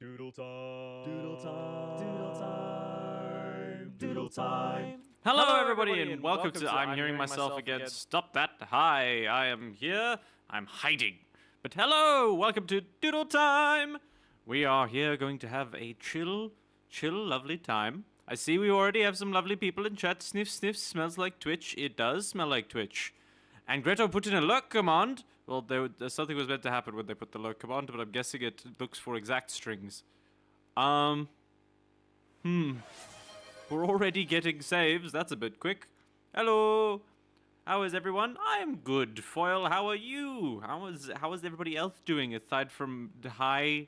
Doodle time. Doodle time. Doodle time. Doodle time. Hello, everybody, and welcome to I'm Hearing Myself Again. Stop that. Hi, I am here. I'm hiding. But hello, welcome to Doodle Time. We are here going to have a chill, lovely time. I see we already have some lovely people in chat. Sniff, sniff, smells like Twitch. It does smell like Twitch. And Greto put in a lurk command. Well, something was meant to happen when they put the lurk command, but I'm guessing it looks for exact strings. We're already getting saves. That's a bit quick. Hello. How is everyone? I am good. Foil, how are you? How is everybody else doing aside from the high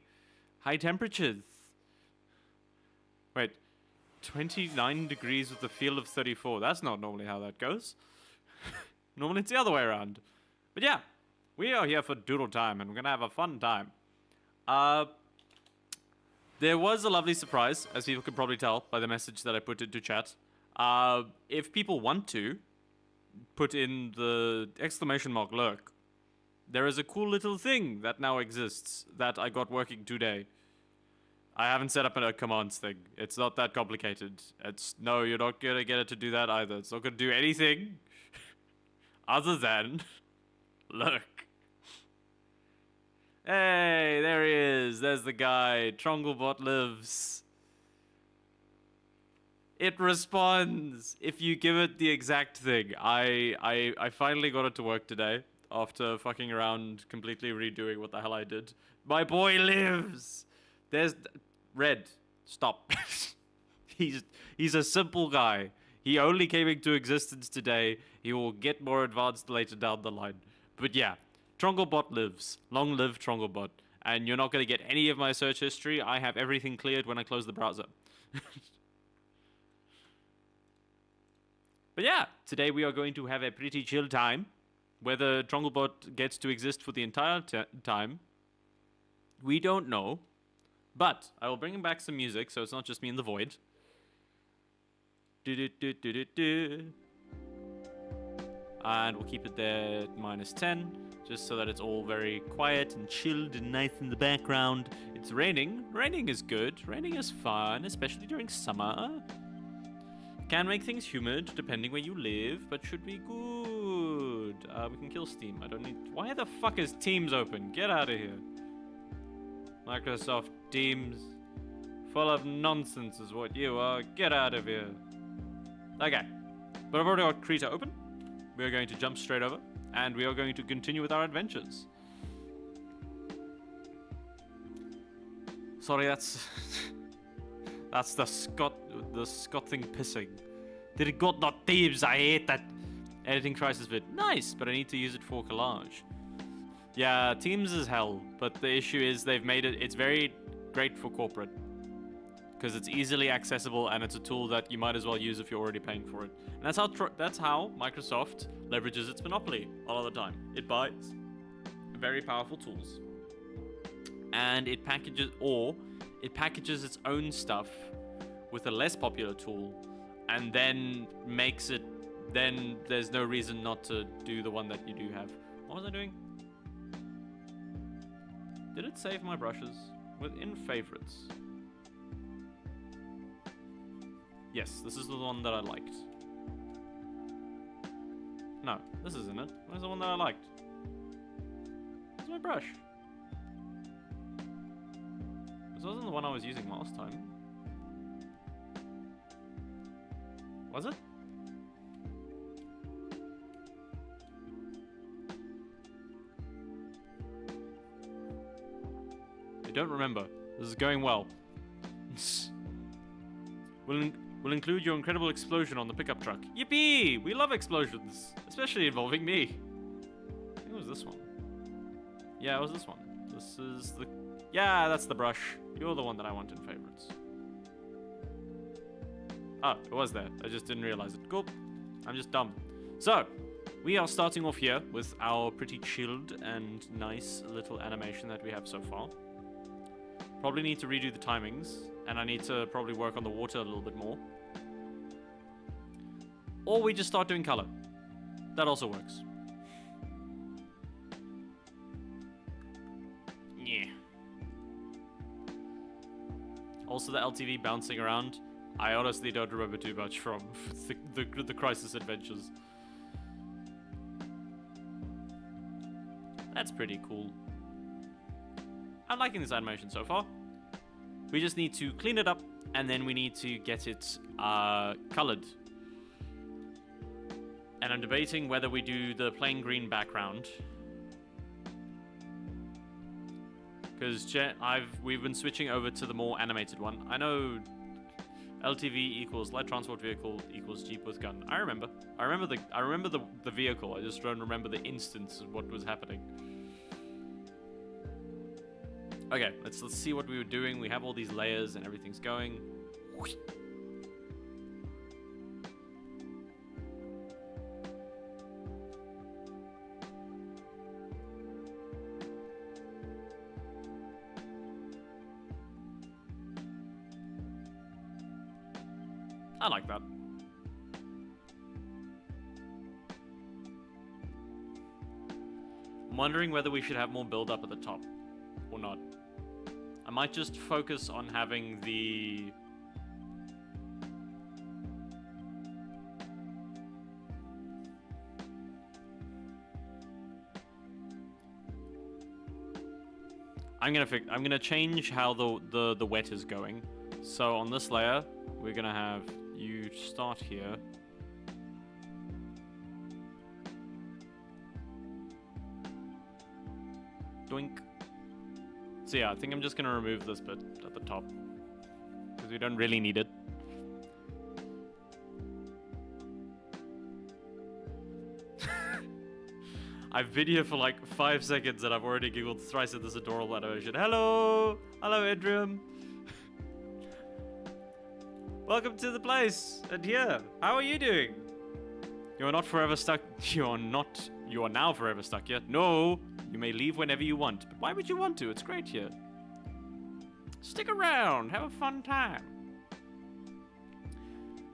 temperatures? Wait, 29 degrees with a feel of 34. That's not normally how that goes. Normally it's the other way around. But yeah, we are here for Doodle Time, and we're gonna have a fun time. There was a lovely surprise, as people could probably tell by the message that I put into chat. If people want to, put in the exclamation mark lurk. There is a cool little thing that now exists that I got working today. I haven't set up a commands thing. It's not that complicated. No, you're not gonna get it to do that either. It's not gonna do anything other than lurk. Hey, there he is. There's the guy. Tronglebot lives. It responds if you give it the exact thing. I finally got it to work today after fucking around, completely redoing what the hell I did. My boy lives. There's Red. Stop. He's a simple guy. He only came into existence today. He will get more advanced later down the line. But yeah, Tronglebot lives. Long live Tronglebot. And you're not going to get any of my search history. I have everything cleared when I close the browser. But yeah, today we are going to have a pretty chill time. Whether Tronglebot gets to exist for the entire time, we don't know. But I will bring him back some music, so it's not just me in the void. And we'll keep it there at -10, just so that it's all very quiet and chilled and nice in the background. It's raining. Raining is good. Raining is fun, especially during summer. Can make things humid, depending where you live, but should be good. We can kill Steam. I don't need... Why the fuck is Teams open? Get out of here. Microsoft Teams. Full of nonsense is what you are. Get out of here. Okay. But I've already got Krita open. We are going to jump straight over, and we are going to continue with our adventures. Sorry, that's the Scott thing pissing. Dear God, not Teams, I hate that. Editing crisis vid. Nice, but I need to use it for collage. Yeah, Teams is hell, but the issue is they've made it's very great for corporate. Because it's easily accessible, and it's a tool that you might as well use if you're already paying for it. And that's how Microsoft leverages its monopoly a lot of the time. It buys very powerful tools, and it packages its own stuff with a less popular tool, and then makes it. Then there's no reason not to do the one that you do have. What was I doing? Did it save my brushes within favorites? Yes, this is the one that I liked. No, this isn't it. Where's the one that I liked? Where's my brush? This wasn't the one I was using last time. Was it? I don't remember. This is going well. We'll include your incredible explosion on the pickup truck. Yippee! We love explosions, especially involving me. I think it was this one. Yeah, it was this one. This is the... Yeah, that's the brush. You're the one that I want in favorites. Oh, it was there. I just didn't realize it. Cool. I'm just dumb. So, we are starting off here with our pretty chilled and nice little animation that we have so far. Probably need to redo the timings, and I need to probably work on the water a little bit more. Or we just start doing color. That also works. Yeah. Also, the LTV bouncing around. I honestly don't remember too much from the Crisis Adventures. That's pretty cool. I'm liking this animation so far. We just need to clean it up, and then we need to get it colored. And I'm debating whether we do the plain green background. Because we've been switching over to the more animated one. I know LTV equals light transport vehicle equals Jeep with gun. I remember the vehicle. I just don't remember the instance of what was happening. Okay, let's see what we were doing. We have all these layers and everything's going. I like that. I'm wondering whether we should have more build up at the top or not. I might just focus on having the... I'm gonna change how the wet is going. So on this layer, we're gonna have you start here. Doink. So yeah, I think I'm just gonna remove this bit at the top because we don't really need it. I've been here for like 5 seconds and I've already giggled thrice at this adorable animation. Hello! Hello, Edrium! Welcome to the place! And here, how are you doing? You are not forever stuck. You are now forever stuck here. No! You may leave whenever you want. But why would you want to? It's great here. Stick around. Have a fun time.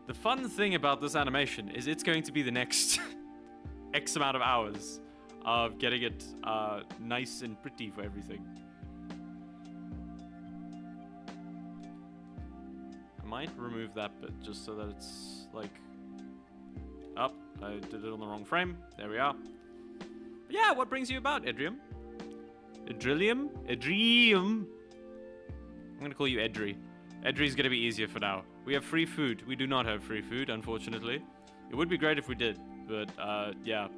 The fun thing about this animation is it's going to be the next X amount of hours of getting it nice and pretty for everything. I might remove that bit just so that it's like... Oh, I did it on the wrong frame. There we are. But yeah, what brings you about, Edrium? Edrillium? Edrium? I'm gonna call you Edri. Edri's gonna be easier for now. We have free food. We do not have free food, unfortunately. It would be great if we did, but yeah.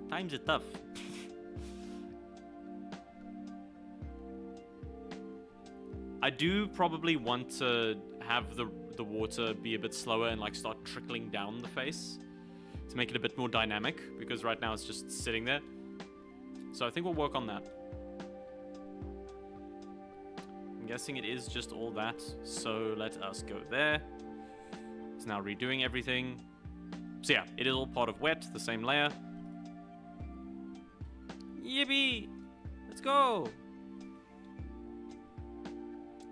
Times are tough. I do probably want to have the water be a bit slower and like start trickling down the face to make it a bit more dynamic, because right now it's just sitting there. So I think we'll work on that. I'm guessing it is just all that, so let us go there. It's now redoing everything. So yeah, it is all part of wet, the same layer. Yippee! Let's go!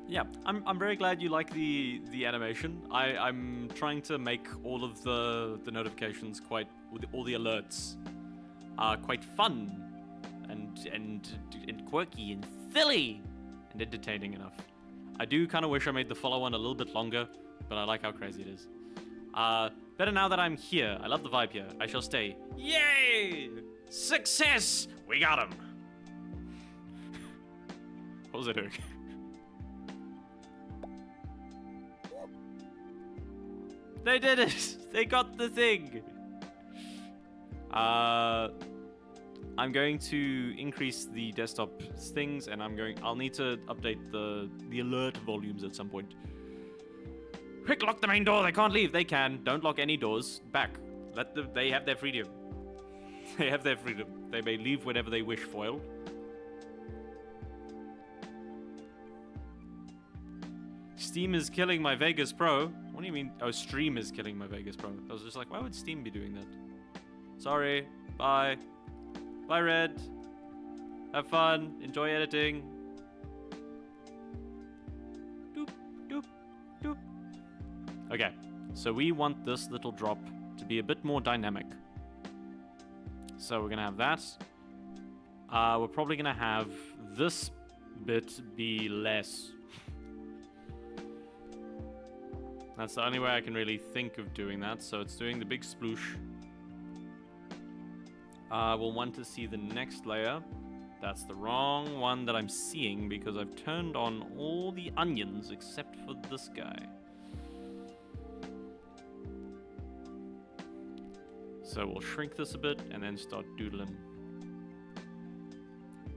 Yeah, I'm very glad you like the animation. I'm trying to make all of the notifications quite, all the alerts, quite fun and quirky and silly and entertaining enough. I do kind of wish I made the follow one a little bit longer, but I like how crazy it is. Better now that I'm here. I love the vibe here. I shall stay. Yay! Success! We got him! What was I doing? They did it! They got the thing! I'm going to increase the desktop things, and I'll need to update the alert volumes at some point. Quick, lock the main door! They can't leave! They can. Don't lock any doors. Back. They have their freedom. They have their freedom. They may leave whenever they wish, Foil. Steam is killing my Vegas Pro. What do you mean? Oh, Stream is killing my Vegas Pro. I was just like, why would Steam be doing that? Sorry. Bye. Bye, Red. Have fun. Enjoy editing. Doop, doop, doop. Okay. So we want this little drop to be a bit more dynamic. So we're going to have that. We're probably going to have this bit be less. That's the only way I can really think of doing that. So it's doing the big sploosh. We'll want to see the next layer. That's the wrong one that I'm seeing because I've turned on all the onions except for this guy. So we'll shrink this a bit and then start doodling.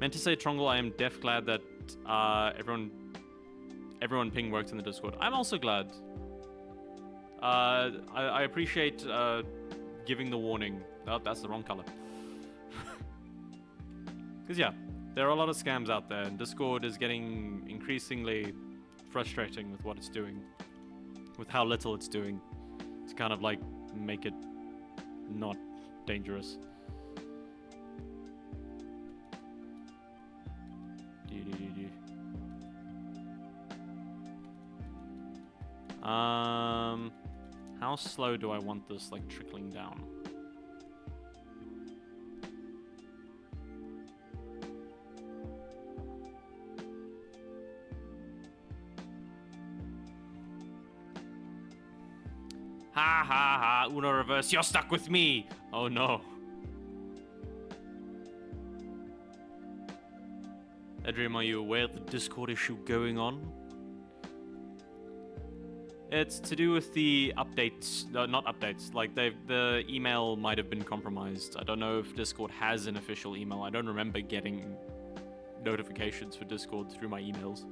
Meant to say, Trongle, I am def glad that everyone ping works in the Discord. I'm also glad. I appreciate giving the warning. Oh, that's the wrong color. Because yeah, there are a lot of scams out there, and Discord is getting increasingly frustrating with what it's doing. With how little it's doing. To kind of like make it not dangerous. How slow do I want this like trickling down? Ha ha ha, Uno reverse, you're stuck with me! Oh no. Edrium, are you aware of the Discord issue going on? It's to do with the updates, not updates, like the email might have been compromised. I don't know if Discord has an official email. I don't remember getting notifications for Discord through my emails.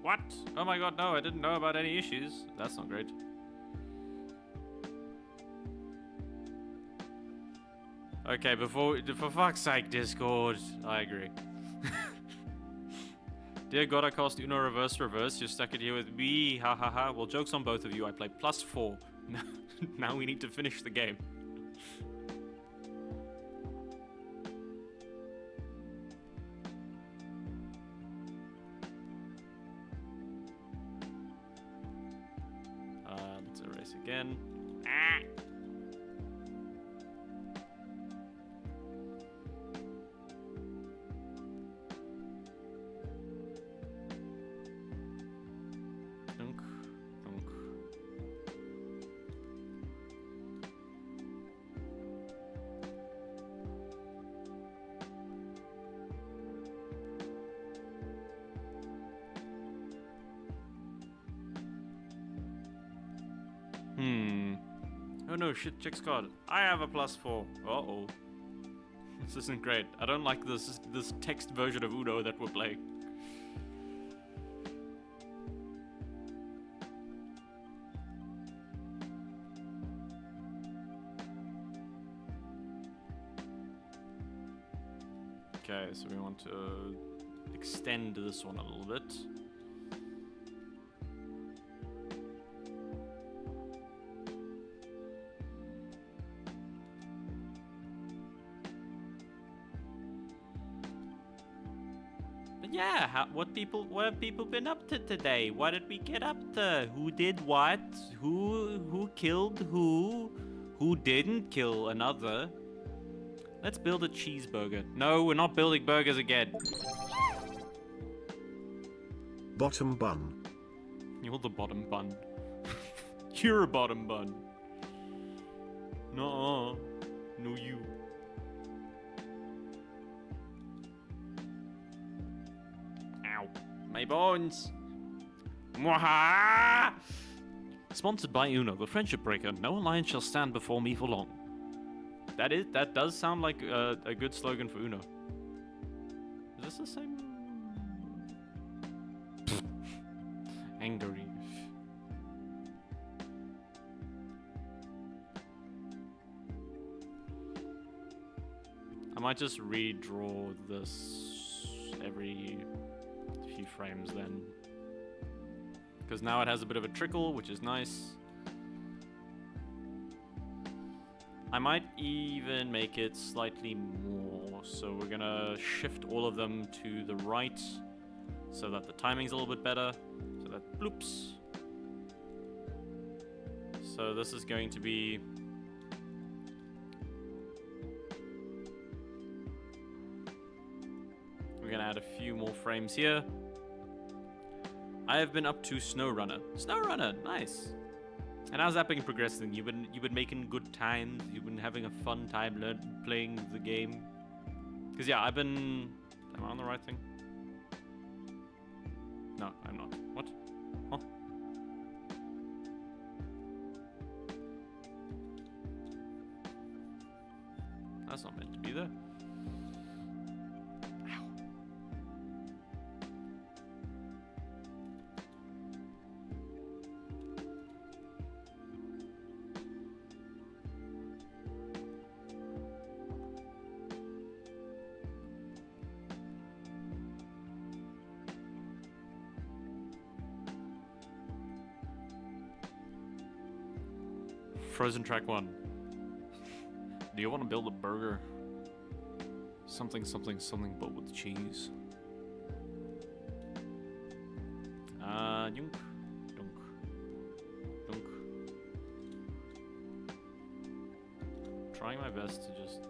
What? Oh my god, no, I didn't know about any issues. That's not great. Okay, for fuck's sake, Discord. I agree. Dear God, I cast Uno reverse. You're stuck it here with me. Ha ha ha. Well, joke's on both of you. I play +4. Now we need to finish the game. Let's erase again. Ah! Oh no, shit, chick's card. I have a +4. Uh-oh. This isn't great. I don't like this text version of Uno that we're playing. Okay, so we want to extend this one a little bit. Yeah, what have people been up to today? What did we get up to? Who did what? Who killed who? Who didn't kill another? Let's build a cheeseburger. No, we're not building burgers again. Bottom bun. You're the bottom bun. You're a bottom bun. No, no you. My bones! Mwaha! Sponsored by Uno, the friendship breaker. No alliance shall stand before me for long. That does sound like a good slogan for Uno. Is this the same? Angry. I might just redraw this every few frames then, because now it has a bit of a trickle, which is nice. I might even make it slightly more, so we're gonna shift all of them to the right so that the timing's a little bit better, so that bloops. So this is going to be... We're gonna add a few more frames here. I have been up to SnowRunner. SnowRunner, nice. And how's that been progressing? You've been making good times. You've been having a fun time playing the game. Cause yeah, I've been. Am I on the right thing? No, I'm not. What? Huh? That's not meant to be there. Ow. Frozen Track 1. Do you want to build a burger? Something, something, something, but with cheese. Dunk, dunk, dunk. Trying my best to just...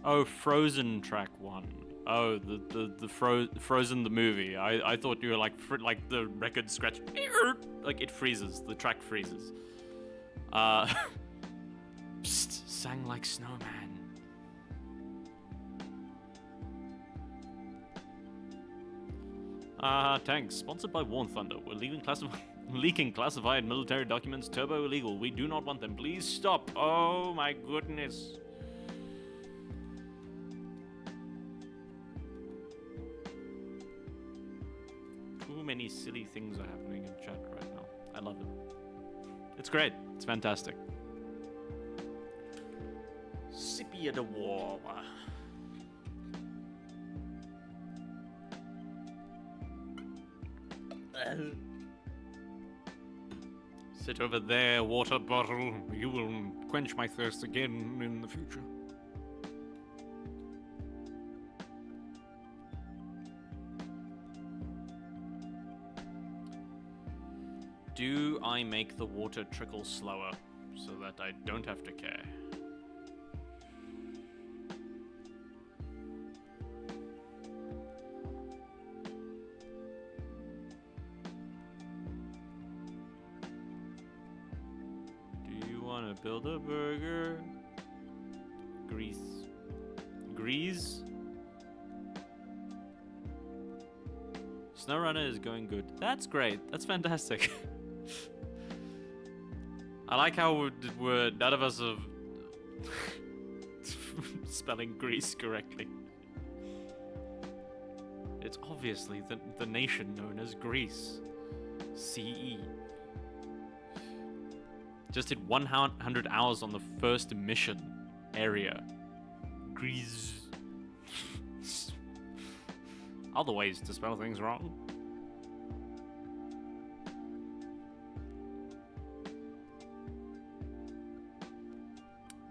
Oh, Frozen Track 1. Oh, the Frozen the movie. I thought you were like the record scratch, like it freezes. The track freezes. Psst, sang like snowman. Tanks sponsored by Warn Thunder. We're leaking classified military documents. Turbo illegal. We do not want them. Please stop. Oh my goodness. Too many silly things are happening in chat right now. I love it. It's great. It's fantastic. Scipia de War. Sit over there, water bottle. You will quench my thirst again in the future. Do I make the water trickle slower so that I don't have to care? Do you want to build a burger? Grease. Grease? SnowRunner is going good. That's great. That's fantastic. I like how we're none of us have spelling Greece correctly. It's obviously the nation known as Greece. CE. Just did 100 hours on the first mission area. Greece. Other ways to spell things wrong.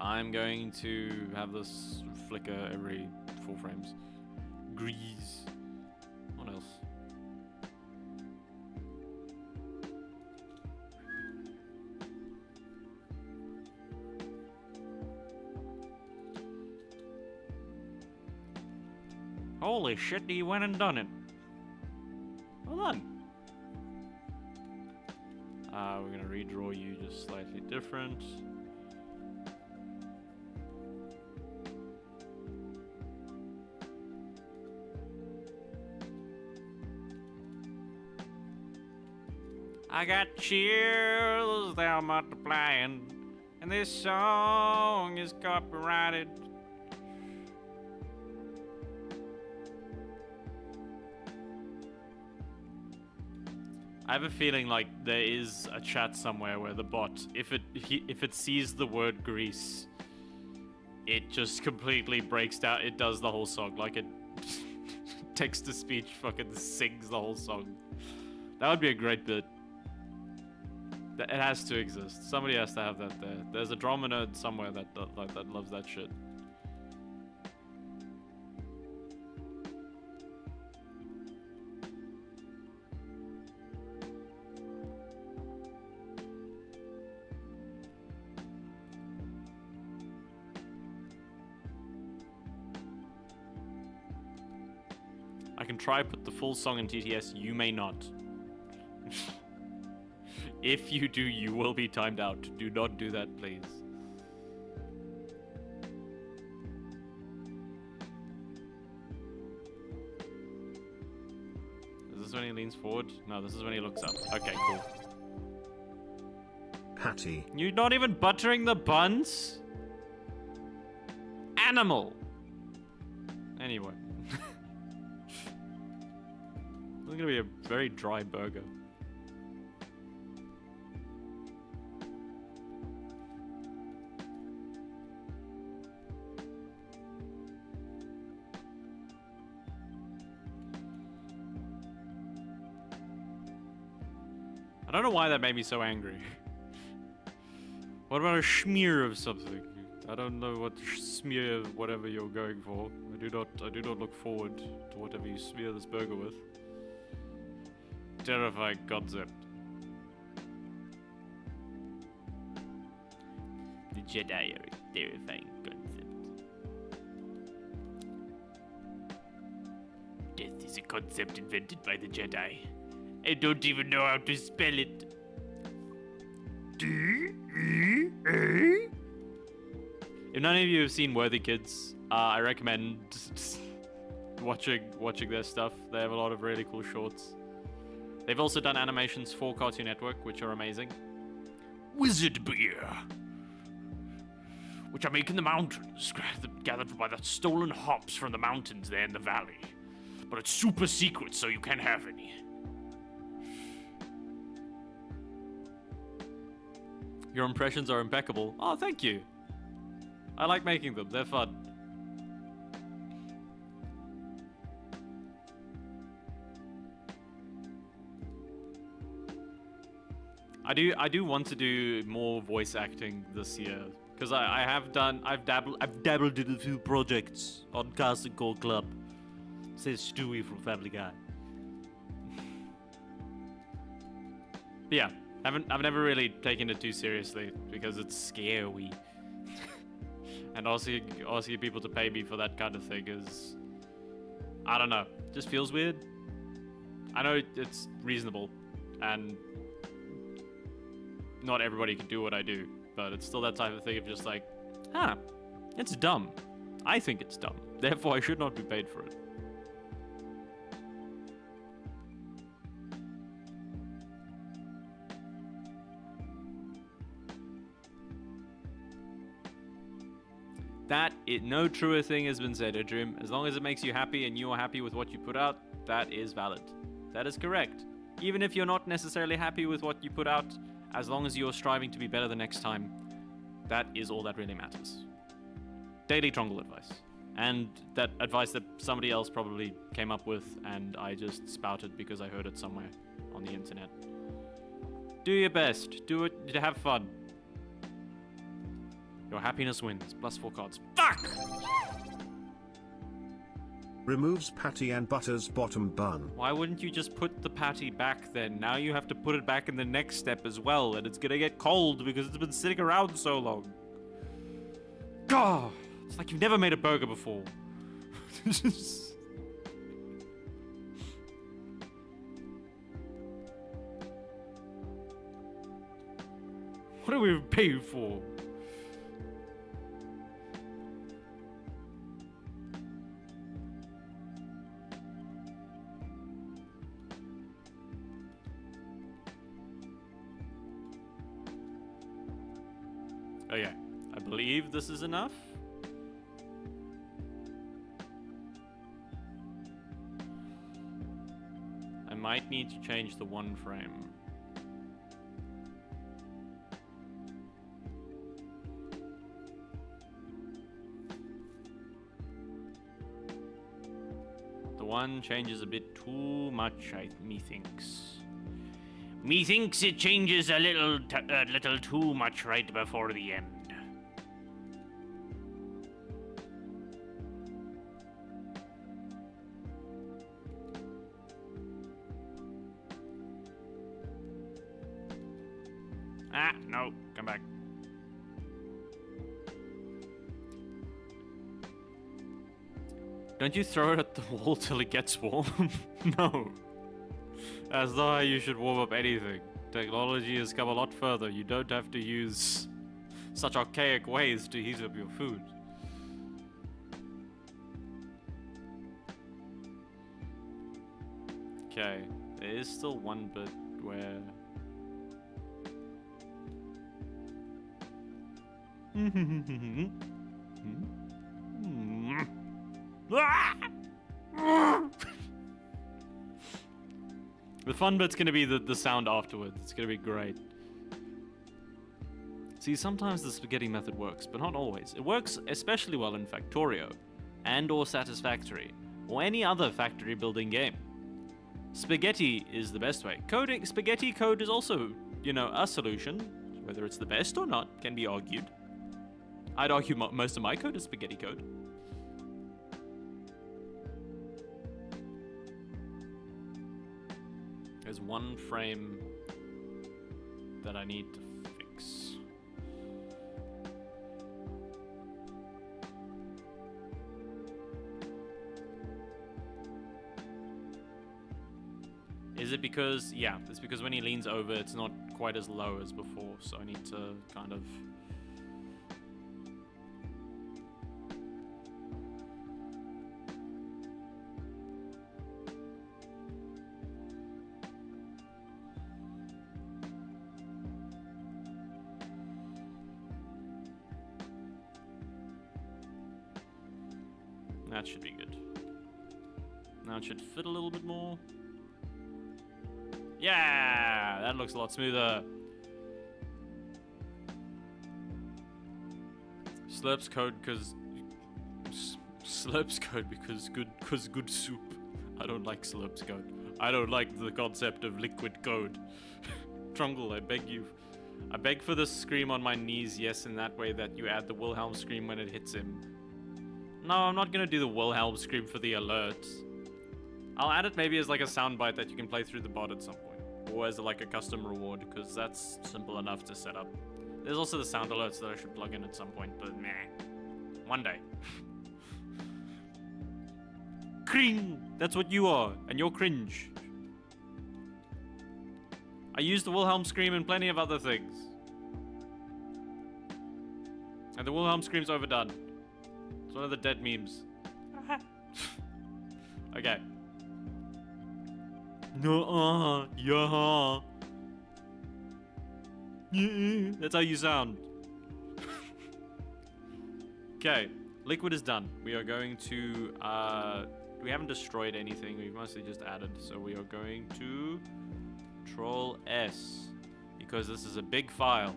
I'm going to have this flicker every 4 frames. Grease. What else? Holy shit, he went and done it. Well done. We're gonna redraw you just slightly different. I got chills, they're multiplying, and this song is copyrighted. I have a feeling like there is a chat somewhere where the bot, if it sees the word grease, it just completely breaks down. It does the whole song, like it text to speech fucking sings the whole song. That would be a great bit. It has to exist. Somebody has to have that there. There's a drama nerd somewhere that loves that shit. I can try put the full song in TTS. You may not. If you do, you will be timed out. Do not do that, please. Is this when he leans forward? No, this is when he looks up. Okay, cool. Patty. You're not even buttering the buns? Animal! Anyway. This is gonna be a very dry burger. I don't know why that made me so angry. What about a smear of something? I don't know what smear whatever you're going for. I do not look forward to whatever you smear this burger with. Terrifying concept. The Jedi are a terrifying concept. Death is a concept invented by the Jedi. I don't even know how to spell it. D-E-A? If none of you have seen Worthy Kids, I recommend watching their stuff. They have a lot of really cool shorts. They've also done animations for Cartoon Network, which are amazing. Wizard beer, which I make in the mountains, gathered by the stolen hops from the mountains there in the valley. But it's super secret, so you can't have any. Your impressions are impeccable. Oh, thank you. I like making them. They're fun. I do want to do more voice acting this year because I've dabbled in a few projects on Casting Call Club. Says Stewie from Family Guy. But yeah, I've never really taken it too seriously because it's scary. And asking people to pay me for that kind of thing is, I don't know, just feels weird. I know it's reasonable, and not everybody can do what I do, but it's still that type of thing of just like, it's dumb. I think it's dumb. Therefore, I should not be paid for it. No truer thing has been said, Dream. As long as it makes you happy and you are happy with what you put out, that is valid. That is correct. Even if you're not necessarily happy with what you put out, as long as you're striving to be better the next time, that is all that really matters. Daily Trongle advice. And that advice that somebody else probably came up with and I just spouted because I heard it somewhere on the internet. Do your best. Do it. Have fun. Your happiness wins. +4 cards. Fuck! Removes patty and butters bottom bun. Why wouldn't you just put the patty back then? Now you have to put it back in the next step as well, and it's gonna get cold because it's been sitting around so long. God! It's like you've never made a burger before. What are we paying for? Okay, I believe this is enough. I might need to change the one frame. The one changes a bit too much, methinks. Methinks it changes a little too much right before the end. Ah, no, come back. Don't you throw it at the wall till it gets warm? No. That's not how you should warm up anything. Technology has come a lot further. You don't have to use such archaic ways to heat up your food. Okay, there is still one bit where... The fun bit's gonna be the sound afterwards. It's gonna be great. See, sometimes the spaghetti method works, but not always. It works especially well in Factorio, and or Satisfactory, or any other factory building game. Spaghetti is the best way. Spaghetti code is also, you know, a solution. Whether it's the best or not can be argued. I'd argue most of my code is spaghetti code. There's one frame that I need to fix. Is it because, yeah, it's because when he leans over, it's not quite as low as before, so I need to kind of... That should be good. Now it should fit a little bit more. Yeah, that looks a lot smoother. Slurps code because good soup. I don't like slurps code. I don't like the concept of liquid code. Trungle, I beg you. I beg for the scream on my knees, yes, in that way that you add the Wilhelm scream when it hits him. No, I'm not gonna do the Wilhelm scream for the alerts. I'll add it maybe as like a soundbite that you can play through the bot at some point. Or as like a custom reward, because that's simple enough to set up. There's also the sound alerts that I should plug in at some point, but meh. One day. Cring! That's what you are, and you're cringe. I used the Wilhelm scream in plenty of other things. And the Wilhelm scream's overdone. It's one of the dead memes. Okay. No, yeah. That's how you sound. Okay, liquid is done. We are going to, we haven't destroyed anything. We've mostly just added. So we are going to Control S, because this is a big file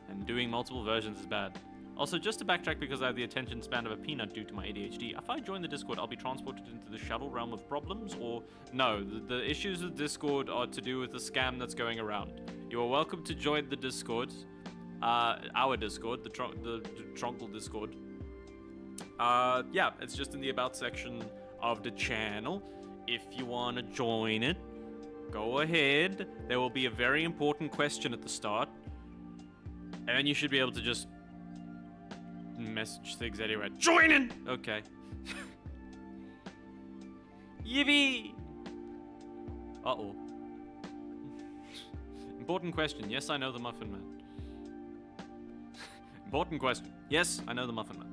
and doing multiple versions is bad. Also, just to backtrack, because I have the attention span of a peanut due to my ADHD, if I join the Discord, I'll be transported into the shuttle realm of problems, or no, the issues with Discord are to do with the scam that's going around. You are welcome to join the Discord, our Discord, the Trunkle Discord. Yeah, it's just in the About section of the channel. If you want to join it, go ahead. There will be a very important question at the start, and then you should be able to just message things anywhere. Join in! Okay. Yippee! Uh-oh. Important question. Yes, I know the Muffin Man. Important question. Yes, I know the Muffin Man.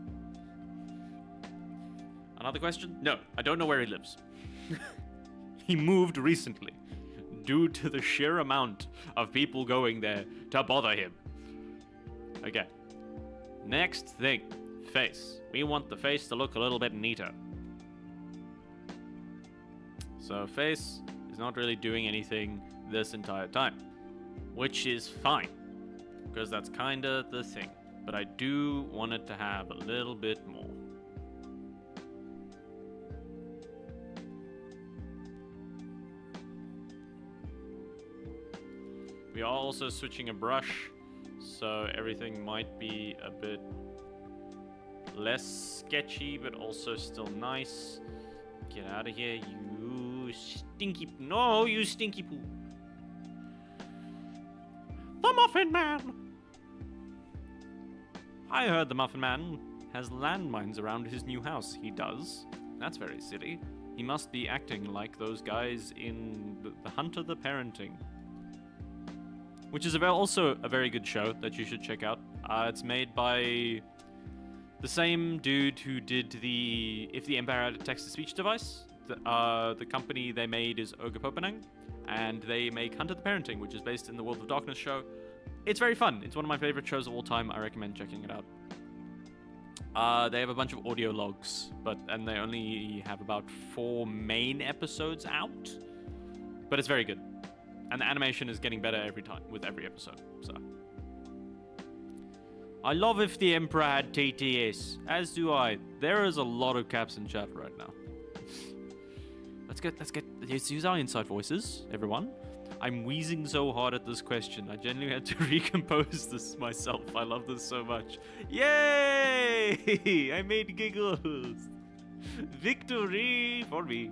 Another question? No, I don't know where he lives. He moved recently, due to the sheer amount of people going there to bother him. Okay. Next thing, face. We want the face to look a little bit neater. So face is He's not really doing anything this entire time, which is fine, because that's kind of the thing. But I do want it to have a little bit more. We are also switching a brush, so everything might be a bit less sketchy, but also still nice. Get out of here, you stinky... No, you stinky poo. The Muffin Man! I heard the Muffin Man has landmines around his new house. He does? That's very silly. He must be acting like those guys in The Hunter the Parenting. Which is also a very good show that you should check out. It's made by the same dude who did the If the Empire Had a Text-to-Speech Device. The company they made is Ogre Popenang, and they make Hunter the Parenting, which is based in the World of Darkness show. It's very fun. It's one of my favorite shows of all time. I recommend checking it out. They have a bunch of audio logs, and they only have about 4 main episodes out. But it's very good. And the animation is getting better every time, with every episode, so. I love If the Emperor Had TTS, as do I. There is a lot of caps in chat right now. Let's use our inside voices, everyone. I'm wheezing so hard at this question. I genuinely had to recompose this myself. I love this so much. Yay! I made giggles. Victory for me.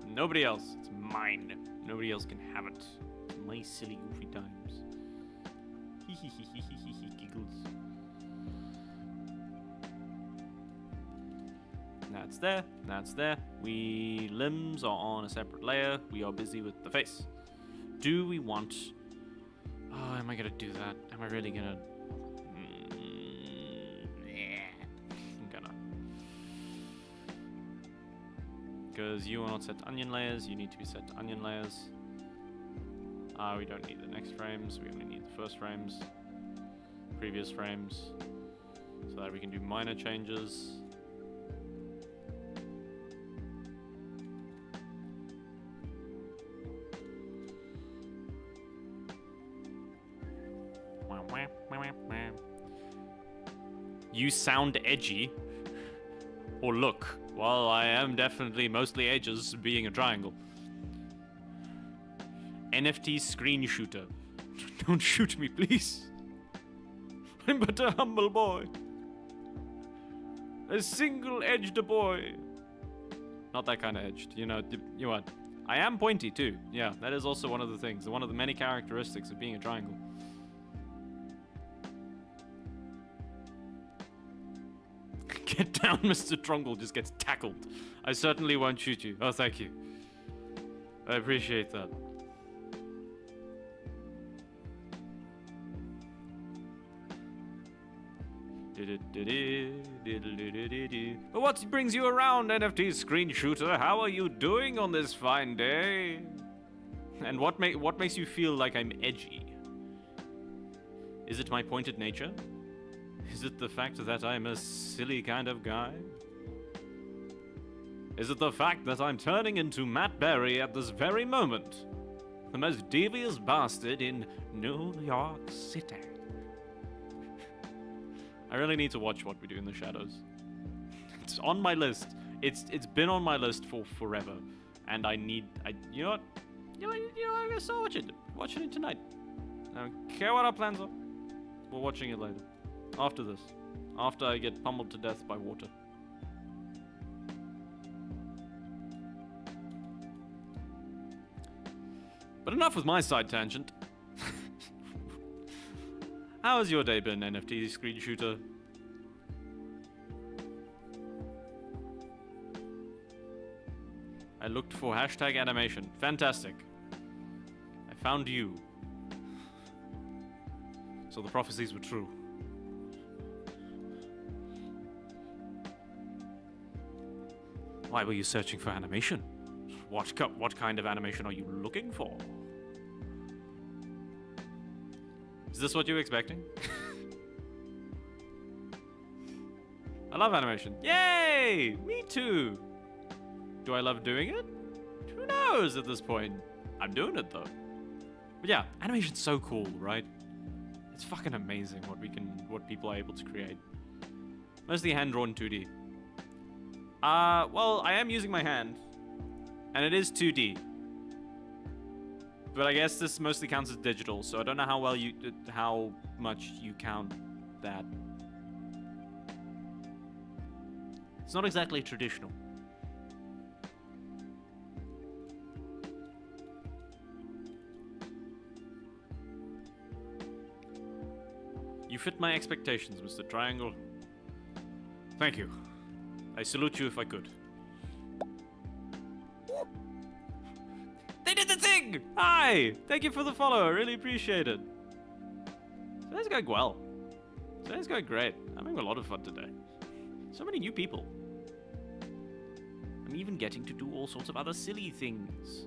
Nobody else. It's mine. Nobody else can have it. It's my silly goofy times. Giggles. That's there. That's there. Limbs are on a separate layer. We are busy with the face. Do we want... Oh, am I gonna do that? Am I really gonna... Yeah. I'm gonna... Because you are not set to onion layers, you need to be set to onion layers. We don't need the next frames, we only need the first frames, previous frames, so that we can do minor changes. You sound edgy, or look. Well, I am definitely mostly edges, being a triangle. NFT screen shooter. Don't shoot me, please. I'm but a humble boy. A single-edged boy. Not that kind of edged, you know what? I am pointy too. Yeah, that is also one of the things. One of the many characteristics of being a triangle. Get down, Mr. Trungle just gets tackled. I certainly won't shoot you. Oh, thank you. I appreciate that. But what brings you around, NFT screen shooter? How are you doing on this fine day? And what makes you feel like I'm edgy? Is it my pointed nature? Is it the fact that I'm a silly kind of guy? Is it the fact that I'm turning into Matt Berry at this very moment? The most devious bastard in New York City. I really need to watch What We Do in the Shadows. It's on my list. It's been on my list for forever. And you know what? I'm gonna start watching it tonight. I don't care what our plans are. We're watching it later. After this. After I get pummeled to death by water. But enough with my side tangent. How has your day been, NFT screen shooter? I looked for hashtag animation. Fantastic. I found you. So the prophecies were true. Why were you searching for animation? What kind of animation are you looking for? Is this what you were expecting? I love animation. Yay! Me too. Do I love doing it? Who knows at this point? I'm doing it though. But yeah, animation's so cool, right? It's fucking amazing what people are able to create. Mostly hand-drawn 2D. Well, I am using my hand, and it is 2D. But I guess this mostly counts as digital, so I don't know how much you count that. It's not exactly traditional. You fit my expectations, Mr. Triangle. Thank you. I salute you if I could. They did the thing! Hi! Thank you for the follow, I really appreciate it. Today's going well. Today's going great. I'm having a lot of fun today. So many new people. I'm even getting to do all sorts of other silly things.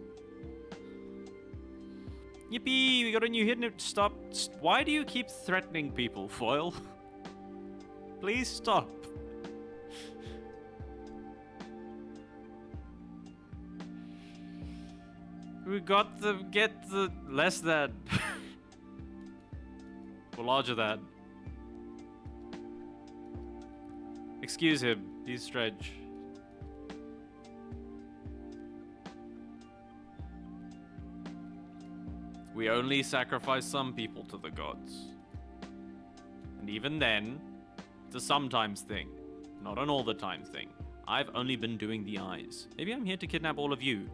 Yippee! We got a new hidden... Stop. Why do you keep threatening people, Foil? Please stop. We got the... Get the... Less than. Or larger than. Excuse him. He's strange. We only sacrifice some people to the gods. And even then, it's a sometimes thing, not an all the time thing. I've only been doing the eyes. Maybe I'm here to kidnap all of you.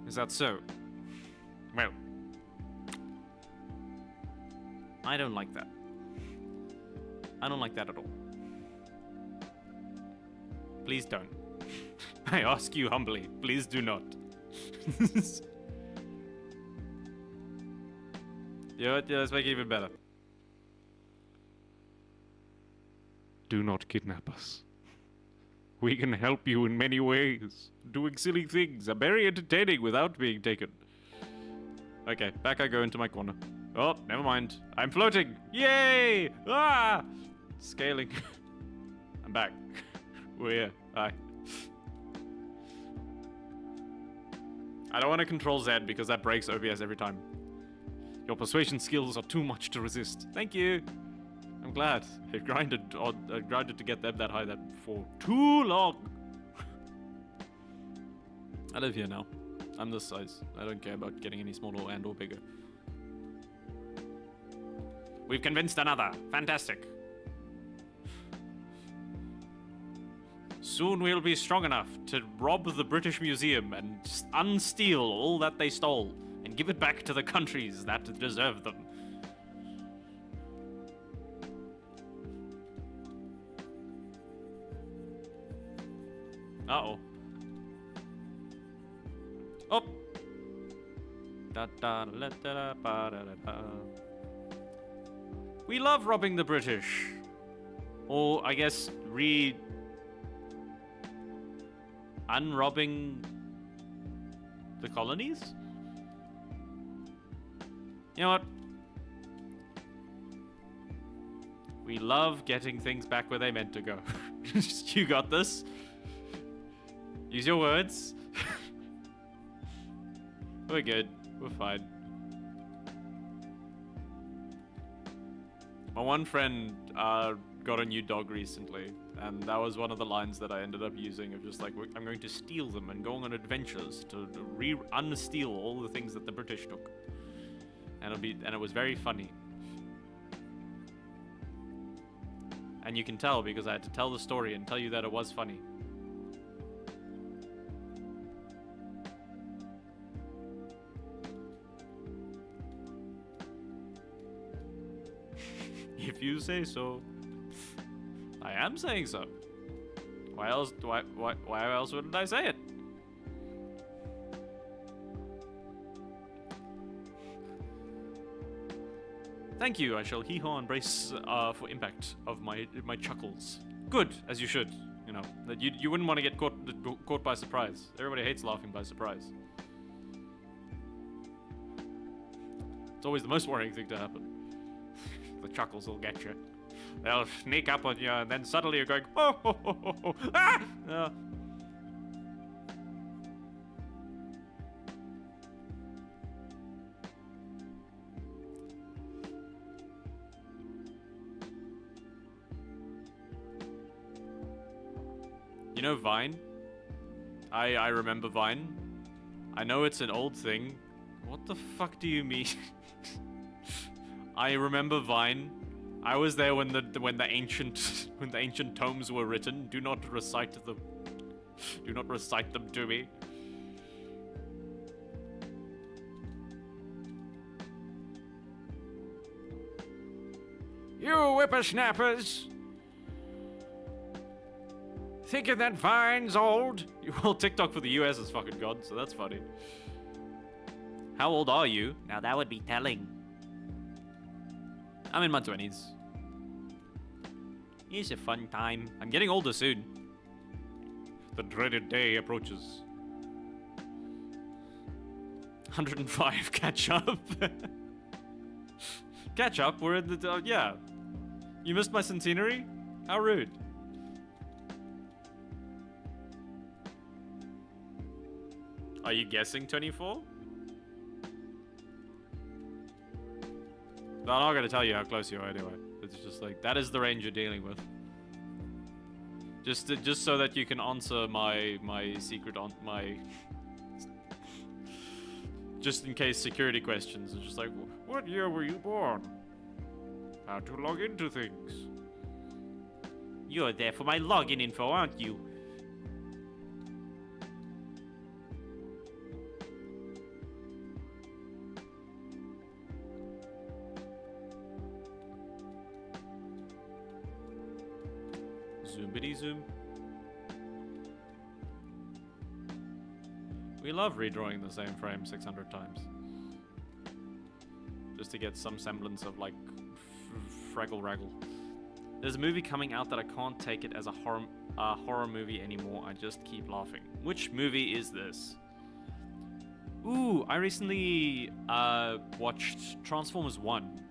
Is that so? Well, I don't like that. I don't like that at all. Please don't. I ask you humbly, please do not. Yeah, let's make it even better. Do not kidnap us. We can help you in many ways. Doing silly things are very entertaining without being taken. Okay, back I go into my corner. Oh, never mind. I'm floating. Yay! Ah! Scaling. I'm back. We're here. Hi. I don't want to control Z because that breaks OBS every time. Your persuasion skills are too much to resist. Thank you. I'm glad. It grinded to get them that high for too long. I live here now. I'm this size. I don't care about getting any smaller and or bigger. We've convinced another. Fantastic. Soon we'll be strong enough to rob the British Museum and unsteal all that they stole and give it back to the countries that deserve them. Uh-oh. Oh! We love robbing the British. Or, I guess, unrobbing the colonies? You know what? We love getting things back where they meant to go. You got this. Use your words. We're good. We're fine. My one friend got a new dog recently, and that was one of the lines that I ended up using of just like, I'm going to steal them and go on adventures to unsteal all the things that the British took. And it was very funny. And you can tell because I had to tell the story and tell you that it was funny. If you say so. I am saying so. Why else wouldn't I say it? Thank you. I shall hee-haw and brace for impact of my chuckles. Good, as you should. You know that you wouldn't want to get caught by surprise. Everybody hates laughing by surprise. It's always the most worrying thing to happen. The chuckles will get you. They'll sneak up on you, and then suddenly you're going, oh, ho, ho, ho, ho, ah! You know Vine? I remember Vine. I know it's an old thing. What the fuck do you mean? I remember Vine. I was there when the ancient tomes were written. Do not recite them. Do not recite them to me. You whippersnappers! Thinking that Vine's old? Well, TikTok for the US is fucking gone, so that's funny. How old are you? Now that would be telling. I'm in my 20s. It's a fun time. I'm getting older soon. The dreaded day approaches. 105, catch up. Catch up? We're in the... yeah. You missed my centenary? How rude. Are you guessing 24? I'm not gonna tell you how close you are anyway. It's just like, that is the range you're dealing with. Just so that you can answer my secret on my... just in case security questions. It's just like, what year were you born? How to log into things? You're there for my login info, aren't you? Zoom. We love redrawing the same frame 600 times. Just to get some semblance of like fraggle raggle. There's a movie coming out that I can't take it as a horror movie anymore. I just keep laughing. Which movie is this? Ooh, I recently watched Transformers 1,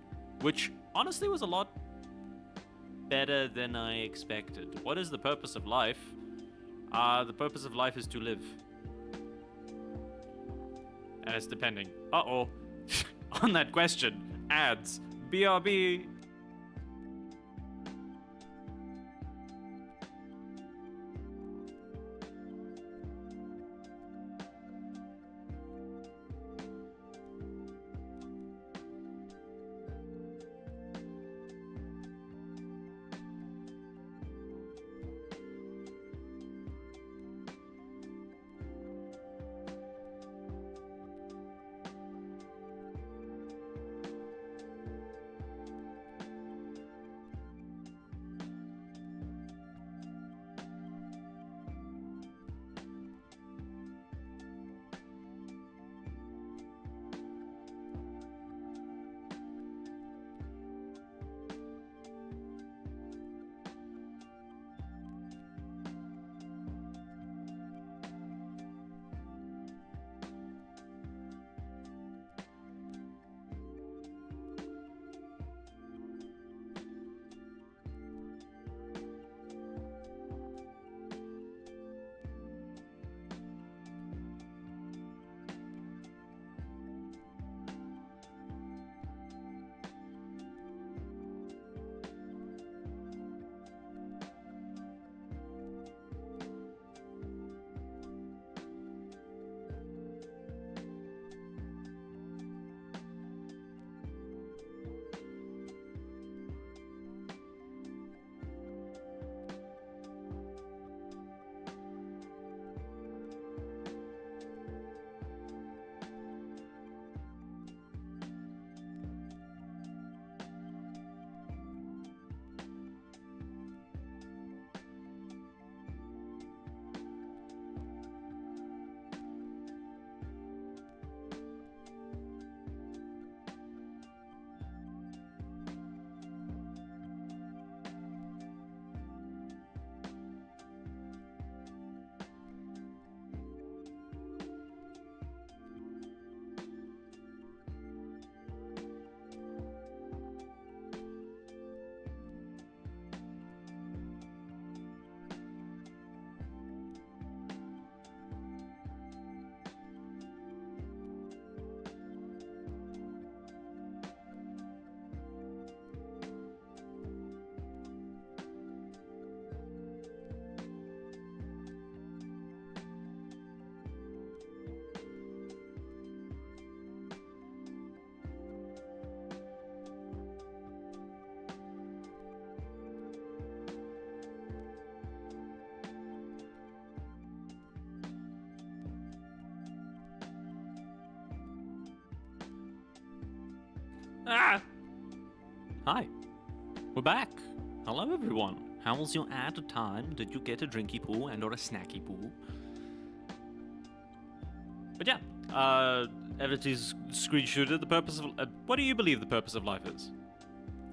which honestly was a lot better than I expected. What is the purpose of life? The purpose of life is to live. And it's depending. Uh-oh. On that question. Ads. BRB. Ah! Hi. We're back. Hello, everyone. How was your ad time? Did you get a drinky poo and or a snacky poo? But yeah, Everty's screenshotted the purpose of... what do you believe the purpose of life is?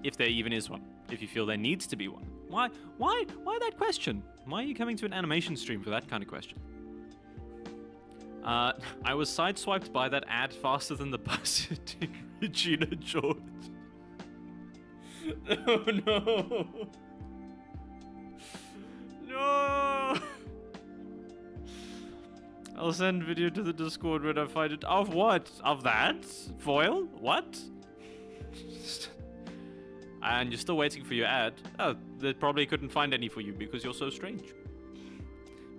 If there even is one. If you feel there needs to be one. Why that question? Why are you coming to an animation stream for that kind of question? I was sideswiped by that ad faster than the bus hitting Regina George. Oh no! No! I'll send video to the Discord when I find it. Of what? Of that? Foil? What? And you're still waiting for your ad. Oh, they probably couldn't find any for you because you're so strange.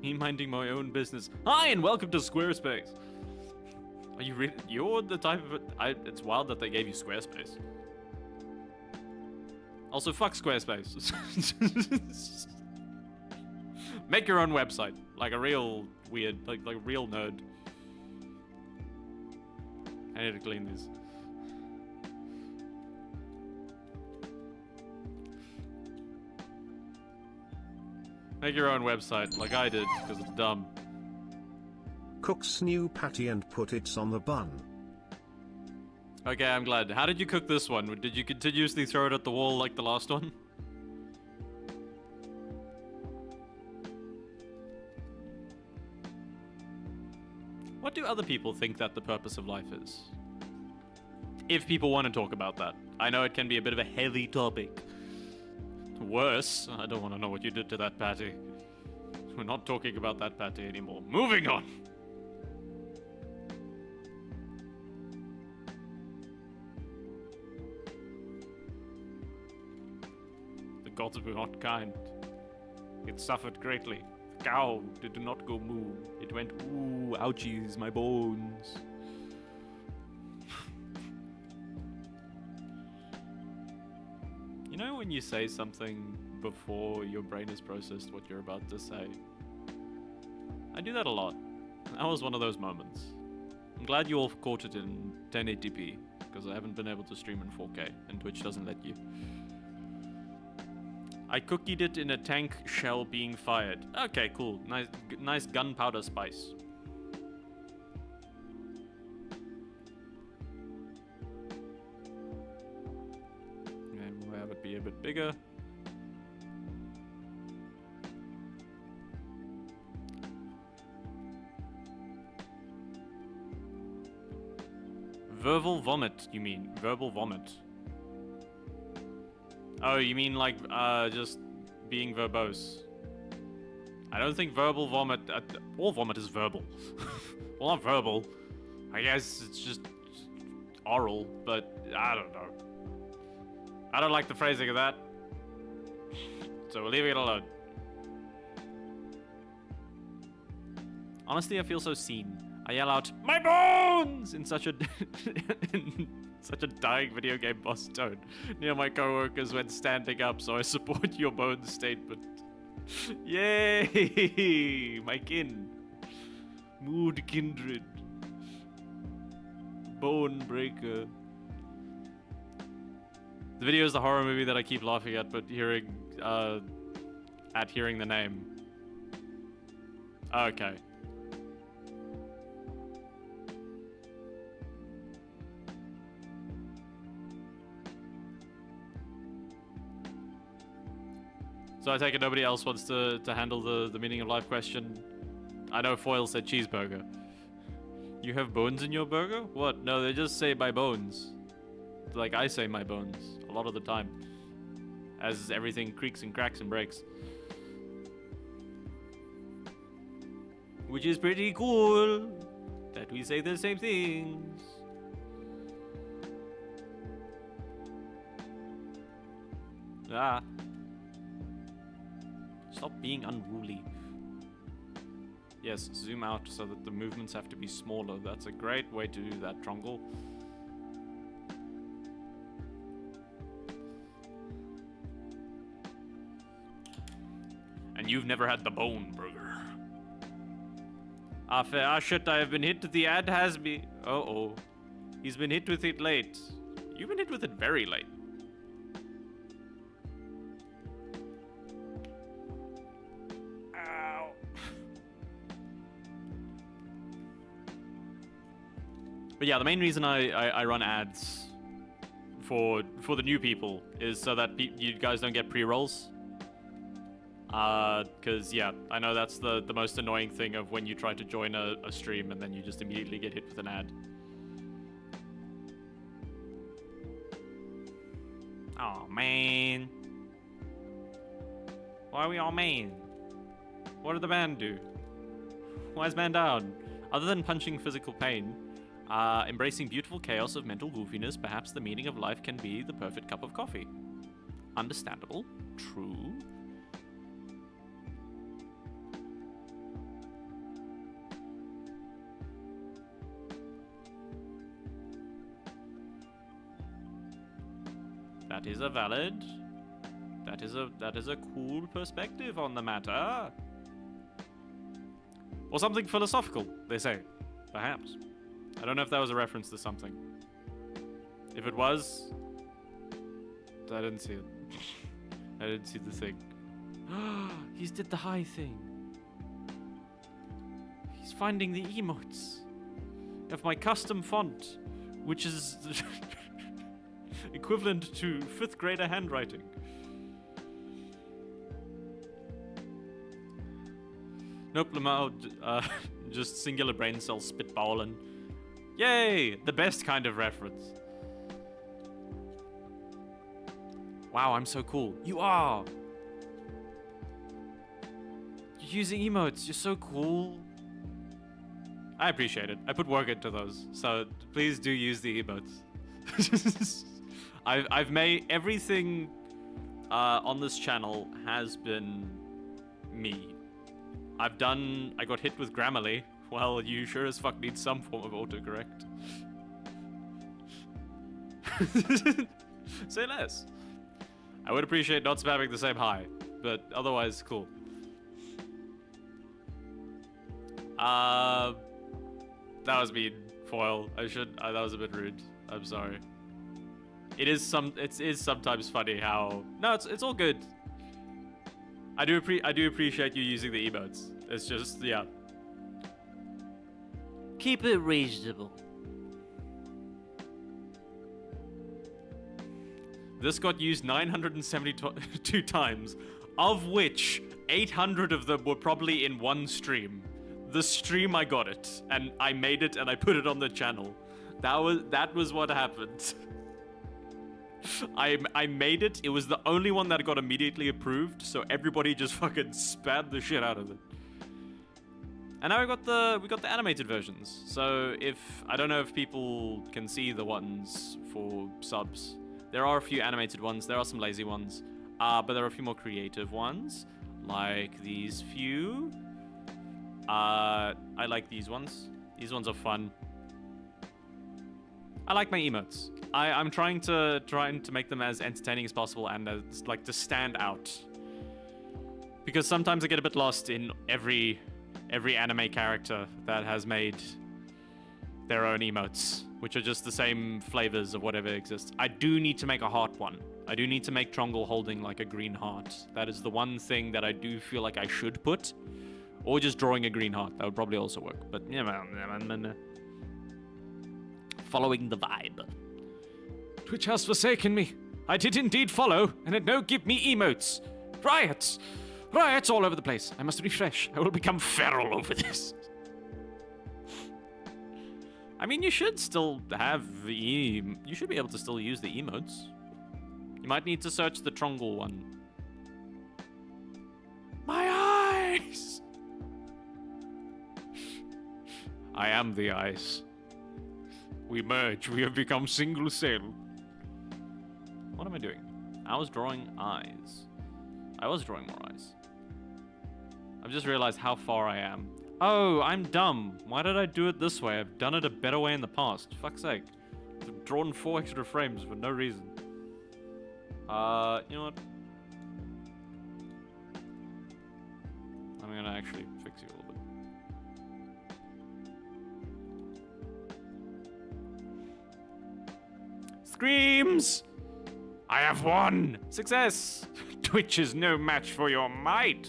Me minding my own business. Hi, and welcome to Squarespace. Are you really? You're the type of... it's wild that they gave you Squarespace. Also, fuck Squarespace. Make your own website. Like a real weird... Like a real nerd. I need to clean these. Make your own website, like I did, because it's dumb. Cook's new patty and put it on the bun. Okay, I'm glad. How did you cook this one? Did you continuously throw it at the wall like the last one? What do other people think that the purpose of life is? If people want to talk about that. I know it can be a bit of a heavy topic. Worse, I don't want to know what you did to that patty. We're not talking about that patty anymore. Moving on! The gods were not kind. It suffered greatly. The cow did not go moo. It went, ooh, ouchies, my bones. You know when you say something before your brain has processed what you're about to say? I do that a lot. That was one of those moments. I'm glad you all caught it in 1080p, because I haven't been able to stream in 4K, and Twitch doesn't let you. I cookied it in a tank shell being fired. Okay, cool. Nice gunpowder spice. And we'll have it be a bit bigger. Verbal vomit, you mean? Verbal vomit. Oh, you mean like, just being verbose. I don't think verbal vomit... all vomit is verbal. Well, not verbal. I guess it's just oral, but I don't know. I don't like the phrasing of that. So we're leaving it alone. Honestly, I feel so seen. I yell out, "My bones!" in such a in such a dying video game boss tone near my coworkers when standing up, so I support your bones statement. Yay! My kin. Mood kindred. Bone breaker. The video is the horror movie that I keep laughing at, but hearing the name. Okay. So I take it nobody else wants to handle the meaning of life question. I know Foil said cheeseburger. You have bones in your burger? What? No, they just say my bones. Like I say my bones a lot of the time. As everything creaks and cracks and breaks. Which is pretty cool that we say the same things. Ah. Stop being unruly. Yes, zoom out so that the movements have to be smaller. That's a great way to do that, Trongle. And you've never had the bone burger. Ah shit, I have been hit. The ad has me. Uh-oh. He's been hit with it late. You've been hit with it very late. Ow. But yeah, the main reason I run ads for the new people is so that you guys don't get pre-rolls. Because, yeah, I know that's the most annoying thing of when you try to join a stream and then you just immediately get hit with an ad. Oh man. Why are we all mean? What did the man do? Why is man down? Other than punching physical pain, embracing beautiful chaos of mental goofiness, perhaps the meaning of life can be the perfect cup of coffee. Understandable. True. That is a valid... That is a cool perspective on the matter. Or something philosophical, they say. Perhaps. I don't know if that was a reference to something. If it was... I didn't see it. I didn't see the thing. He's did the high thing. He's finding the emotes of my custom font, which is equivalent to 5th grader handwriting. Nope, Lamau, just singular brain cell spitballing. Yay! The best kind of reference. Wow, I'm so cool. You are! You're using emotes, you're so cool. I appreciate it. I put work into those, so please do use the emotes. I've made everything on this channel has been me. I got hit with Grammarly. Well, you sure as fuck need some form of autocorrect. Say less. I would appreciate not spamming the same hi, but otherwise, cool. That was mean, Foil. That was a bit rude. I'm sorry. It is sometimes funny how... No, it's all good. I do appreciate you using the emotes. It's just, yeah. Keep it reasonable. This got used 972 times, of which 800 of them were probably in one stream. The stream I got it, and I made it and I put it on the channel. That was what happened. I made it. It was the only one that got immediately approved, so everybody just fucking spammed the shit out of it. And now we got the animated versions. So I don't know if people can see the ones for subs. There are a few animated ones. There are some lazy ones, but there are a few more creative ones, like these few. I like these ones. These ones are fun. I like my emotes. I'm trying to make them as entertaining as possible and as, like, to stand out. Because sometimes I get a bit lost in every anime character that has made their own emotes, which are just the same flavors of whatever exists. I do need to make a heart one. I do need to make Trongle holding like a green heart. That is the one thing that I do feel like I should put. Or just drawing a green heart. That would probably also work. But yeah, following the vibe. Twitch has forsaken me. I did indeed follow, and it no give me emotes. Riots! Riots all over the place. I must refresh. I will become feral over this. I mean, you should still have you should be able to still use the emotes. You might need to search the Trongle one. My eyes! I am the eyes. We merge. We have become single cell. What am I doing? I was drawing eyes. I was drawing more eyes. I've just realized how far I am. Oh, I'm dumb. Why did I do it this way? I've done it a better way in the past. Fuck's sake. I've drawn 4 extra frames for no reason. You know what? I'm gonna actually fix you a little bit. Screams! I have won! Success! Twitch is no match for your might!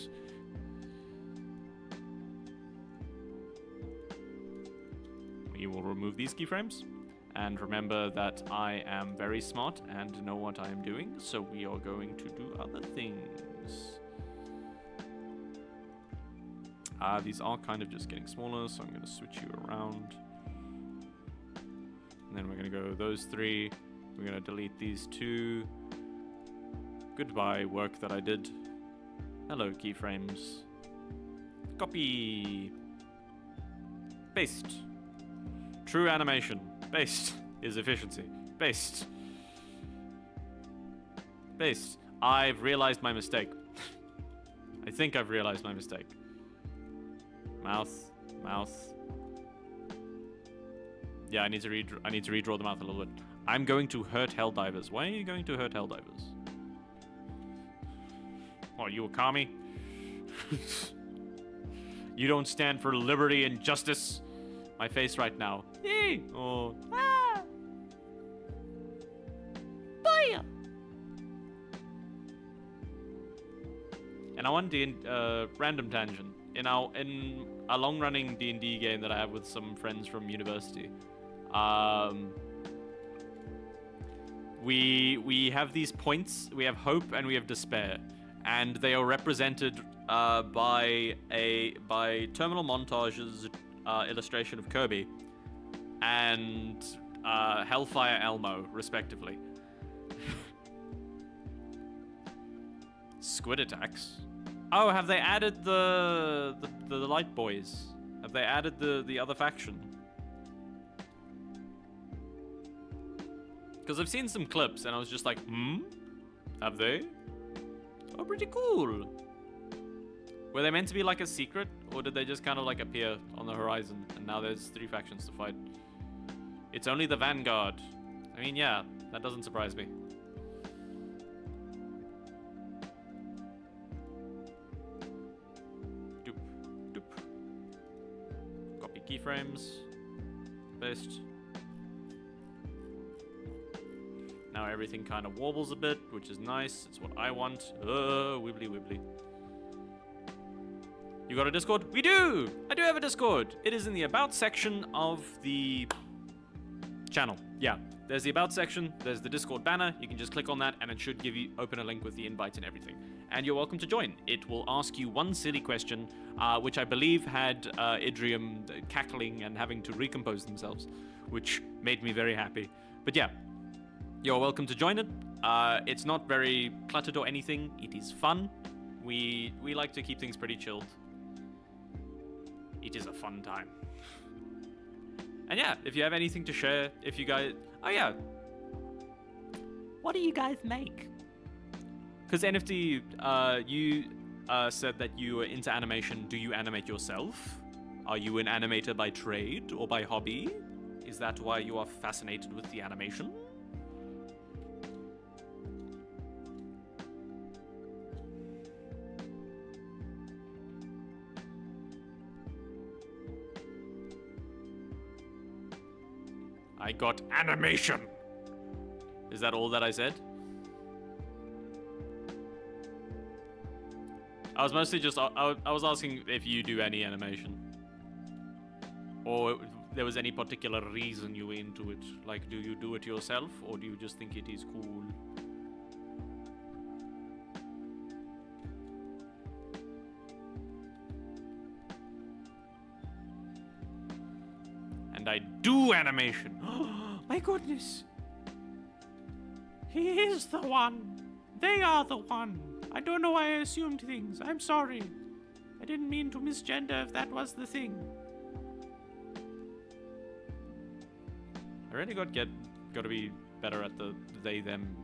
We will remove these keyframes. And remember that I am very smart and know what I am doing, so we are going to do other things. These are kind of just getting smaller, so I'm going to switch you around. And then we're going to go those three. We're going to delete these two. Goodbye, work that I did. Hello, keyframes. Copy. Paste. True animation. Paste is efficiency. Paste. Paste. I've realized my mistake. I think I've realized my mistake. Mouth. Mouth. Yeah, I need to redraw the mouth a little bit. I'm going to hurt Helldivers. Why are you going to hurt Helldivers? What, you a commie? You don't stand for liberty and justice? My face right now. Yay! Oh. Ah! Bye! And I want random tangent. In a long-running D&D game that I have with some friends from university, we have these points. We have hope and we have despair, and they are represented by terminal montages, illustration of Kirby, and Hellfire Elmo, respectively. Squid attacks. Oh, have they added the Light Boys? Have they added the other faction? Because I've seen some clips and I was just like, have they? Oh, pretty cool. Were they meant to be like a secret, or did they just kind of like appear on the horizon and now there's 3 factions to fight? It's only the Vanguard. I mean, yeah, that doesn't surprise me. Keyframes. Paste. Now everything kind of wobbles a bit, which is nice. It's what I want. Wibbly wibbly. You got a Discord? We do! I do have a Discord. It is in the About section of the channel. Yeah, there's the About section. There's the Discord banner. You can just click on that and it should open a link with the invite and everything. And you're welcome to join. It will ask you one silly question, which I believe had Idrium cackling and having to recompose themselves, which made me very happy. But yeah, you're welcome to join it. It's not very cluttered or anything. It is fun. We like to keep things pretty chilled. It is a fun time. And yeah, if you have anything to share, if you guys... Oh yeah. What do you guys make? Because NFT, you said that you were into animation. Do you animate yourself? Are you an animator by trade or by hobby? Is that why you are fascinated with the animation? I got animation! Is that all that I said? I was mostly just, I was asking if you do any animation. Or there was any particular reason you were into it. Like, do you do it yourself, or do you just think it is cool? And I do animation. My goodness. He is the one. They are the one. I don't know why I assumed things. I'm sorry. I didn't mean to misgender if that was the thing. I really got to be better at the they-them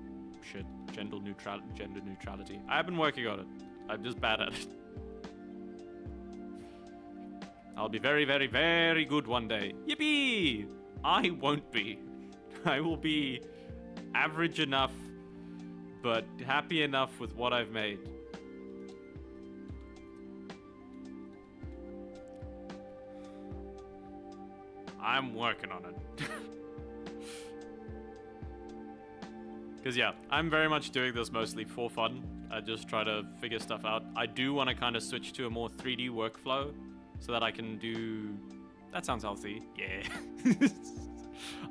shit. Gender neutrality. I've been working on it. I'm just bad at it. I'll be very, very, very good one day. Yippee! I won't be. I will be average enough, but happy enough with what I've made. I'm working on it. Because yeah, I'm very much doing this mostly for fun. I just try to figure stuff out. I do want to kind of switch to a more 3D workflow so that I can do... That sounds healthy. Yeah.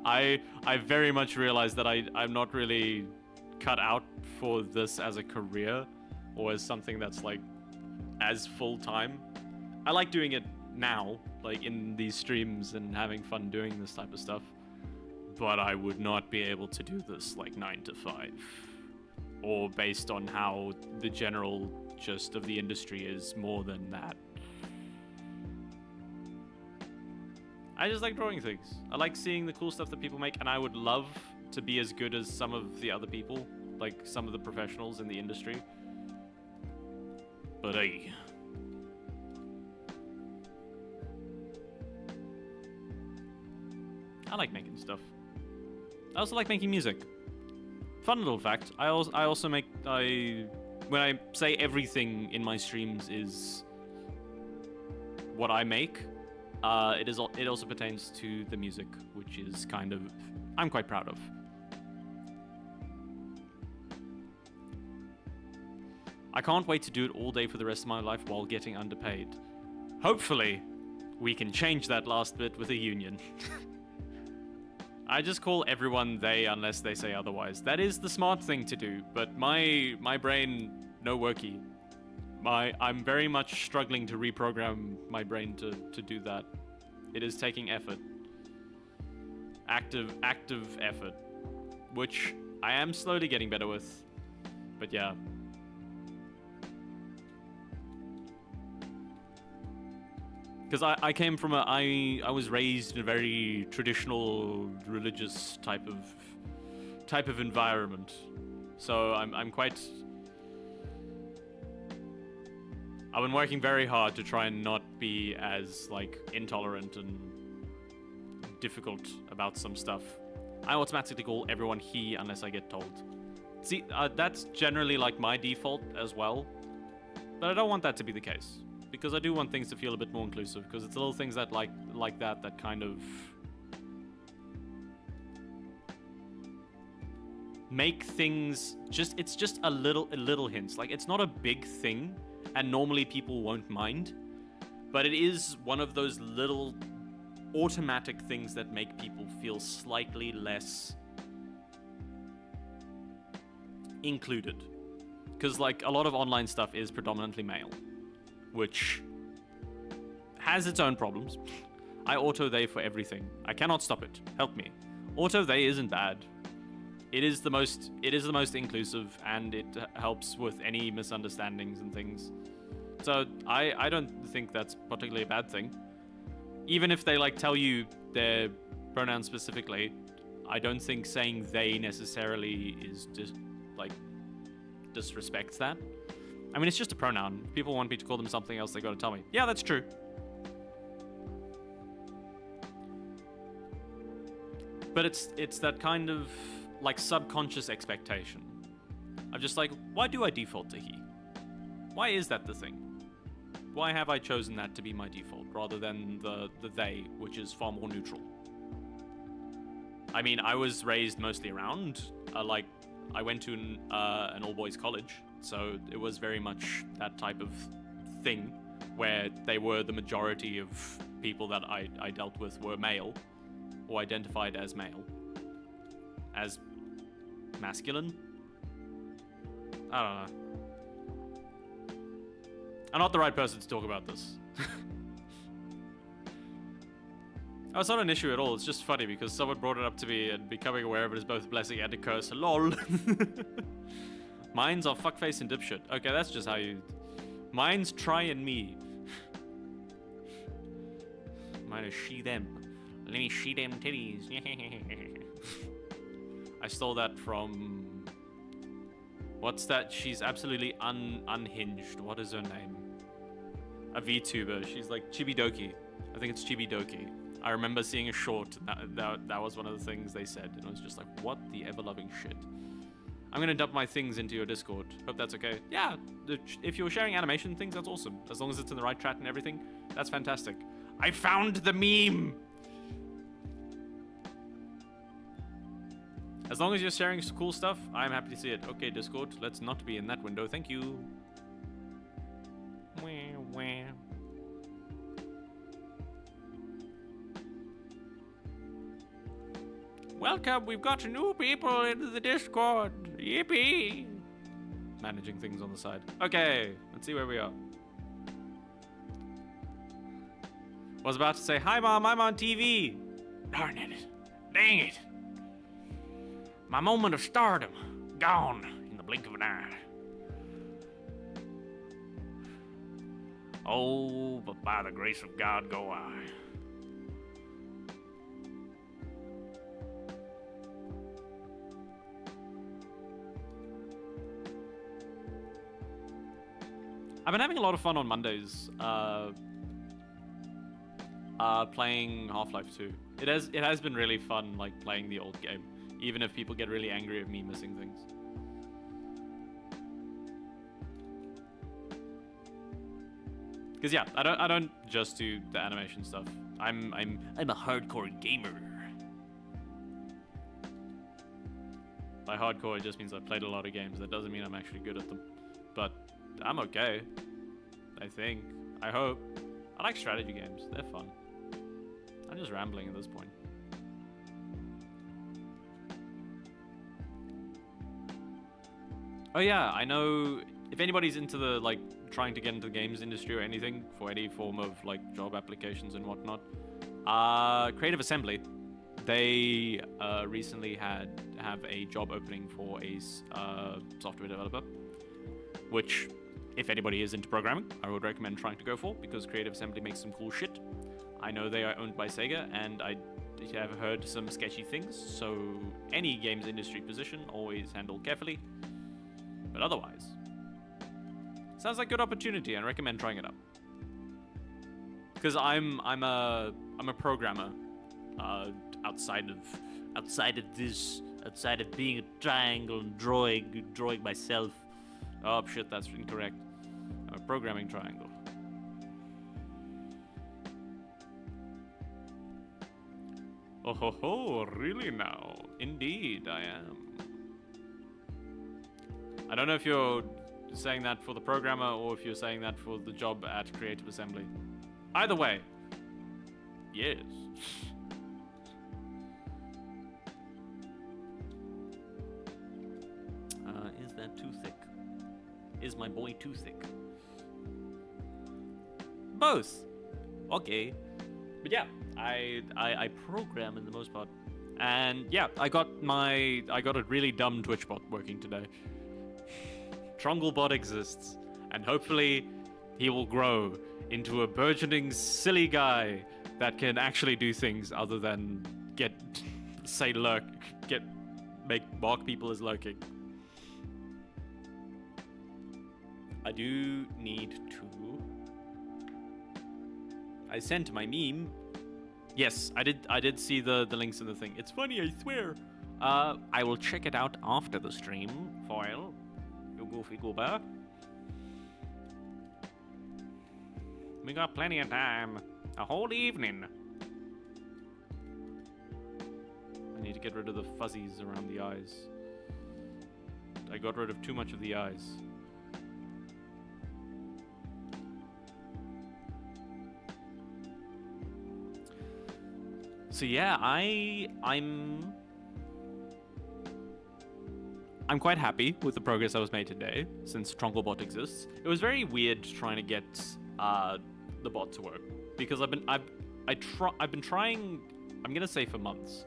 I very much realize that I'm not really cut out for this as a career or as something that's like as full-time. I like doing it now, like in these streams and having fun doing this type of stuff. But I would not be able to do this like 9 to 5. Or based on how the general gist of the industry is more than that. I just like drawing things. I like seeing the cool stuff that people make, and I would love to be as good as some of the other people, like some of the professionals in the industry. But hey. I like making stuff. I also like making music. Fun little fact, I also make, when I say everything in my streams is what I make, it also pertains to the music, which is kind of, I'm quite proud of. I can't wait to do it all day for the rest of my life while getting underpaid. Hopefully, we can change that last bit with a union. I just call everyone they unless they say otherwise. That is the smart thing to do, but my brain, no worky. I'm very much struggling to reprogram my brain to do that. It is taking effort. Active effort. Which I am slowly getting better with. But yeah. Because I came from I was raised in a very traditional religious type of environment, so I'm quite. I've been working very hard to try and not be as like intolerant and difficult about some stuff. I automatically call everyone he unless I get told. See, that's generally like my default as well, but I don't want that to be the case. Because I do want things to feel a bit more inclusive, because it's little things that like that kind of make things just, it's just a little hints. Like, it's not a big thing, and normally people won't mind, but it is one of those little automatic things that make people feel slightly less included. Because like a lot of online stuff is predominantly male, which has its own problems. I auto-they for everything. I cannot stop it. Help me. Auto-they isn't bad. It is the most inclusive, and it helps with any misunderstandings and things. So I don't think that's particularly a bad thing. Even if they like tell you their pronouns specifically, I don't think saying they necessarily is just like disrespects that. I mean, it's just a pronoun. If people want me to call them something else, they gotta tell me. Yeah, that's true. But it's that kind of like subconscious expectation. I'm just like, why do I default to he? Why is that the thing? Why have I chosen that to be my default rather than the they, which is far more neutral? I mean, I was raised mostly around, like, I went to an all-boys college, so it was very much that type of thing where they were the majority of people that I dealt with were male or identified as male. As masculine? I don't know. I'm not the right person to talk about this. Oh, it's not an issue at all. It's just funny because someone brought it up to me, and becoming aware of it is both a blessing and a curse. Lol. Mines are fuckface and dipshit. Okay, that's just how you... Mine's try and me. Mine is she them. Let me she them titties. I stole that from... What's that? She's absolutely unhinged. What is her name? A VTuber. She's like Chibidoki. I think it's Chibidoki. I remember seeing a short. That was one of the things they said. And I was just like, what the ever-loving shit. I'm going to dump my things into your Discord. Hope that's okay. Yeah, if you're sharing animation things, that's awesome. As long as it's in the right chat and everything, that's fantastic. I found the meme! As long as you're sharing cool stuff, I'm happy to see it. Okay, Discord, let's not be in that window. Thank you. Welcome, we've got new people into the Discord. Yippee! Managing things on the side. Okay, let's see where we are. Was about to say, hi Mom, I'm on TV. Darn it. Dang it. My moment of stardom. Gone in the blink of an eye. Oh, but by the grace of God go I. I've been having a lot of fun on Mondays, playing Half-Life 2. It has been really fun, like, playing the old game, even if people get really angry at me missing things. Because yeah, I don't just do the animation stuff. I'm a hardcore gamer. By hardcore, it just means I've played a lot of games. That doesn't mean I'm actually good at them, but I'm okay. I think. I hope. I like strategy games. They're fun. I'm just rambling at this point. Oh yeah, I know if anybody's into the, like, trying to get into the games industry or anything for any form of, like, job applications and whatnot, Creative Assembly, they recently have a job opening for a software developer, which, if anybody is into programming, I would recommend trying to go for, because Creative Assembly makes some cool shit. I know they are owned by Sega, and I have heard some sketchy things, so any games industry position, always handle carefully. But otherwise, sounds like a good opportunity, and I recommend trying it out. Because I'm a programmer, outside of being a triangle and drawing myself. Oh shit, that's incorrect. I'm a programming triangle. Oh ho ho, really now? Indeed, I am. I don't know if you're saying that for the programmer or if you're saying that for the job at Creative Assembly. Either way, yes. Is that too thick? Is my boy too thick? Both. Okay. But yeah, I program in the most part. And yeah, I got a really dumb Twitch bot working today. Trunglebot exists, and hopefully he will grow into a burgeoning silly guy that can actually do things other than mark people as lurking. I do need to... I sent my meme. Yes, I did see the links in the thing. It's funny, I swear. I will check it out after the stream. Foil. You goofy goober. We got plenty of time. A whole evening. I need to get rid of the fuzzies around the eyes. I got rid of too much of the eyes. So yeah, I'm quite happy with the progress that was made today, since Trunglebot exists. It was very weird trying to get the bot to work, because I've been trying, I'm gonna say for months,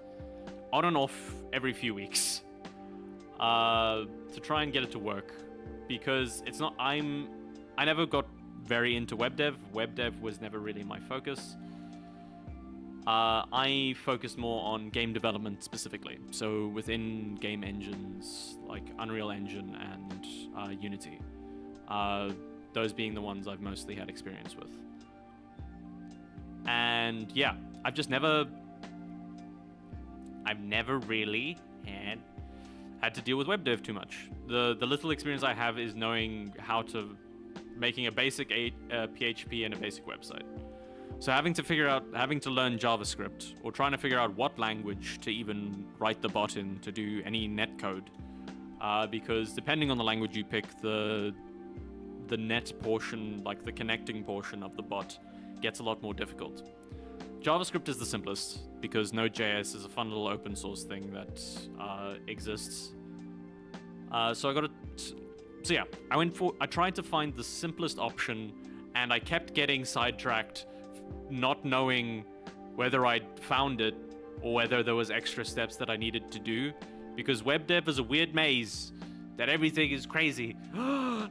on and off every few weeks, to try and get it to work, because it's not, I never got very into web dev. Web dev was never really my focus. I focused more on game development specifically, so within game engines like Unreal Engine and Unity. Those being the ones I've mostly had experience with. And yeah, I've never really had to deal with web dev too much. The little experience I have is knowing how to making a basic PHP and a basic website. So having to learn JavaScript, or trying to figure out what language to even write the bot in to do any netcode, because depending on the language you pick, the net portion, like the connecting portion of the bot, gets a lot more difficult. JavaScript is the simplest because Node.js is a fun little open source thing that exists. So yeah, I tried to find the simplest option, and I kept getting sidetracked, not knowing whether I'd found it or whether there was extra steps that I needed to do, because web dev is a weird maze that everything is crazy.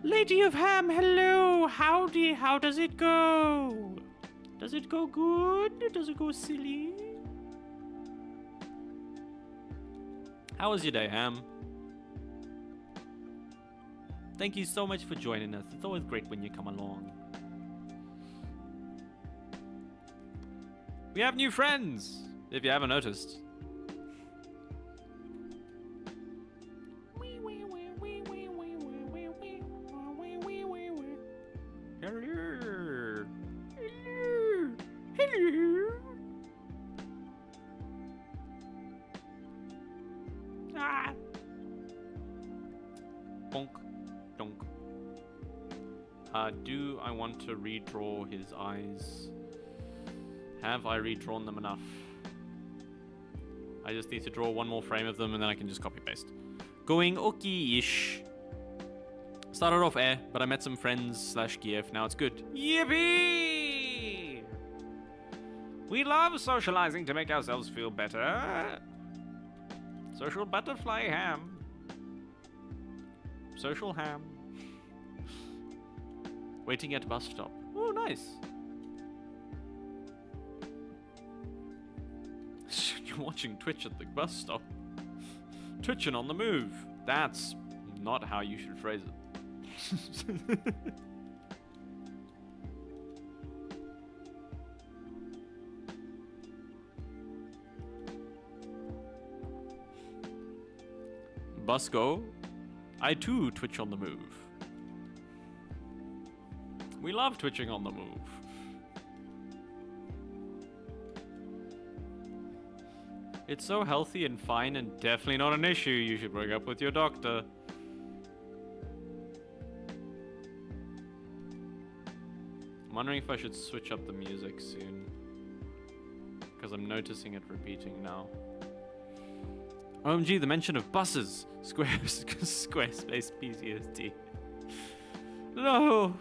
Lady of Ham, hello. Howdy. How does it go? Does it go good? Does it go silly? How was your day, Ham? Thank you so much for joining us. It's always great when you come along. We have new friends, if you haven't noticed. Hello. Hello. Hello. Ah. Bonk. Donk. Do I want to redraw his eyes? Have I redrawn them enough? I just need to draw one more frame of them and then I can just copy paste. Going okay-ish. Started off but I met some friends / GF. Now it's good. Yippee! We love socializing to make ourselves feel better. Social butterfly ham. Social ham. Waiting at bus stop. Oh, nice. You're watching Twitch at the bus stop. Twitching on the move. That's not how you should phrase it. Bus go. I too twitch on the move. We love twitching on the move. It's so healthy and fine and definitely not an issue. You should bring up with your doctor. I'm wondering if I should switch up the music soon, because I'm noticing it repeating now. OMG, the mention of buses. Squarespace PCSD. No!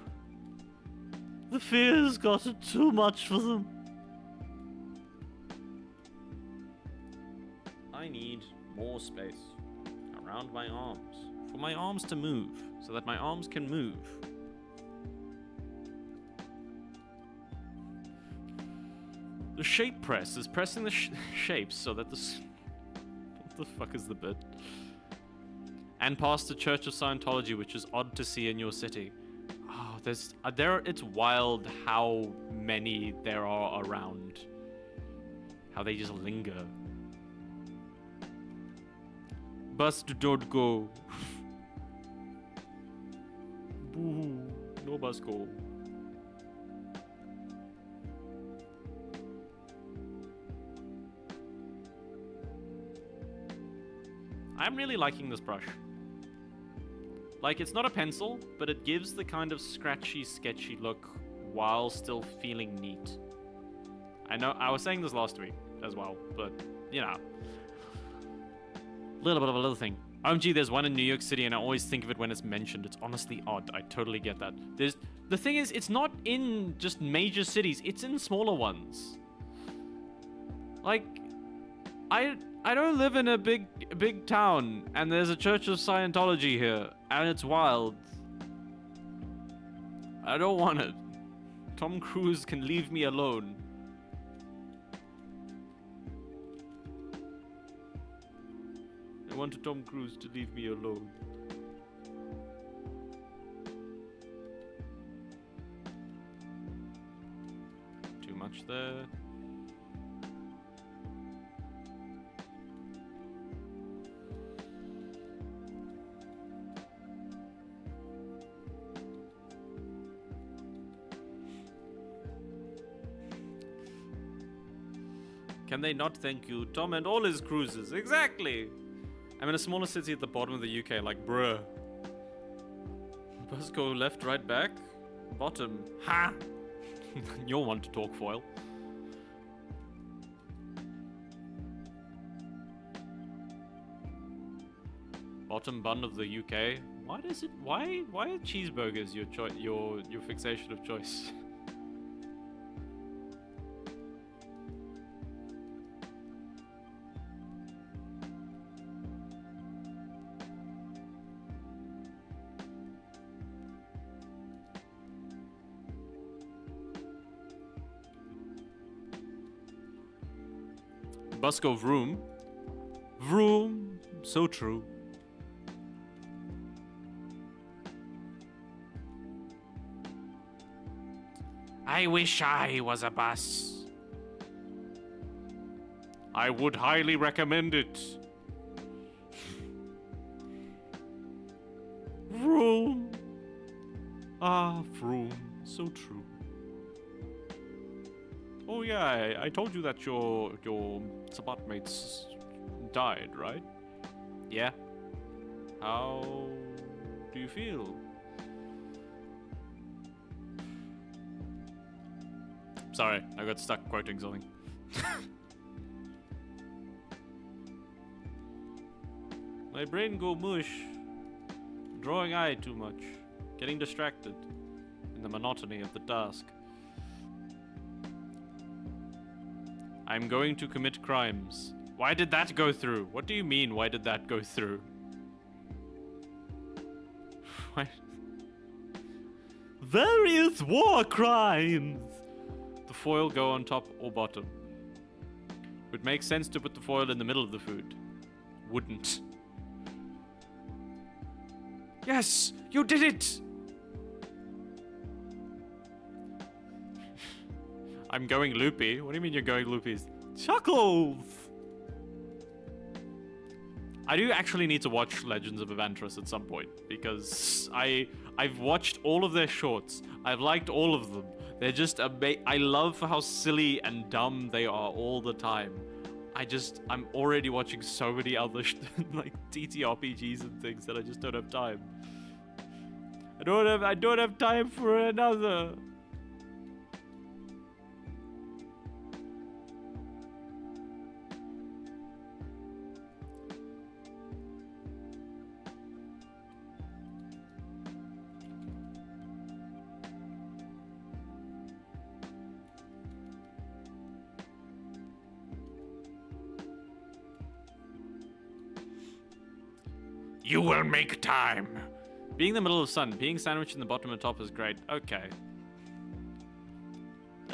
The fear's gotten too much for them. I need more space around my arms. For my arms to move, so that my arms can move. The shape press is pressing the shapes so that the... What the fuck is the bit? And past the Church of Scientology, which is odd to see in your city. Oh, it's wild how many there are around. How they just linger. Bus don't go. Boo, no bus go. I'm really liking this brush. Like, it's not a pencil, but it gives the kind of scratchy, sketchy look while still feeling neat. I know, I was saying this last week as well, but, you know. Little bit of a little thing. OMG, there's one in New York City, and I always think of it when it's mentioned. It's honestly odd. I totally get that. The thing is, it's not in just major cities. It's in smaller ones. Like, I don't live in a big town, and there's a Church of Scientology here, and it's wild. I don't want it. Tom Cruise can leave me alone. I want Tom Cruise to leave me alone. Too much there. Can they not thank you? Tom and all his cruises. Exactly! I'm in a smaller city at the bottom of the UK, like, bruh. Bus go left, right, back? Bottom. Ha! You're one to talk, Foil. Bottom bun of the UK. Why does it? Why are cheeseburgers your fixation of choice? Busco vroom. Vroom. So true. I wish I was a bus. I would highly recommend it. Vroom. Ah, vroom. So true. Oh yeah, I told you that your Sabat mates died, right? Yeah. How do you feel? Sorry, I got stuck quoting something. My brain go mush. Drawing eye too much. Getting distracted in the monotony of the task. I'm going to commit crimes. Why did that go through? What do you mean, why did that go through? Why? Various war crimes! The foil go on top or bottom? Would make sense to put the foil in the middle of the food. Wouldn't. Yes! You did it! I'm going loopy. What do you mean you're going loopies? Chuckles! I do actually need to watch Legends of Evantris at some point, because I've watched all of their shorts. I've liked all of them. They're just I love how silly and dumb they are all the time. I'm already watching so many other like TTRPGs and things that I just don't have time. I don't have time for another. You will make time. Being in the middle of the sun, being sandwiched in the bottom and top is great. Okay.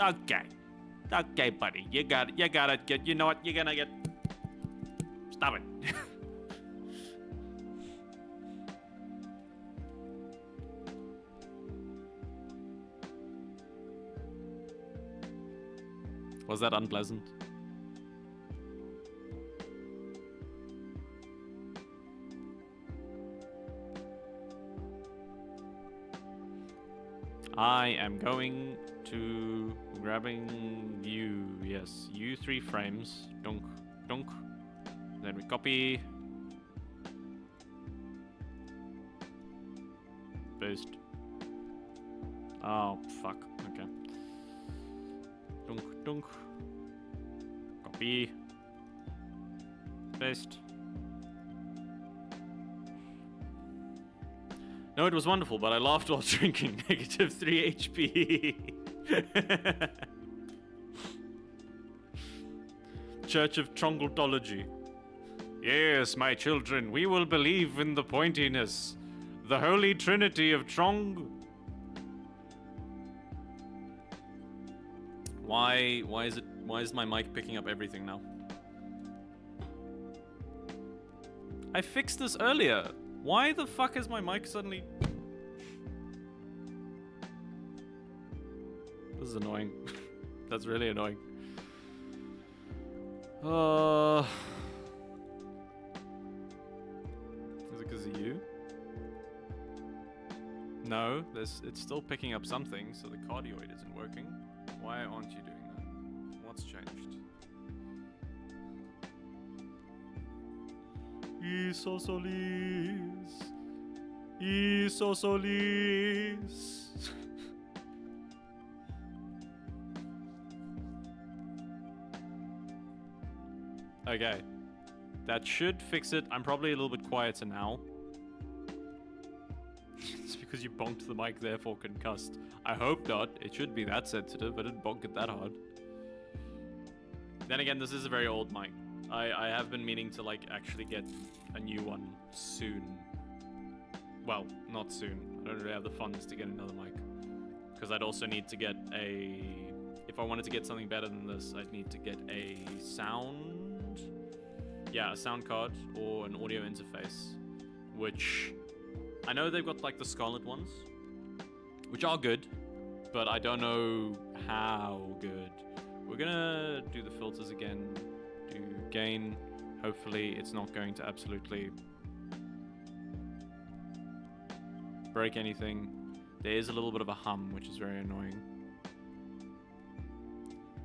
Okay, buddy. You gotta get. You know what? You're gonna get. Stop it. Was that unpleasant? I am going to grabbing you. Yes, you 3 frames. Dunk, dunk. Then we copy. Paste. Oh, fuck. Okay. Dunk, dunk. Copy. Paste. No, it was wonderful, but I laughed while drinking. Negative 3 HP. Church of Trongletology. Yes, my children, we will believe in the pointiness. The Holy Trinity of Trong. Why is my mic picking up everything now? I fixed this earlier. Why the fuck is my mic suddenly... This is annoying. That's really annoying. Is it because of you? No, it's still picking up something, so the cardioid isn't working. Why aren't you doing that? What's changed? Isosolis. Isosolis. Okay. That should fix it. I'm probably a little bit quieter now. It's because you bonked the mic, therefore concussed. I hope not. It should be that sensitive. I didn't bonk it that hard. Then again, this is a very old mic. I have been meaning to, like, actually get a new one soon. Well, not soon. I don't really have the funds to get another mic. Because I'd also need to get a... If I wanted to get something better than this, I'd need to get a sound... Yeah, a sound card or an audio interface. Which... I know they've got, like, the Scarlet ones. Which are good. But I don't know how good. We're gonna do the filters again. Do gain. Hopefully it's not going to absolutely break anything. There is a little bit of a hum, which is very annoying.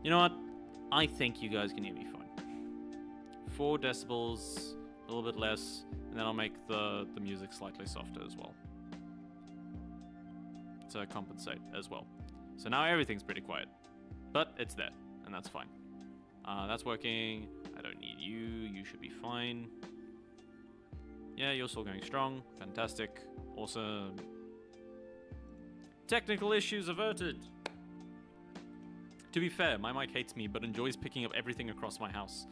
You know what? I think you guys can hear me fine. 4 decibels, a little bit less, and then I'll make the music slightly softer as well. To compensate as well. So now everything's pretty quiet. But it's there, and that's fine. That's working. I don't need you. You should be fine. Yeah, you're still going strong. Fantastic. Awesome. Technical issues averted. To be fair, my mic hates me, but enjoys picking up everything across my house.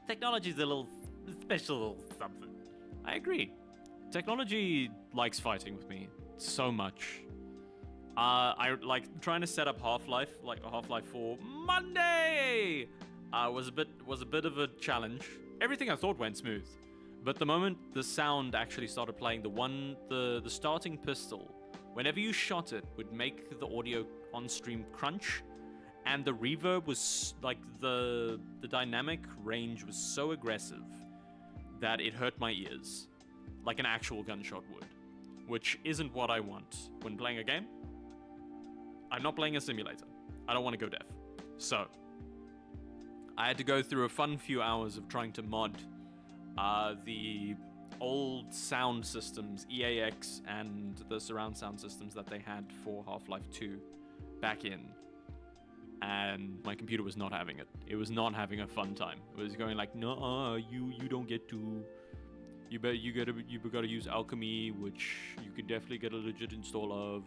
Technology's a little special something. I agree. Technology likes fighting with me so much. I like trying to set up Half-Life, like a Half-Life 4 Monday. Was a bit of a challenge. Everything I thought went smooth, but the moment the sound actually started playing, the starting pistol, whenever you shot it, would make the audio on stream crunch, and the reverb was like the dynamic range was so aggressive that it hurt my ears, like an actual gunshot would, which isn't what I want when playing a game. I'm not playing a simulator. I don't want to go deaf. So, I had to go through a fun few hours of trying to mod the old sound systems, EAX, and the surround sound systems that they had for Half-Life 2 back in. And my computer was not having it. It was not having a fun time. It was going like, no, you don't get to. You gotta use Alchemy, which you could definitely get a legit install of.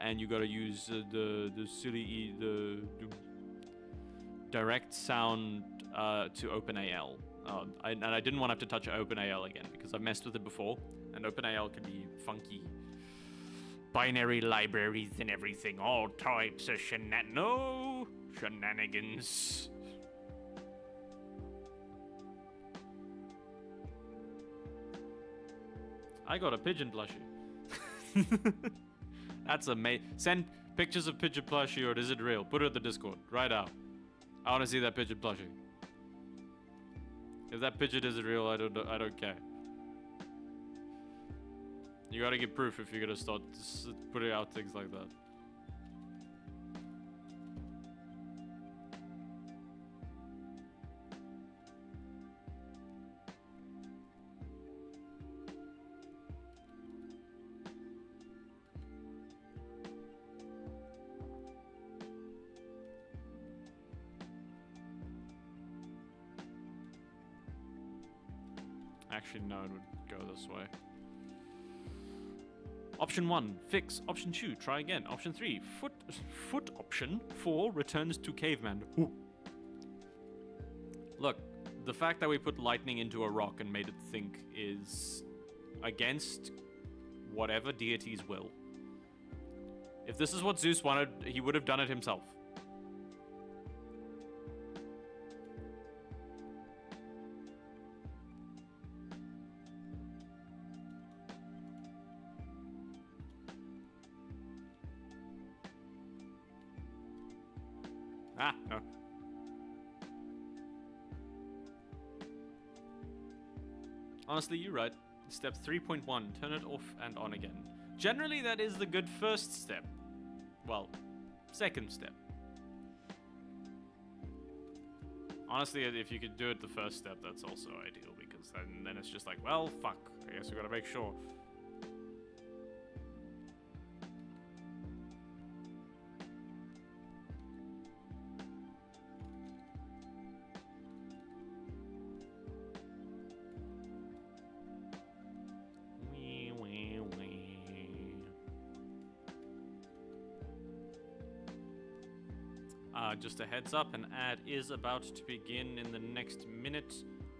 And you gotta use the direct sound to OpenAL. And I didn't want to have to touch OpenAL again because I've messed with it before, and OpenAL can be funky. Binary libraries and everything, all types of shenanigans. I got a pigeon plushie. That's amazing. Send pictures of pigeon plushie, or is it real? Put it in the Discord right now. I want to see that pigeon plushie. If that pigeon is real, I don't care. You gotta give proof if you're gonna start putting out things like that. Actually, no, it would go this way. Option 1, fix. Option 2, try again. Option 3, foot. Option 4, returns to caveman. Ooh. Look, the fact that we put lightning into a rock and made it think is against whatever deity's will. If this is what Zeus wanted, he would have done it himself. Ah, no. Honestly, you're right. Step 3.1, turn it off and on again. Generally, that is the good first step. Well, second step. Honestly, if you could do it the first step, that's also ideal, because then it's just like, well, fuck. I guess we gotta make sure. Just a heads up, an ad is about to begin in the next minute.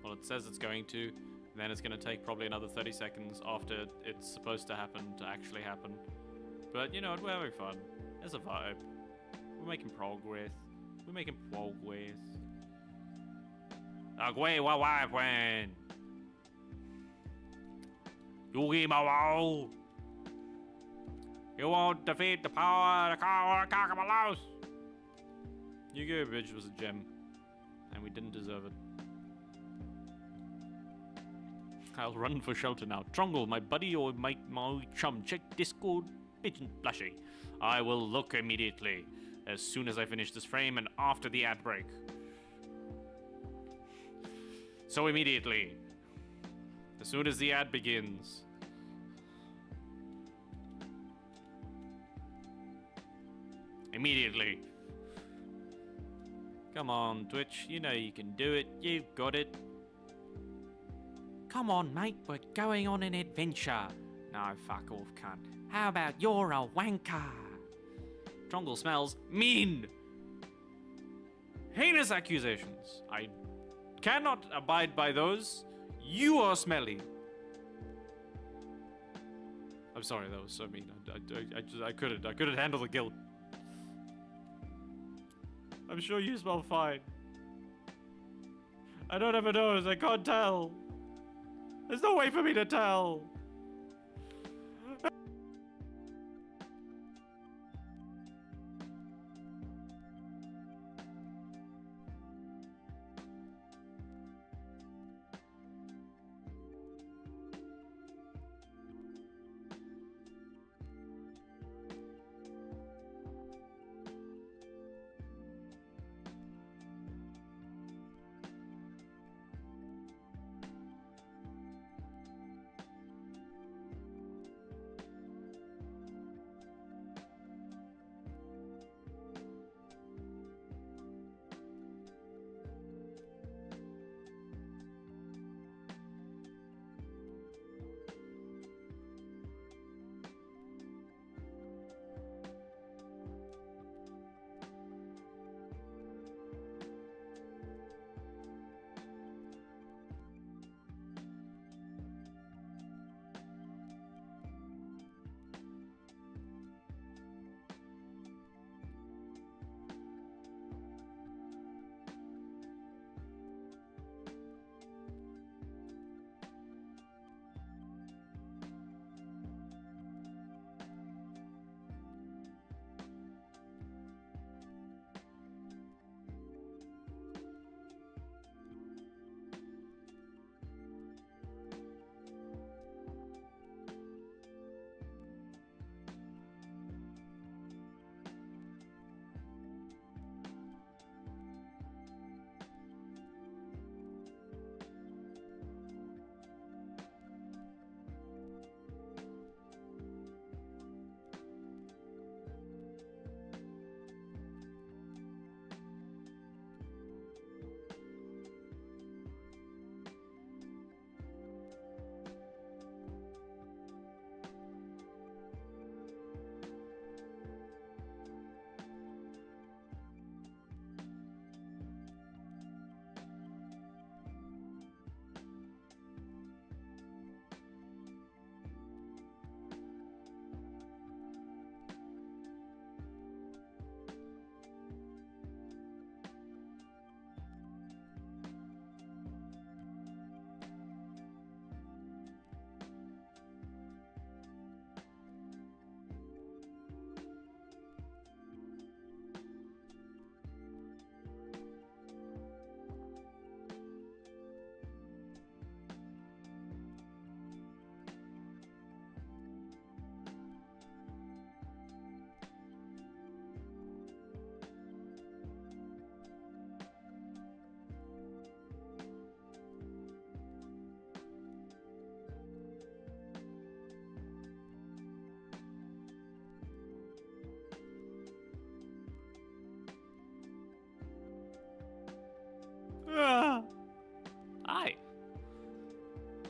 Well, it says it's going to. Then it's going to take probably another 30 seconds after it's supposed to happen to actually happen. But, you know, we're having fun. There's a vibe. We're making progress. We're making progress. Agwe wa wa when. Yugi Mao. You won't defeat the power of the Kakabalos. Yu-Gi-Oh! Bridge was a gem, and we didn't deserve it. I'll run for shelter now. Trungle, my buddy or my chum, check Discord, Pigeon Plushy. I will look immediately, as soon as I finish this frame and after the ad break. So immediately, as soon as the ad begins. Immediately. Come on, Twitch. You know you can do it. You've got it. Come on, mate. We're going on an adventure. No, fuck off, cunt. How about you're a wanker? Trongle smells mean. Heinous accusations. I cannot abide by those. You are smelly. I'm sorry, that was so mean. I couldn't handle the guilt. I'm sure you smell fine. I don't have a nose, I can't tell. There's no way for me to tell.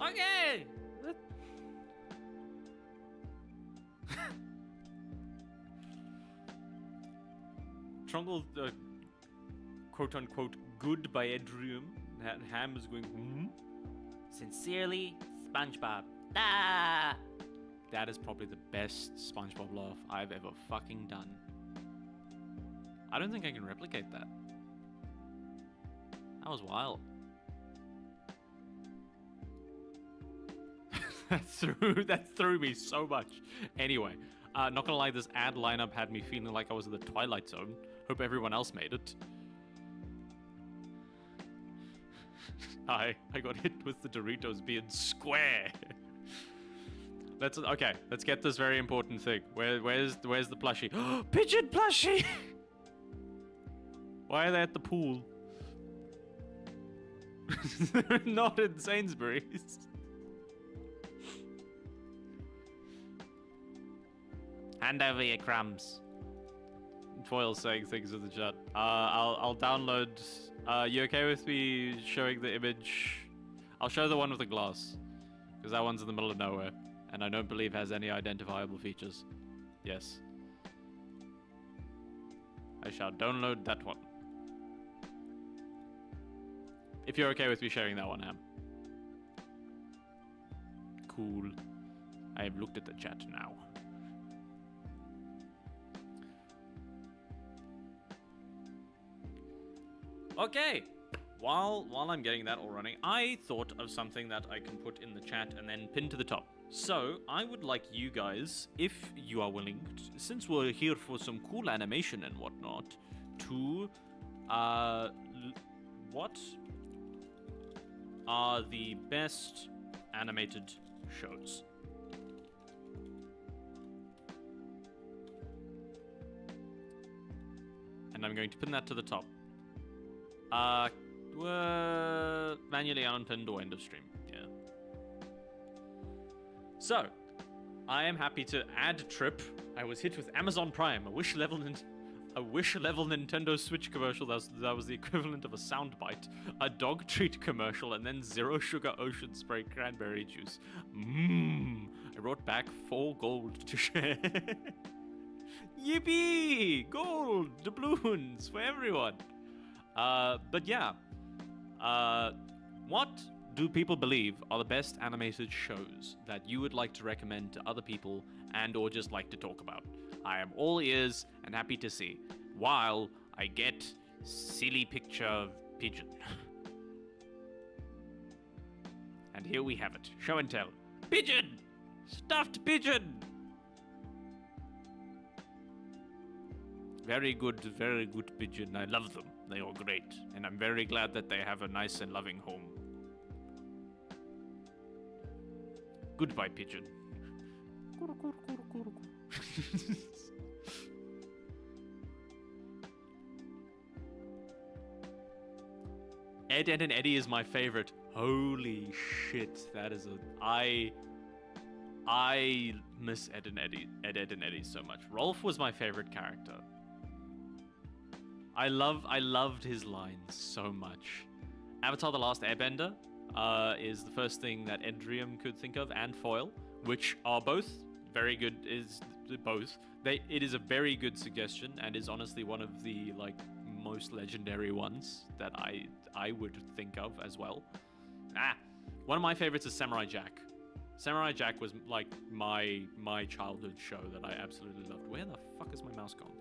Okay. Trungle, quote unquote, good by Edrium. Ham is going, Sincerely, SpongeBob. Ah! That is probably the best SpongeBob laugh I've ever fucking done. I don't think I can replicate that. That was wild. that threw me so much. Anyway, not gonna lie, this ad lineup had me feeling like I was in the Twilight Zone. Hope everyone else made it. I got hit with the Doritos being square. Let's get this very important thing. Where's the plushie? Pigeon plushie! Why are they at the pool? They're not in Sainsbury's. Hand over your crumbs. Foil saying things in the chat. I'll download. You okay with me showing the image? I'll show the one with the glass, because that one's in the middle of nowhere, and I don't believe has any identifiable features. Yes. I shall download that one. If you're okay with me sharing that one, Ham. Cool. I have looked at the chat now. Okay, while I'm getting that all running, I thought of something that I can put in the chat and then pin to the top. So, I would like you guys, if you are willing, since we're here for some cool animation and whatnot, to, what are the best animated shows? And I'm going to pin that to the top. Manually unpinned or end of stream. Yeah. So, I am happy to add a trip. I was hit with Amazon Prime, a wish level Nintendo Switch commercial. That was the equivalent of a soundbite, a dog treat commercial, and then zero sugar ocean spray cranberry juice. I brought back 4 gold to share. Yippee! Gold doubloons for everyone. But yeah, what do people believe are the best animated shows that you would like to recommend to other people and or just like to talk about? I am all ears and happy to see, while I get silly picture of pigeon. And here we have it, show and tell. Pigeon! Stuffed pigeon! Very good pigeon. I love them. They are great. And I'm very glad that they have a nice and loving home. Goodbye, pigeon. Ed, Ed, and Eddie is my favorite. Holy shit, that is a... I miss Ed, Ed, and Eddie so much. Rolf was my favorite character. I loved his lines so much. Avatar: The Last Airbender is the first thing that Edrium could think of, and Foil, which are both very good. It is a very good suggestion, and is honestly one of the most legendary ones that I would think of as well. One of my favorites is Samurai Jack. Samurai Jack was like my childhood show that I absolutely loved. Where the fuck is my mouse gone?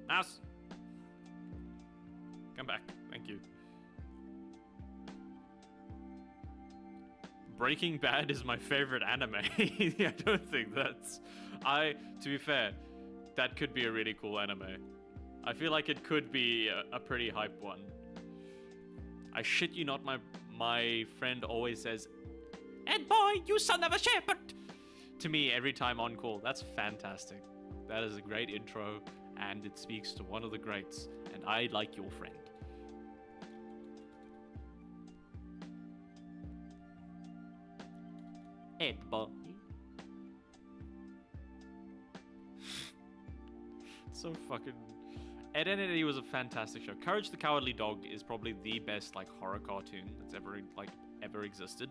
Mouse! Come back. Thank you. Breaking Bad is my favorite anime. I don't think that's... To be fair, that could be a really cool anime. I feel like it could be a pretty hype one. I shit you not, my friend always says, "Ed boy, you son of a shepherd!" to me every time on call. That's fantastic. That is a great intro, and it speaks to one of the greats, and I like your friend. Ed boy. So fucking... Ed, Edd n Eddy was a fantastic show. Courage the Cowardly Dog is probably the best like horror cartoon that's ever existed.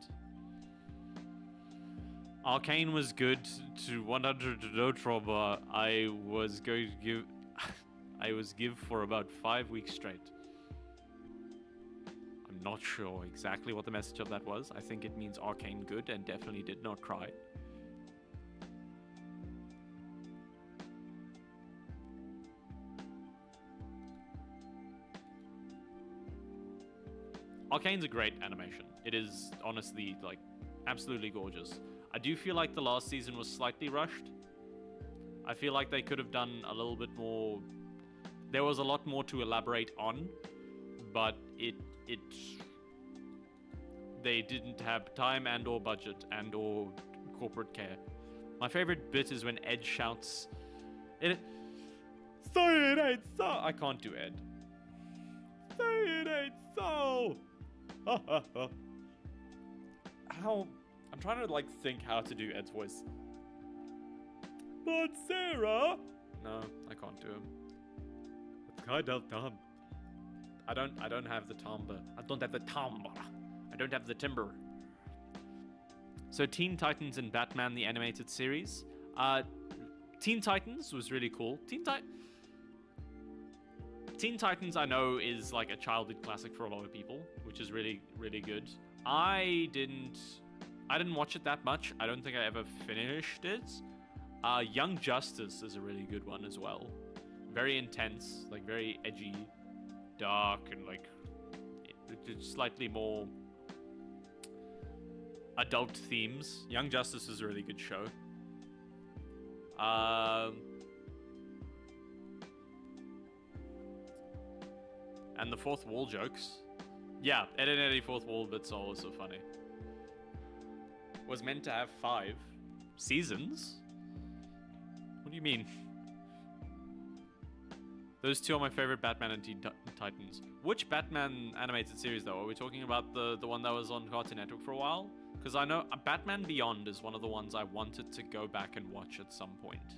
Arcane was good to 100 to no trauma. I was going to give I was give for about 5 weeks straight. I'm not sure exactly what the message of that was. I think it means Arcane good and definitely did not cry. Arcane's a great animation. It is honestly like absolutely gorgeous. I do feel like the last season was slightly rushed. I feel like they could have done a little bit more. There was a lot more to elaborate on, but they didn't have time and or budget and or corporate care. My favorite bit is when Ed shouts, "It ain't so." I can't do Ed. Say it ain't so. How? I'm trying to like think how to do Ed's voice. But Sarah. No, I can't do him. It's kind of dumb. I don't have the timbre. I don't have the timbre. I don't have the timbre. So Teen Titans and Batman the Animated Series. Teen Titans was really cool. Teen Titans I know is like a childhood classic for a lot of people, which is really, really good. I didn't watch it that much. I don't think I ever finished it. Young Justice is a really good one as well. Very intense, like very edgy, dark, and like it's slightly more adult themes. Young Justice is a really good show. And the fourth wall jokes. Yeah, Ed, Edd n Eddy fourth wall bits are also funny. Was meant to have 5 seasons? What do you mean? Those two are my favorite Batman and Teen Titans. Which Batman animated series though? Are we talking about the one that was on Cartoon Network for a while? Because I know Batman Beyond is one of the ones I wanted to go back and watch at some point.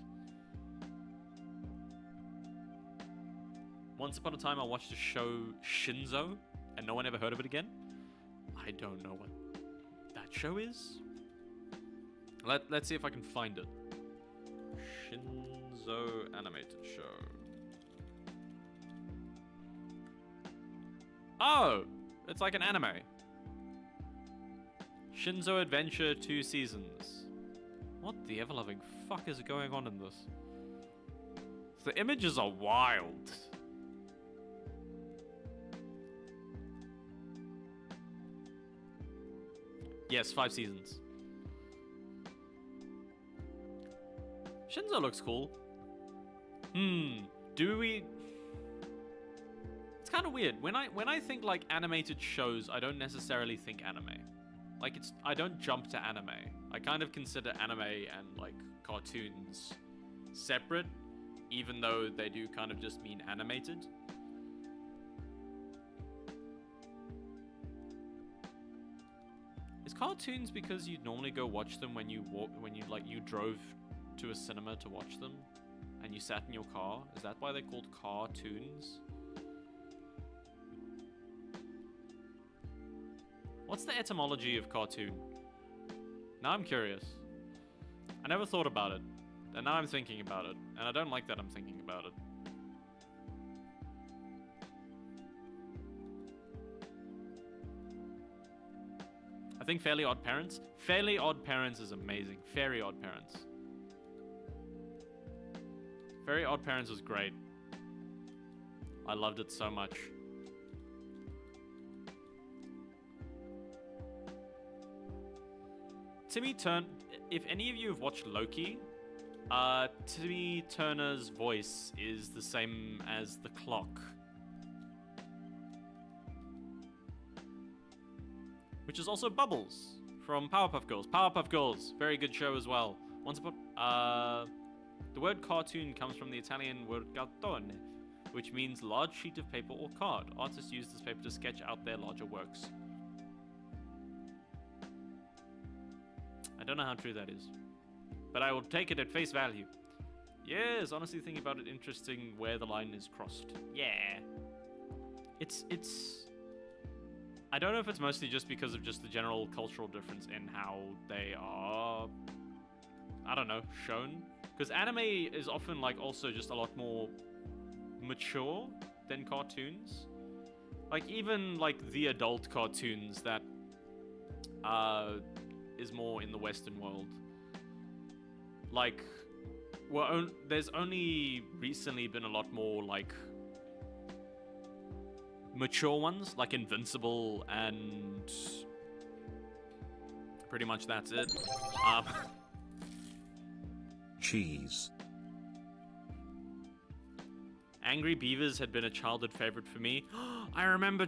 Once upon a time I watched the show Shinzo and no one ever heard of it again. I don't know what that show is. Let's see if I can find it. Shinzo animated show. Oh, it's like an anime. Shinzo Adventure 2 seasons. What the ever-loving fuck is going on in this? The images are wild. Yes, 5 seasons. Shinzo looks cool. Do we... It's kind of weird. When I think like animated shows, I don't necessarily think anime. Like I don't jump to anime. I kind of consider anime and like cartoons separate, even though they do kind of just mean animated. Is cartoons because you normally go watch them when you drove to a cinema to watch them and you sat in your car? Is that why they're called cartoons? What's the etymology of cartoon? Now I'm curious. I never thought about it, and now I'm thinking about it, and I don't like that I'm thinking about it. I think Fairly Odd Parents. Fairly Odd Parents is amazing. Very Odd Parents. Very Odd Parents was great. I loved it so much. Timmy Turner, if any of you have watched Loki, Timmy Turner's voice is the same as the clock. Which is also Bubbles from Powerpuff Girls. Powerpuff Girls, very good show as well. The word cartoon comes from the Italian word cartone, which means large sheet of paper or card. Artists use this paper to sketch out their larger works. I don't know how true that is, but I will take it at face value. Yes, honestly thinking about it, interesting where the line is crossed. Yeah. It's... I don't know if it's mostly just because of just the general cultural difference in how they are, I don't know, shown. Because anime is often, like, also just a lot more mature than cartoons. Like, even, like, the adult cartoons that is more in the Western world. Like, well, there's only recently been a lot more, like, mature ones, like Invincible, and pretty much that's it. Cheese. Angry Beavers had been a childhood favorite for me. I remember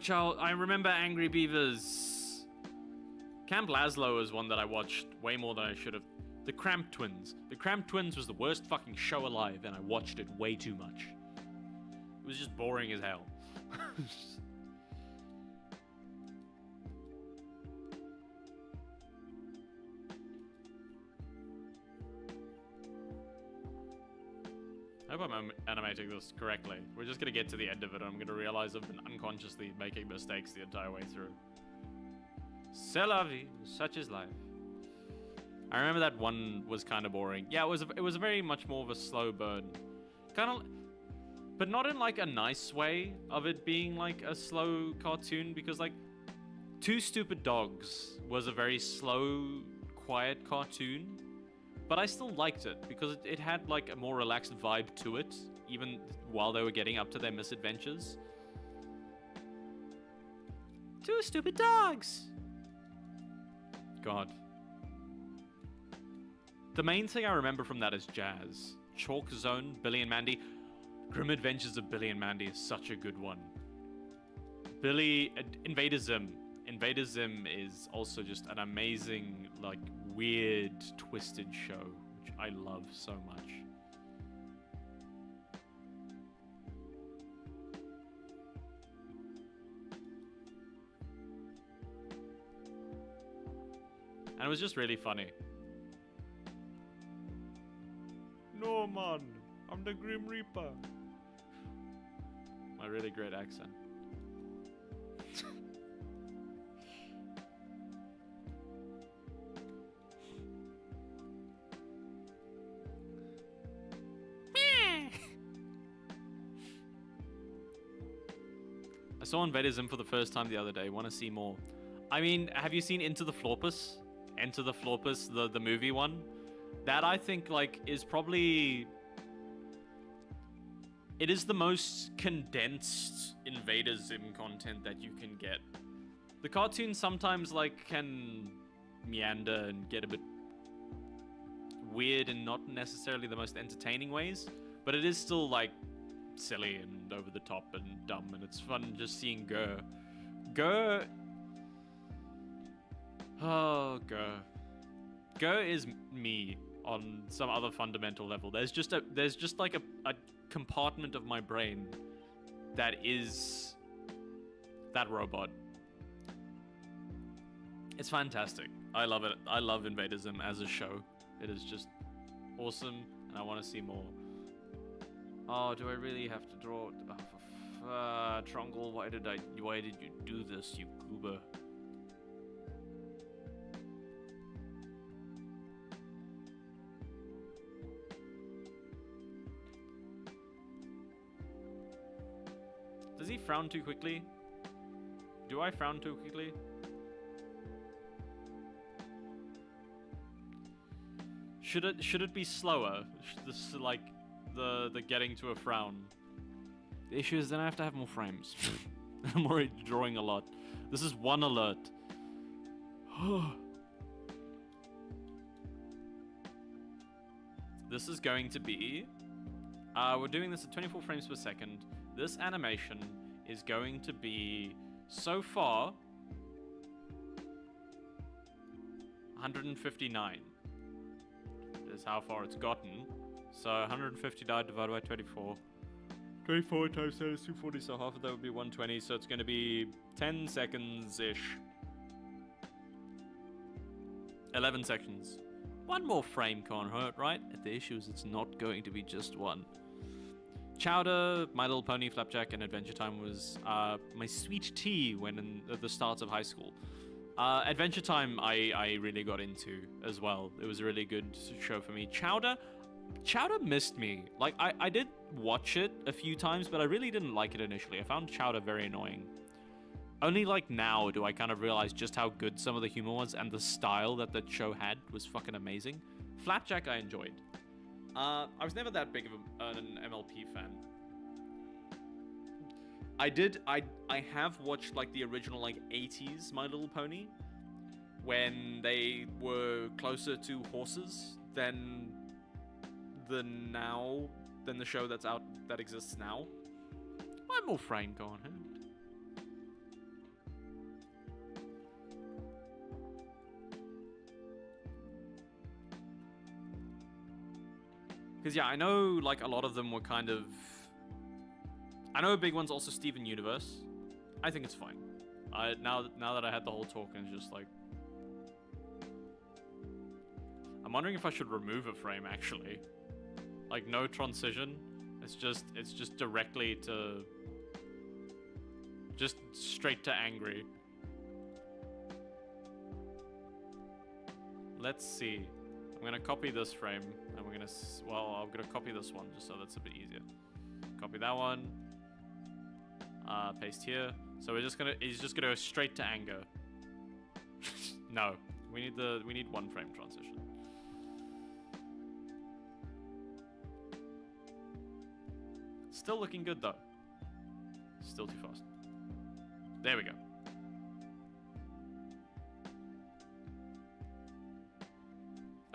Angry Beavers. Camp Laszlo is one that I watched way more than I should have. The Cramp Twins. The Cramp Twins was the worst fucking show alive, and I watched it way too much. It was just boring as hell. I hope I'm animating this correctly. We're just gonna get to the end of it, and I'm gonna realize I've been unconsciously making mistakes the entire way through. C'est la vie, such is life. I remember that one was kind of boring. Yeah, it was very much more of a slow burn. Kind of, but not in like a nice way of it being like a slow cartoon, because like Two Stupid Dogs was a very slow, quiet cartoon. But I still liked it, because it had, like, a more relaxed vibe to it, even while they were getting up to their misadventures. Two Stupid Dogs! God. The main thing I remember from that is jazz. Chalk Zone, Billy and Mandy. Grim Adventures of Billy and Mandy is such a good one. Invader Zim. Invader Zim is also just an amazing, like, weird, twisted show, which I love so much. And it was just really funny. No, man, I'm the Grim Reaper. My really great accent. I saw Invader Zim for the first time the other day. Want to see more? I mean, have you seen Into the Florpus? Enter the Florpus, the movie one? That, I think, like, is probably... It is the most condensed Invader Zim content that you can get. The cartoons sometimes, like, can meander and get a bit weird in not necessarily the most entertaining ways, but it is still, like, silly and over the top and dumb, and it's fun just seeing Gur. Gur is me on some other fundamental level. There's just like a compartment of my brain that is that robot. It's fantastic. I love it. I love Invader Zim as a show. It is just awesome, and I want to see more. Oh, do I really have to draw? Oh, Trungle, why did you do this, you goober? Does he frown too quickly? Do I frown too quickly? Should it be slower? This, like, the getting to a frown. The issue is then I have to have more frames. I'm already drawing a lot. This is one alert. This is going to be... we're doing this at 24 frames per second. This animation is going to be, so far, 159. Is how far it's gotten. So 159 divided by 24. 24 times 10 is 240, so half of that would be 120, so it's going to be 10 seconds-ish. 11 seconds. One more frame can't hurt, right? The issue is it's not going to be just one. Chowder, My Little Pony, Flapjack, and Adventure Time was my sweet tea when at the start of high school. Adventure Time I really got into as well. It was a really good show for me. Chowder missed me. Like, I did watch it a few times, but I really didn't like it initially. I found Chowder very annoying. Only like now do I kind of realize just how good some of the humor was, and the style that the show had was fucking amazing. Flapjack I enjoyed. I was never that big of an MLP fan. I have watched like the original like 80s My Little Pony when they were closer to horses than the show that's out that exists now. One more frame go on. Because yeah, I know like a lot of them were kind of... I know a big one's also Steven Universe. I think it's fine. Now that I had the whole talk, and it's just like... I'm wondering if I should remove a frame actually. Like no transition. It's just directly to... Just straight to angry. Let's see. I'm gonna copy this frame, and we're gonna, I'm gonna copy this one just so that's a bit easier. Copy that one. Paste here. So he's just gonna go straight to anger. No, we need one frame transition. Still looking good though. Still too fast. There we go.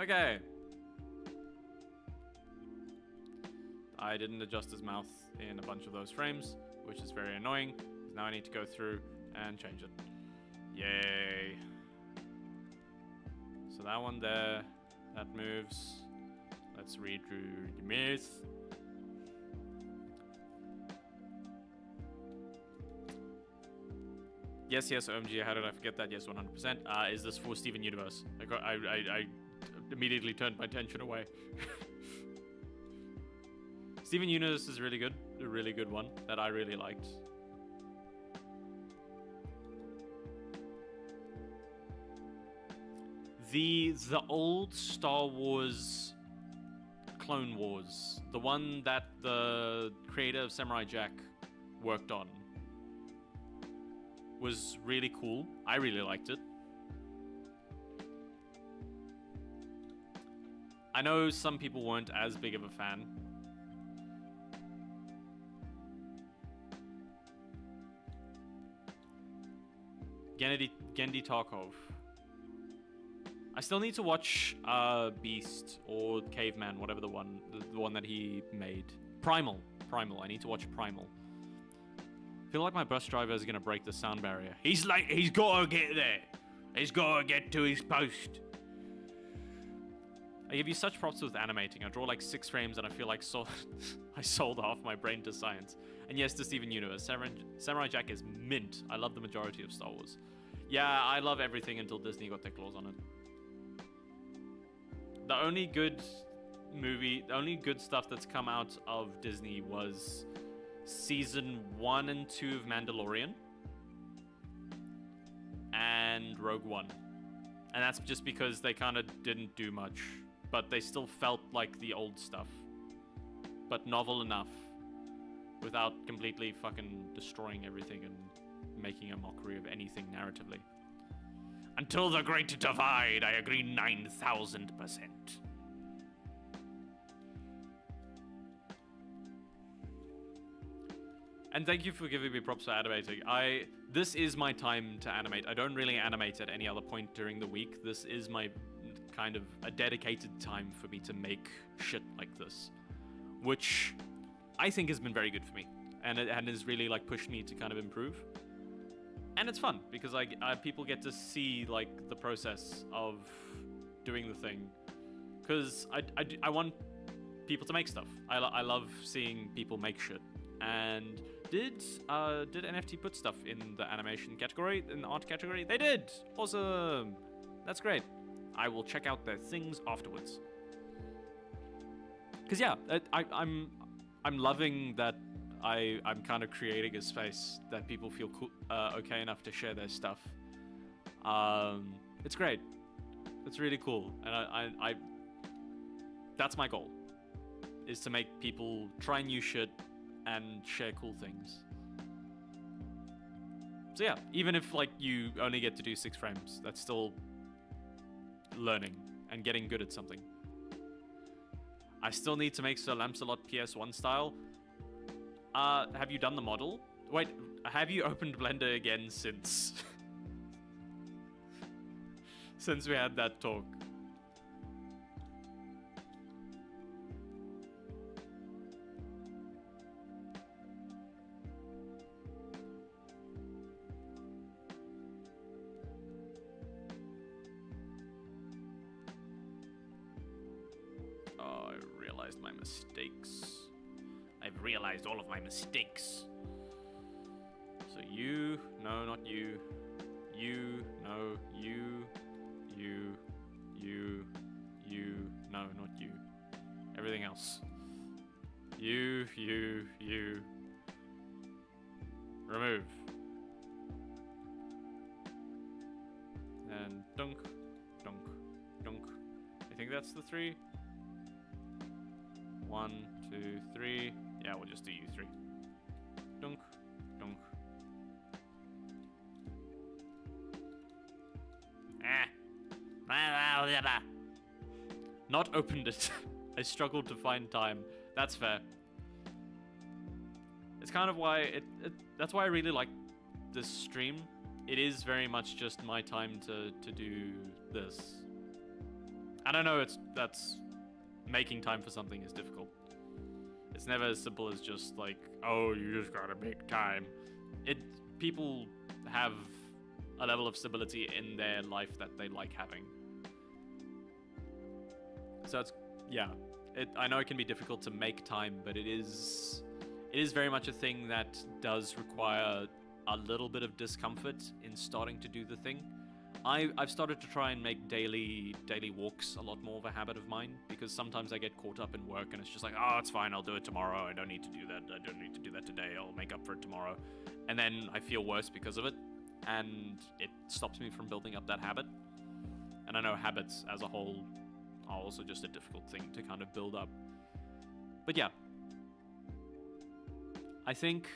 Okay. I didn't adjust his mouth in a bunch of those frames, which is very annoying. Now I need to go through and change it. Yay. So that one there, that moves. Let's read through the myth. Yes, OMG, how did I forget that? Yes, 100%. Is this for Steven Universe? I immediately turned my attention away. Steven Universe is really good. A really good one that I really liked. The old Star Wars Clone Wars, the one that the creator of Samurai Jack worked on, was really cool. I really liked it. I know some people weren't as big of a fan. Genndy Tarkov. I still need to watch Beast or Caveman, whatever the one that he made. Primal. I need to watch Primal. I feel like my bus driver is gonna break the sound barrier. He's gotta get there. He's gotta get to his post. I give you such props with animating. I draw like 6 frames and I feel like I sold half my brain to science. And yes, to Steven Universe. Samurai Jack is mint. I love the majority of Star Wars. Yeah, I love everything until Disney got their claws on it. The only good stuff that's come out of Disney was season 1 and 2 of Mandalorian and Rogue One. And that's just because they kind of didn't do much, but they still felt like the old stuff, but novel enough without completely fucking destroying everything and making a mockery of anything narratively. Until the Great Divide, I agree 9,000%. And thank you for giving me props for animating. This is my time to animate. I don't really animate at any other point during the week. This is my kind of a dedicated time for me to make shit like this, which I think has been very good for me, and it has really like pushed me to kind of improve. And it's fun because people get to see like the process of doing the thing, because I want people to make stuff. I love seeing people make shit. And did NFT put stuff in the animation category, in the art category? They did. Awesome. That's great. I will check out their things afterwards. Because yeah, I'm loving that I'm kind of creating a space that people feel okay enough to share their stuff. It's great. It's really cool, and I that's my goal, is to make people try new shit and share cool things. So yeah, even if like you only get to do 6 frames, that's still learning and getting good at something. I still need to make Sir Lancelot PS1 style. Have you done the model? Wait, have you opened Blender again since since we had that talk? Oh, I realized my mistakes. I've realized all of my mistakes. So you, no, not you. You, no, you, no, not you. Everything else. You. Remove. And dunk. I think that's the 3. 1, 2, 3. Yeah, we'll just do you 3. Dunk. Not opened it. I struggled to find time. That's fair. It's kind of why that's why I really like this stream. It is very much just my time to do this. And I know that's making time for something is difficult. It's never as simple as just like, oh, you just gotta make time. People have a level of stability in their life that they like having. So I know it can be difficult to make time, but it is very much a thing that does require a little bit of discomfort in starting to do the thing. I've started to try and make daily walks a lot more of a habit of mine, because sometimes I get caught up in work and it's just like, oh, it's fine, I'll do it tomorrow. I don't need to do that. I don't need to do that today. I'll make up for it tomorrow. And then I feel worse because of it, and it stops me from building up that habit. And I know habits as a whole are also just a difficult thing to kind of build up. But yeah, I think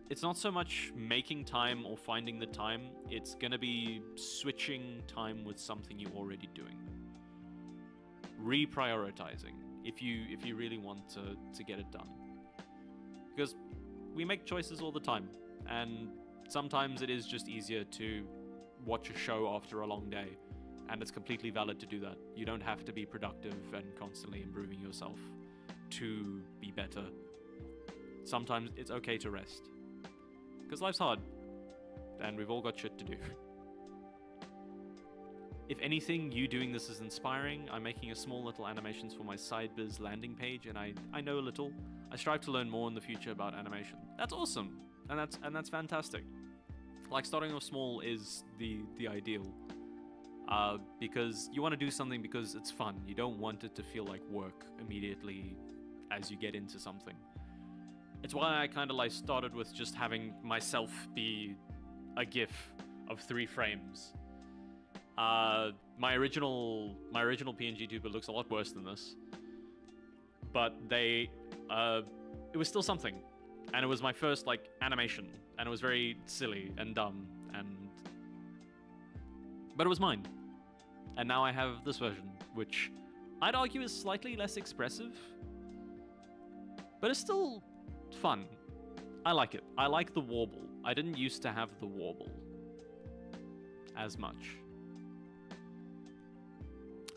it's not so much making time or finding the time, it's gonna be switching time with something you're already doing. Reprioritizing, if you really want to get it done. Because we make choices all the time, and sometimes it is just easier to watch a show after a long day, and it's completely valid to do that. You don't have to be productive and constantly improving yourself to be better. Sometimes it's okay to rest. Because life's hard, and we've all got shit to do. If anything, you doing this is inspiring. I'm making a small little animations for my side biz landing page, and I know a little. I strive to learn more in the future about animation. That's awesome, and that's fantastic. Like, starting off small is the ideal, because you want to do something because it's fun. You don't want it to feel like work immediately as you get into something. It's why I kind of like started with just having myself be a GIF of 3 frames. My original PNG tuber looks a lot worse than this, but it was still something, and it was my first like animation, and it was very silly and dumb, but it was mine. And now I have this version, which I'd argue is slightly less expressive, but it's still fun. I like it. I like the warble. I didn't used to have the warble as much.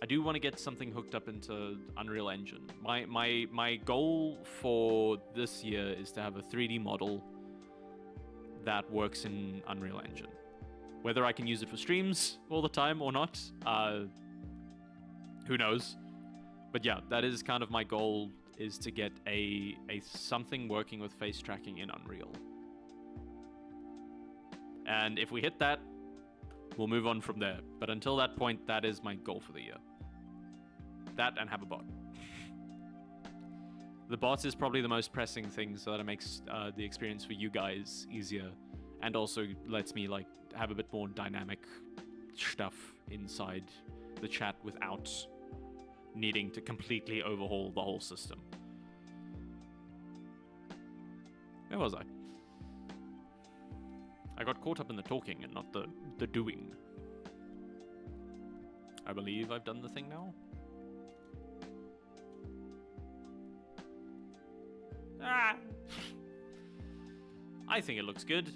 I do want to get something hooked up into Unreal Engine. My goal for this year is to have a 3D model that works in Unreal Engine. Whether I can use it for streams all the time or not, who knows? But yeah, that is kind of my goal, is to get a something working with face tracking in Unreal. And if we hit that, We'll move on from there. But until that point, that is my goal for the year. That and have a bot. The bot is probably the most pressing thing, so that it makes the experience for you guys easier, and also lets me like have a bit more dynamic stuff inside the chat without needing to completely overhaul the whole system. Where was I? I got caught up in the talking and not the doing. I believe I've done the thing now. Ah! I think it looks good.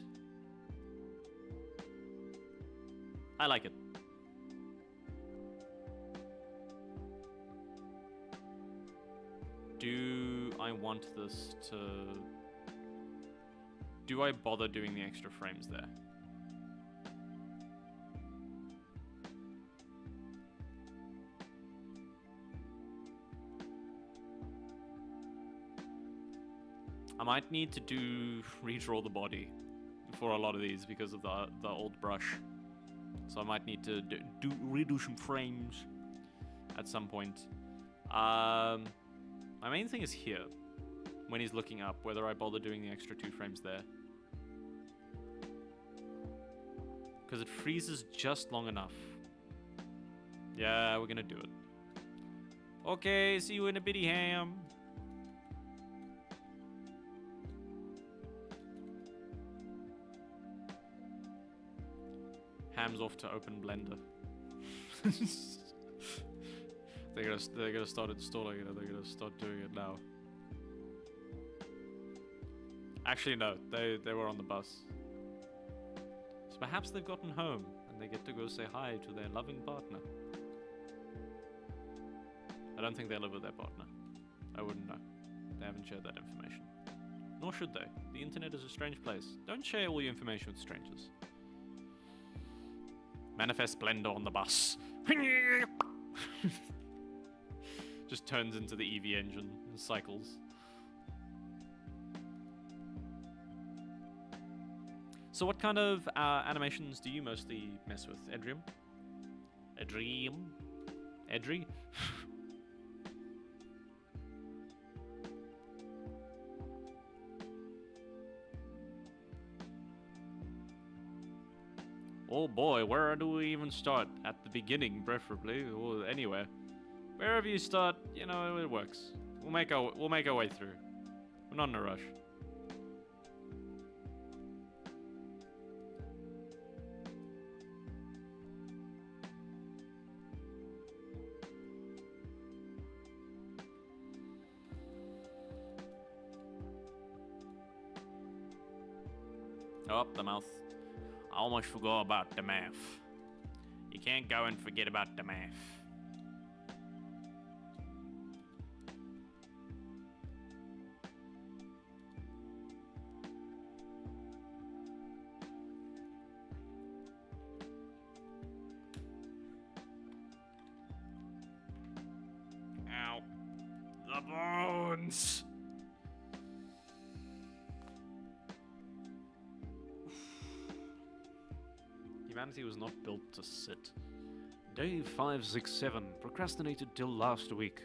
I like it. Do I want this to... Do I bother doing the extra frames there? I might need to redraw the body for a lot of these because of the old brush. So I might need to redo some frames at some point. My main thing is here, when he's looking up, whether I bother doing the extra 2 frames there. Because it freezes just long enough. Yeah, we're gonna do it. Okay, see you in a bitty ham. Ham's off to open Blender. They're gonna start installing it. They're gonna start doing it now. Actually, no. They were on the bus. So perhaps they've gotten home and they get to go say hi to their loving partner. I don't think they live with their partner. I wouldn't know. They haven't shared that information. Nor should they. The internet is a strange place. Don't share all your information with strangers. Manifest Blender on the bus. Just turns into the EV engine and cycles. So what kind of animations do you mostly mess with, Edrium? Edri? Oh boy, where do we even start? At the beginning, preferably, or anywhere. Wherever you start, you know, it works. We'll make our way through. We're not in a rush. Oh, the mouth. I almost forgot about the mouth. You can't go and forget about the mouth. Ow. The bones! Humanity was not built to sit. Day 567. Procrastinated till last week.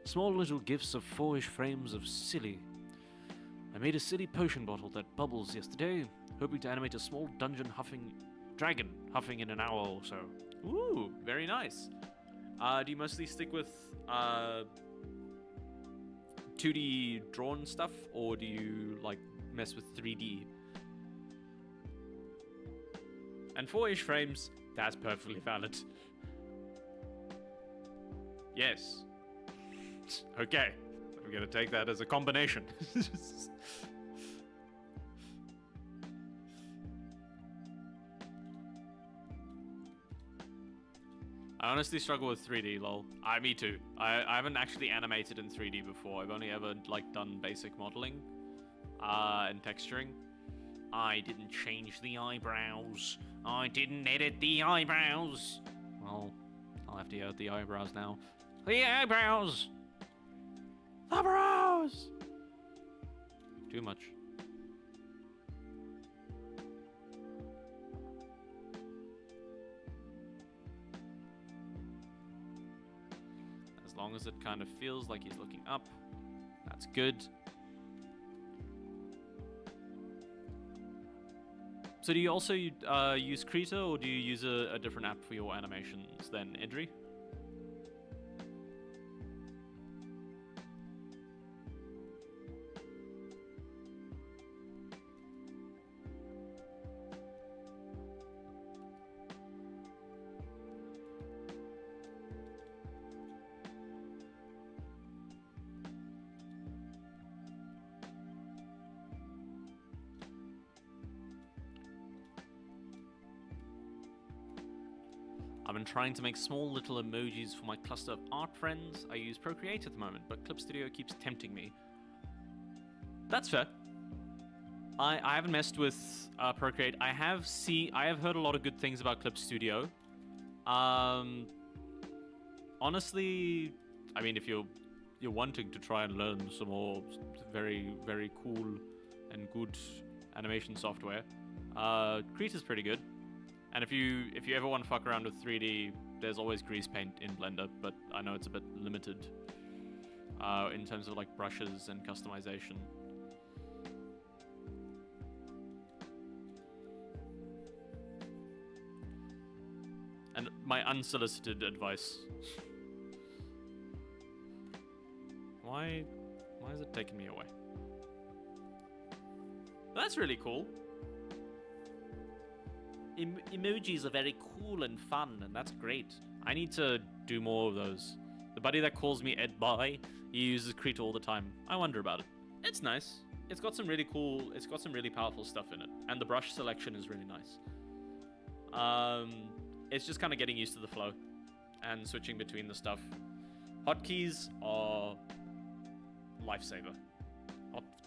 Small little gifts of 4-ish frames of silly. I made a silly potion bottle that bubbles yesterday, hoping to animate a small dragon huffing in an hour or so. Ooh, very nice. Do you mostly stick with 2D drawn stuff, or do you like mess with 3D? And 4-ish frames, that's perfectly valid. Yes. Okay. I'm gonna take that as a combination. I honestly struggle with 3D, lol. Me too. I haven't actually animated in 3D before. I've only ever like done basic modeling and texturing. I didn't change the eyebrows. I didn't edit the eyebrows. Well, I'll have to edit the eyebrows now. The eyebrows! The brows! Too much. long as it kind of feels like he's looking up, that's good. So do you also use Krita, or do you use a different app for your animations than Idri? I've been trying to make small little emojis for my cluster of art friends. I use Procreate at the moment, but Clip Studio keeps tempting me. That's fair. I haven't messed with Procreate. I have heard a lot of good things about Clip Studio. Honestly, I mean, if you're wanting to try and learn some more very, very cool and good animation software, Krita is pretty good. And if you ever want to fuck around with 3D, there's always grease paint in Blender, but I know it's a bit limited in terms of like brushes and customization. And my unsolicited advice. Why is it taking me away? That's really cool. Emojis are very cool and fun, and that's great. I need to do more of those. The buddy that calls me Ed Boy, he uses Krita all the time. I wonder about it. It's nice. It's got some really powerful stuff in it, and the brush selection is really nice. It's just kind of getting used to the flow and switching between the stuff. Hotkeys are lifesaver.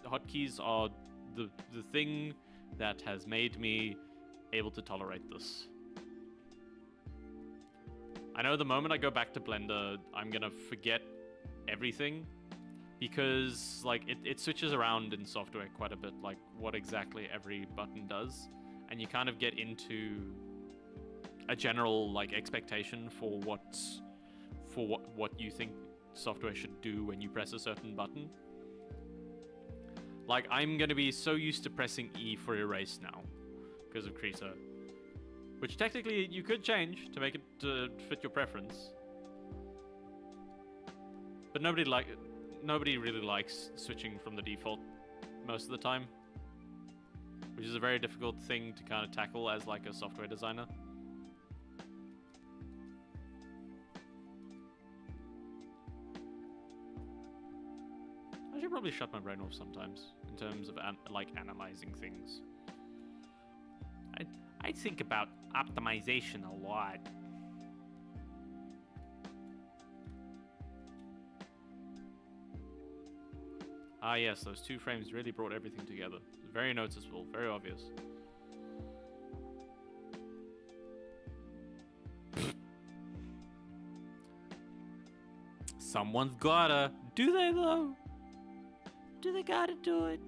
Hotkeys are the thing that has made me able to tolerate this. I know the moment I go back to Blender, I'm gonna forget everything, because like it switches around in software quite a bit, like what exactly every button does, and you kind of get into a general like expectation for what you think software should do when you press a certain button. Like, I'm gonna be so used to pressing E for erase now because of Krita, which technically you could change to make it fit your preference, but nobody really likes switching from the default most of the time, which is a very difficult thing to kind of tackle as like a software designer. I should probably shut my brain off sometimes in terms of like analyzing things. I think about optimization a lot. Ah yes, those two frames really brought everything together. Very noticeable, very obvious. Someone's gotta. Do they though? Do they gotta do it?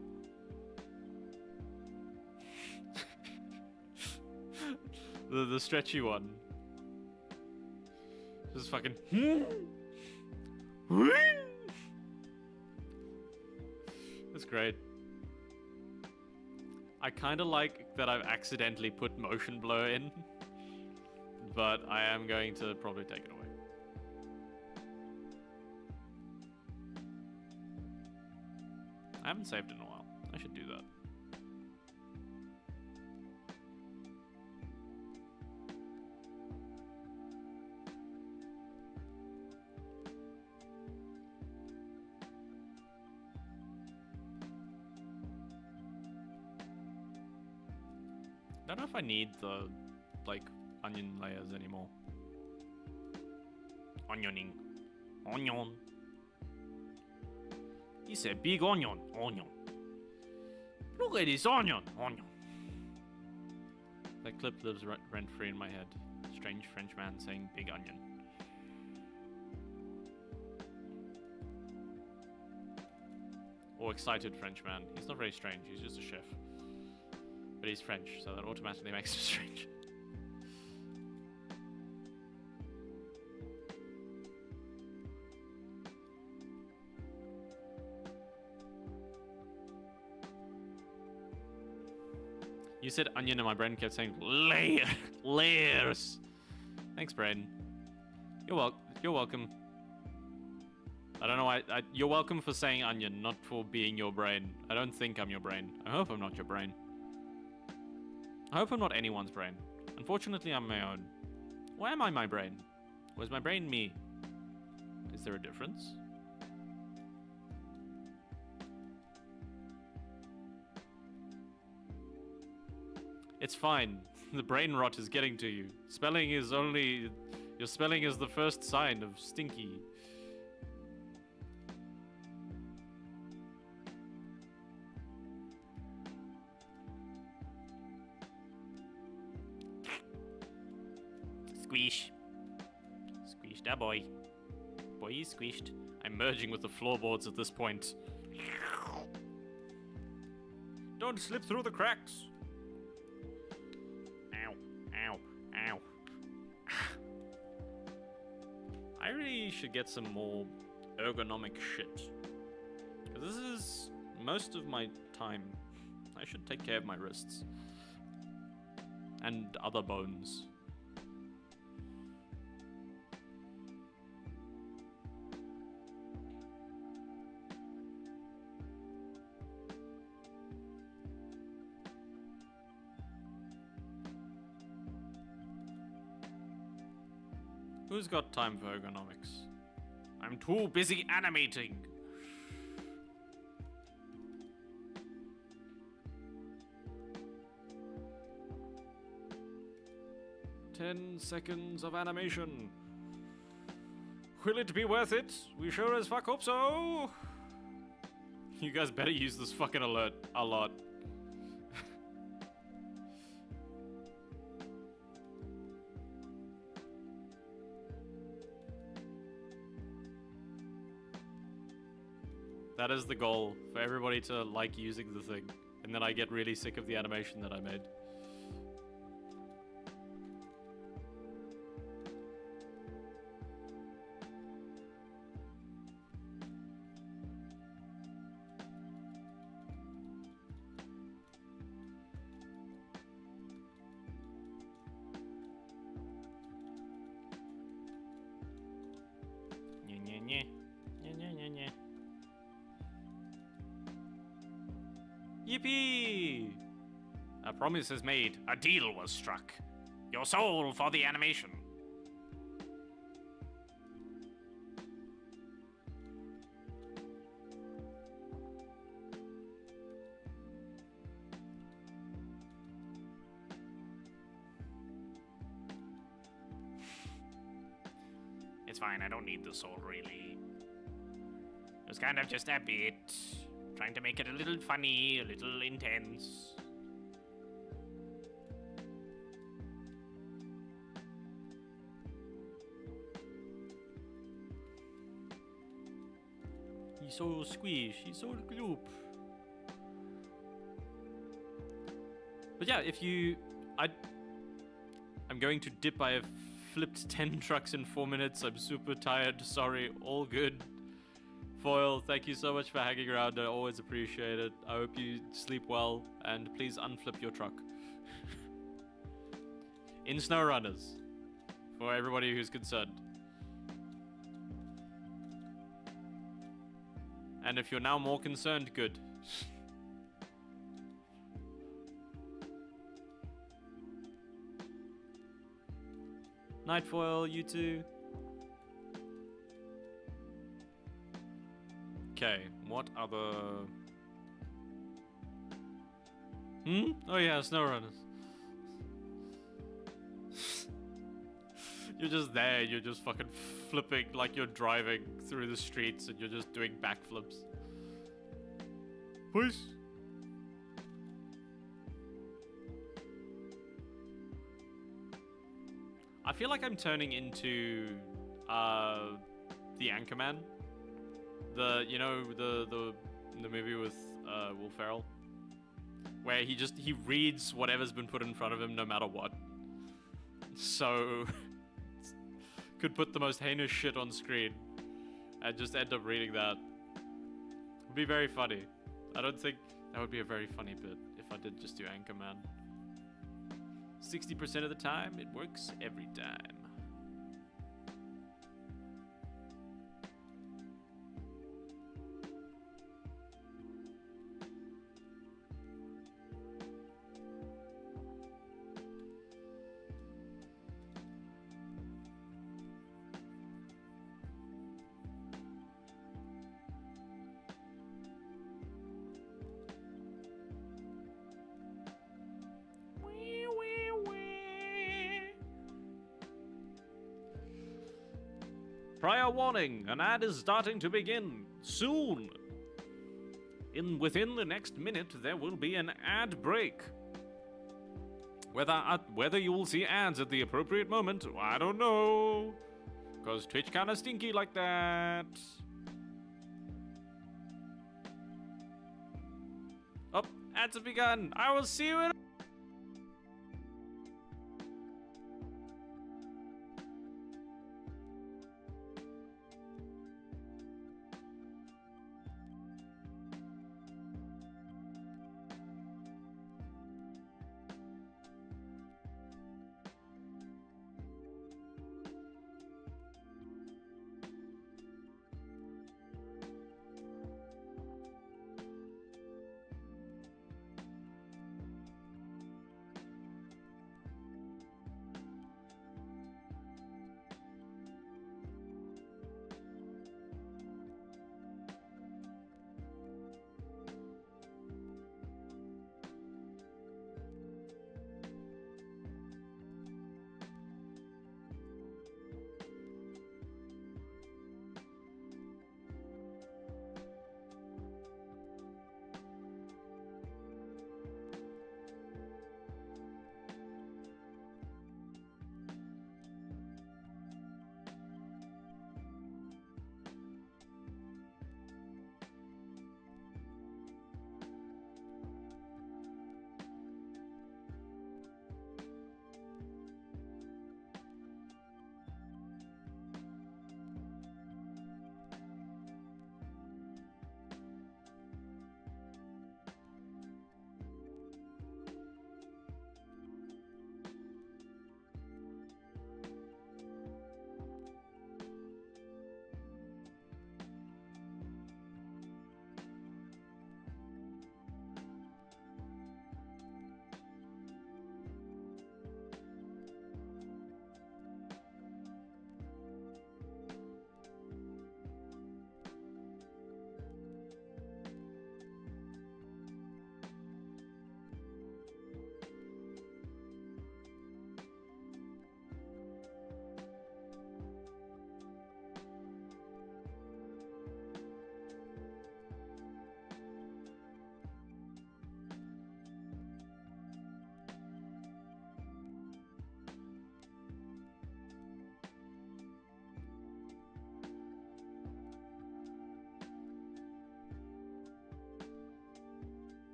The stretchy one. Just fucking. That's great. I kind of like that I've accidentally put motion blur in, but I am going to probably take it away. I haven't saved in a while. I should do that. I don't know if I need the, like, onion layers anymore. Onioning. Onion. He said big onion. Onion. Look at this onion. Onion. That clip lives rent-free in my head. Strange French man saying big onion. Or excited French man. He's not very strange, he's just a chef. But he's French, so that automatically makes him strange. You said onion and my brain kept saying layers. Thanks, brain. You're welcome. I don't know why. You're welcome for saying onion, not for being your brain. I don't think I'm your brain. I hope I'm not your brain. I hope I'm not anyone's brain. Unfortunately, I'm my own. Why am I my brain? Was my brain me? Is there a difference? It's fine. The brain rot is getting to you. Spelling is only... Your spelling is the first sign of stinky. Squish. Squish that boy. Boy is squished. I'm merging with the floorboards at this point. Don't slip through the cracks. Ow. Ow. Ow. I really should get some more ergonomic shit. Because this is most of my time. I should take care of my wrists. And other bones. Who's got time for ergonomics? I'm too busy animating. "10 seconds of animation. Will it be worth it? We sure as fuck hope so. You guys better use this fucking alert a lot. That is the goal, for everybody to like using the thing. And then I get really sick of the animation that I made. Yippee! A promise is made. A deal was struck. Your soul for the animation. It's fine, I don't need the soul, really. It was kind of just a bit. Trying to make it a little funny, a little intense. He's so squish, he's so gloop. But yeah, if you... I'm going to dip. I have flipped 10 trucks in 4 minutes. I'm super tired, sorry, all good. Foil, thank you so much for hanging around. I always appreciate it. I hope you sleep well, and please unflip your truck. In snow runners, for everybody who's concerned. And if you're now more concerned, good. Nightfoil, you too. Okay, what other... Oh yeah, SnowRunners. You're just there, you're just fucking flipping like you're driving through the streets and you're just doing backflips. Please. I feel like I'm turning into the Anchorman. You know, the movie with Will Ferrell, where he reads whatever's been put in front of him, no matter what. So could put the most heinous shit on screen and just end up reading that. Would be very funny. I don't think that would be a very funny bit if I did just do Anchorman. 60% of the time, it works every time. Prior warning, an ad is starting to begin soon. Within the next minute, there will be an ad break. Whether you will see ads at the appropriate moment, I don't know. Cause Twitch kinda stinky like that. Oh, ads have begun. I will see you in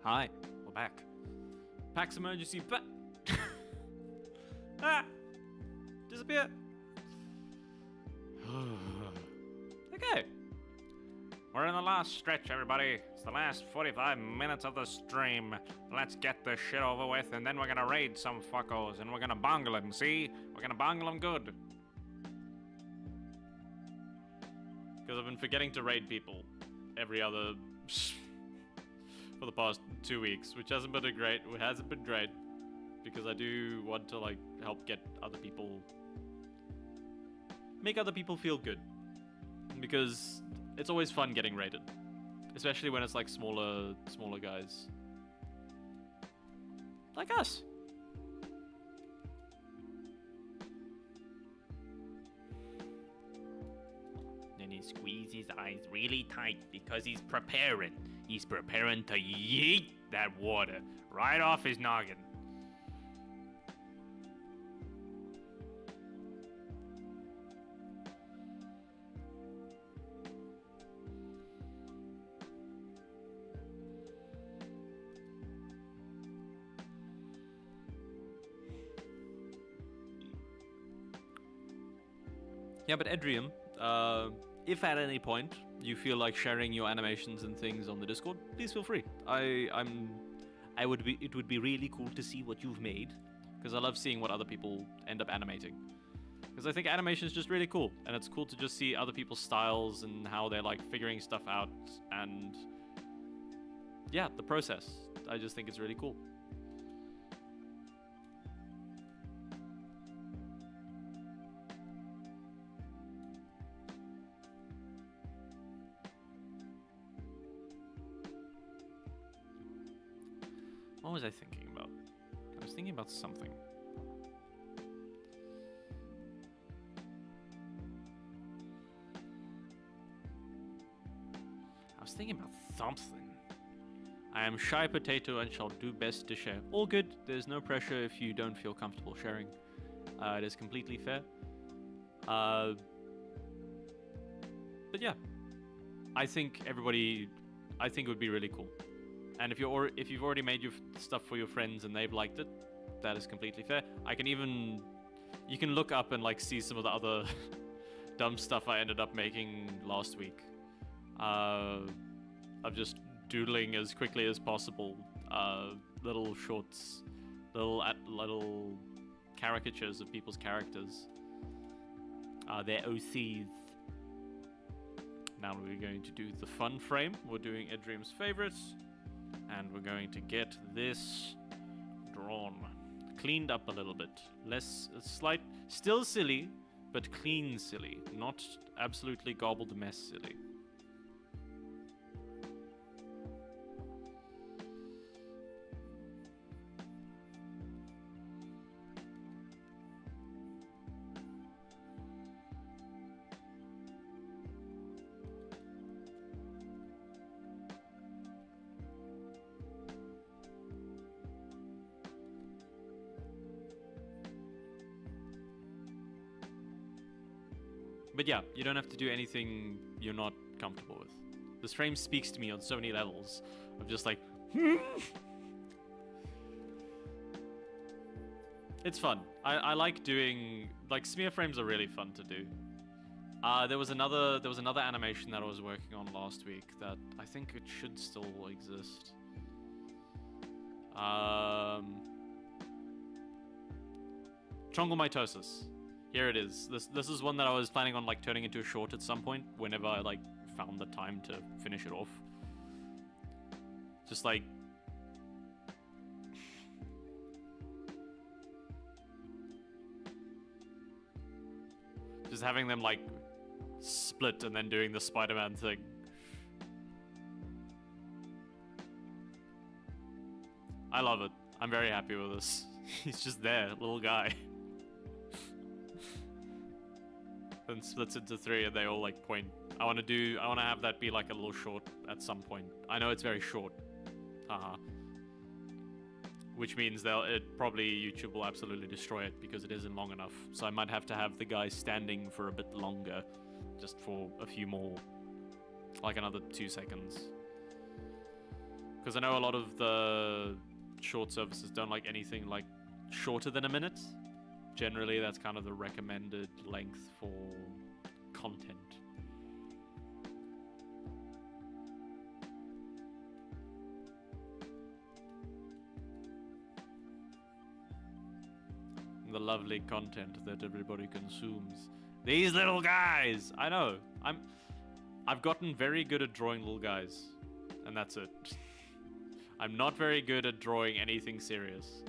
Hi, we're back. Pax emergency ah! Disappear! Okay. We're in the last stretch, everybody. It's the last 45 minutes of the stream. Let's get this shit over with, and then we're gonna raid some fuckos, and we're gonna bungle them, see? We're gonna bungle them good. Because I've been forgetting to raid people every other... for the past 2 weeks, which hasn't been great. It hasn't been great because I do want to like help get other people, make other people feel good, because it's always fun getting raided, especially when it's like smaller guys like us. Then he squeezes his eyes really tight because he's preparing. He's preparing to yeet that water right off his noggin. Yeah, but Edrium, if at any point you feel like sharing your animations and things on the Discord, please feel free. It would be really cool to see what you've made, because I love seeing what other people end up animating. Because I think animation is just really cool, and it's cool to just see other people's styles and how they're like figuring stuff out, and yeah, the process. I just think it's really cool. What was I thinking about? I was thinking about something. I am shy potato and shall do best to share. All good. There's no pressure if you don't feel comfortable sharing. It is completely fair. But yeah, I think it would be really cool. And if you've already made your stuff for your friends and they've liked it, that is completely fair. You can look up and like see some of the other dumb stuff I ended up making last week. Of just doodling as quickly as possible, little shorts, little caricatures of people's characters, their OCs. Now we're going to do the fun frame. We're doing Edrium's favorites. And we're going to get this drawn. Cleaned up a little bit. Still silly, but clean silly. Not absolutely gobbled mess silly. But yeah, you don't have to do anything you're not comfortable with. This frame speaks to me on so many levels. Of just like, it's fun. I like doing, like, smear frames are really fun to do. There was another animation that I was working on last week that I think it should still exist. Trongomitosis. Here it is. This is one that I was planning on like turning into a short at some point whenever I like found the time to finish it off. Just like having them like split and then doing the Spider-Man thing. I love it. I'm very happy with this. He's just there, little guy. Then splits into three and they all like point. I want to have that be like a little short at some point. I know it's very short. Which means YouTube will absolutely destroy it because it isn't long enough. So I might have to have the guy standing for a bit longer. Just for a few more. Like another 2 seconds. Because I know a lot of the short services don't like anything like shorter than a minute. Generally, that's kind of the recommended length for content. The lovely content that everybody consumes. These little guys! I know. I've gotten very good at drawing little guys. And that's it. I'm not very good at drawing anything serious.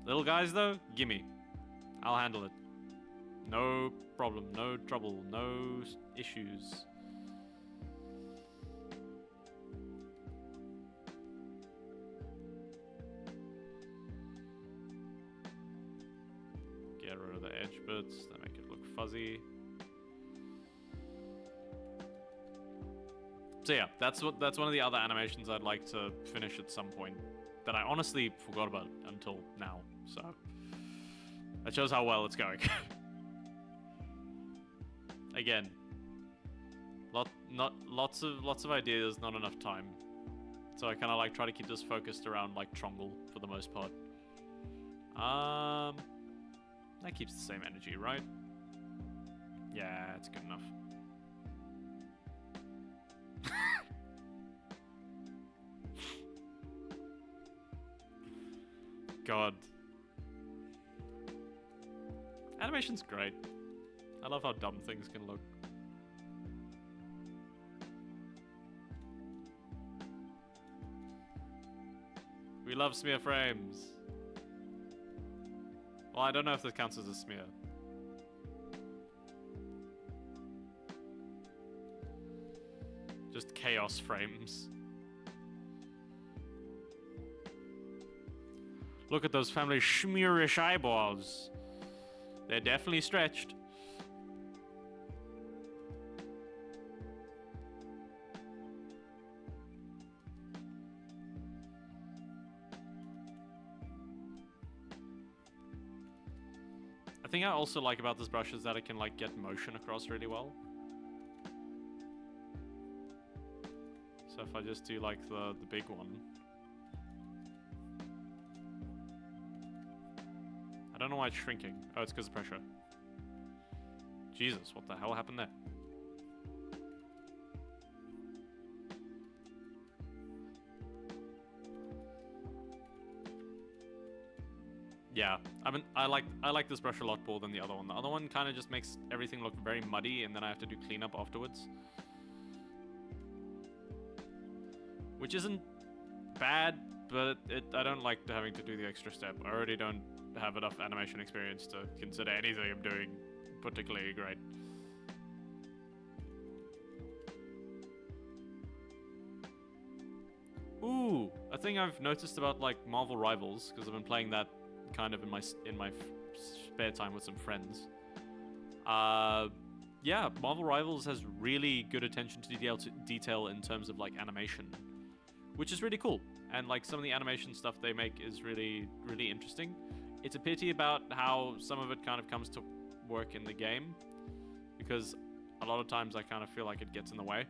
Little guys, though, gimme. I'll handle it. No problem, no trouble, no issues. Get rid of the bits that make it look fuzzy. So yeah, that's one of the other animations I'd like to finish at some point that I honestly forgot about until now. So that shows how well it's going. Again, lots of ideas, not enough time. So I kind of like try to keep this focused around like Trongle for the most part. That keeps the same energy, right? Yeah, it's good enough. God. Animation's great. I love how dumb things can look. We love smear frames. Well, I don't know if this counts as a smear. Just chaos frames. Look at those family schmearish eyeballs. They're definitely stretched. I think I also like about this brush is that it can like get motion across really well. So if I just do like the big one. I don't know why it's shrinking. Oh, it's because of pressure. Jesus, what the hell happened there? Yeah, I like this brush a lot more than the other one. The other one kind of just makes everything look very muddy, and then I have to do cleanup afterwards. Which isn't bad, but I don't like having to do the extra step. I already don't have enough animation experience to consider anything I'm doing particularly great. Ooh, a thing I've noticed about like Marvel Rivals, because I've been playing that kind of in my spare time with some friends. Yeah, Marvel Rivals has really good attention to detail in terms of like animation, which is really cool. And like some of the animation stuff they make is really, really interesting. It's a pity about how some of it kind of comes to work in the game, because a lot of times I kind of feel like it gets in the way.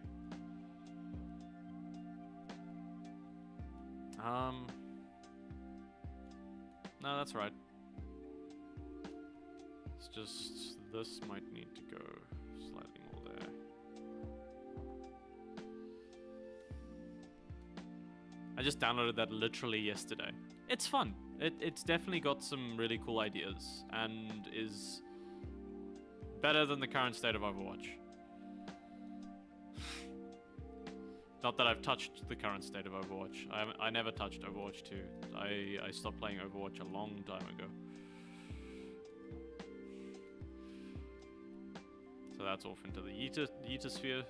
No, that's right. It's just, this might need to go slightly more there. I just downloaded that literally yesterday. It's fun. It's definitely got some really cool ideas and is better than the current state of Overwatch. Not that I've touched the current state of Overwatch. I never touched Overwatch 2. I stopped playing Overwatch a long time ago. So that's off into the Yetosphere.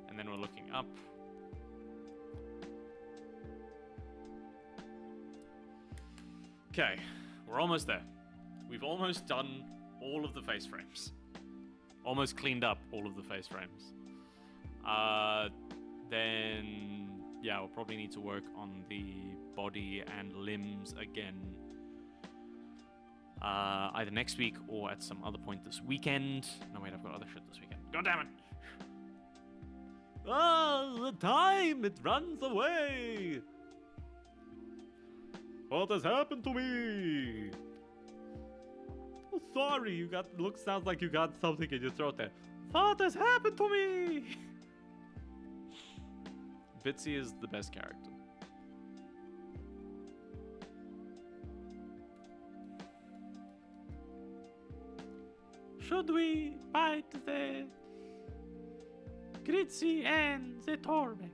And then we're looking up. Okay, we're almost there. We've almost done all of the face frames. Almost cleaned up all of the face frames. Then, yeah, we'll probably need to work on the body and limbs again. Either next week or at some other point this weekend. No, wait, I've got other shit this weekend. God damn it! Oh, the time! It runs away! What has happened to me? Oh, sorry, sounds like you got something in your throat there. What has happened to me? Bitsy is the best character. Should we fight the Gritzy and the Tormek?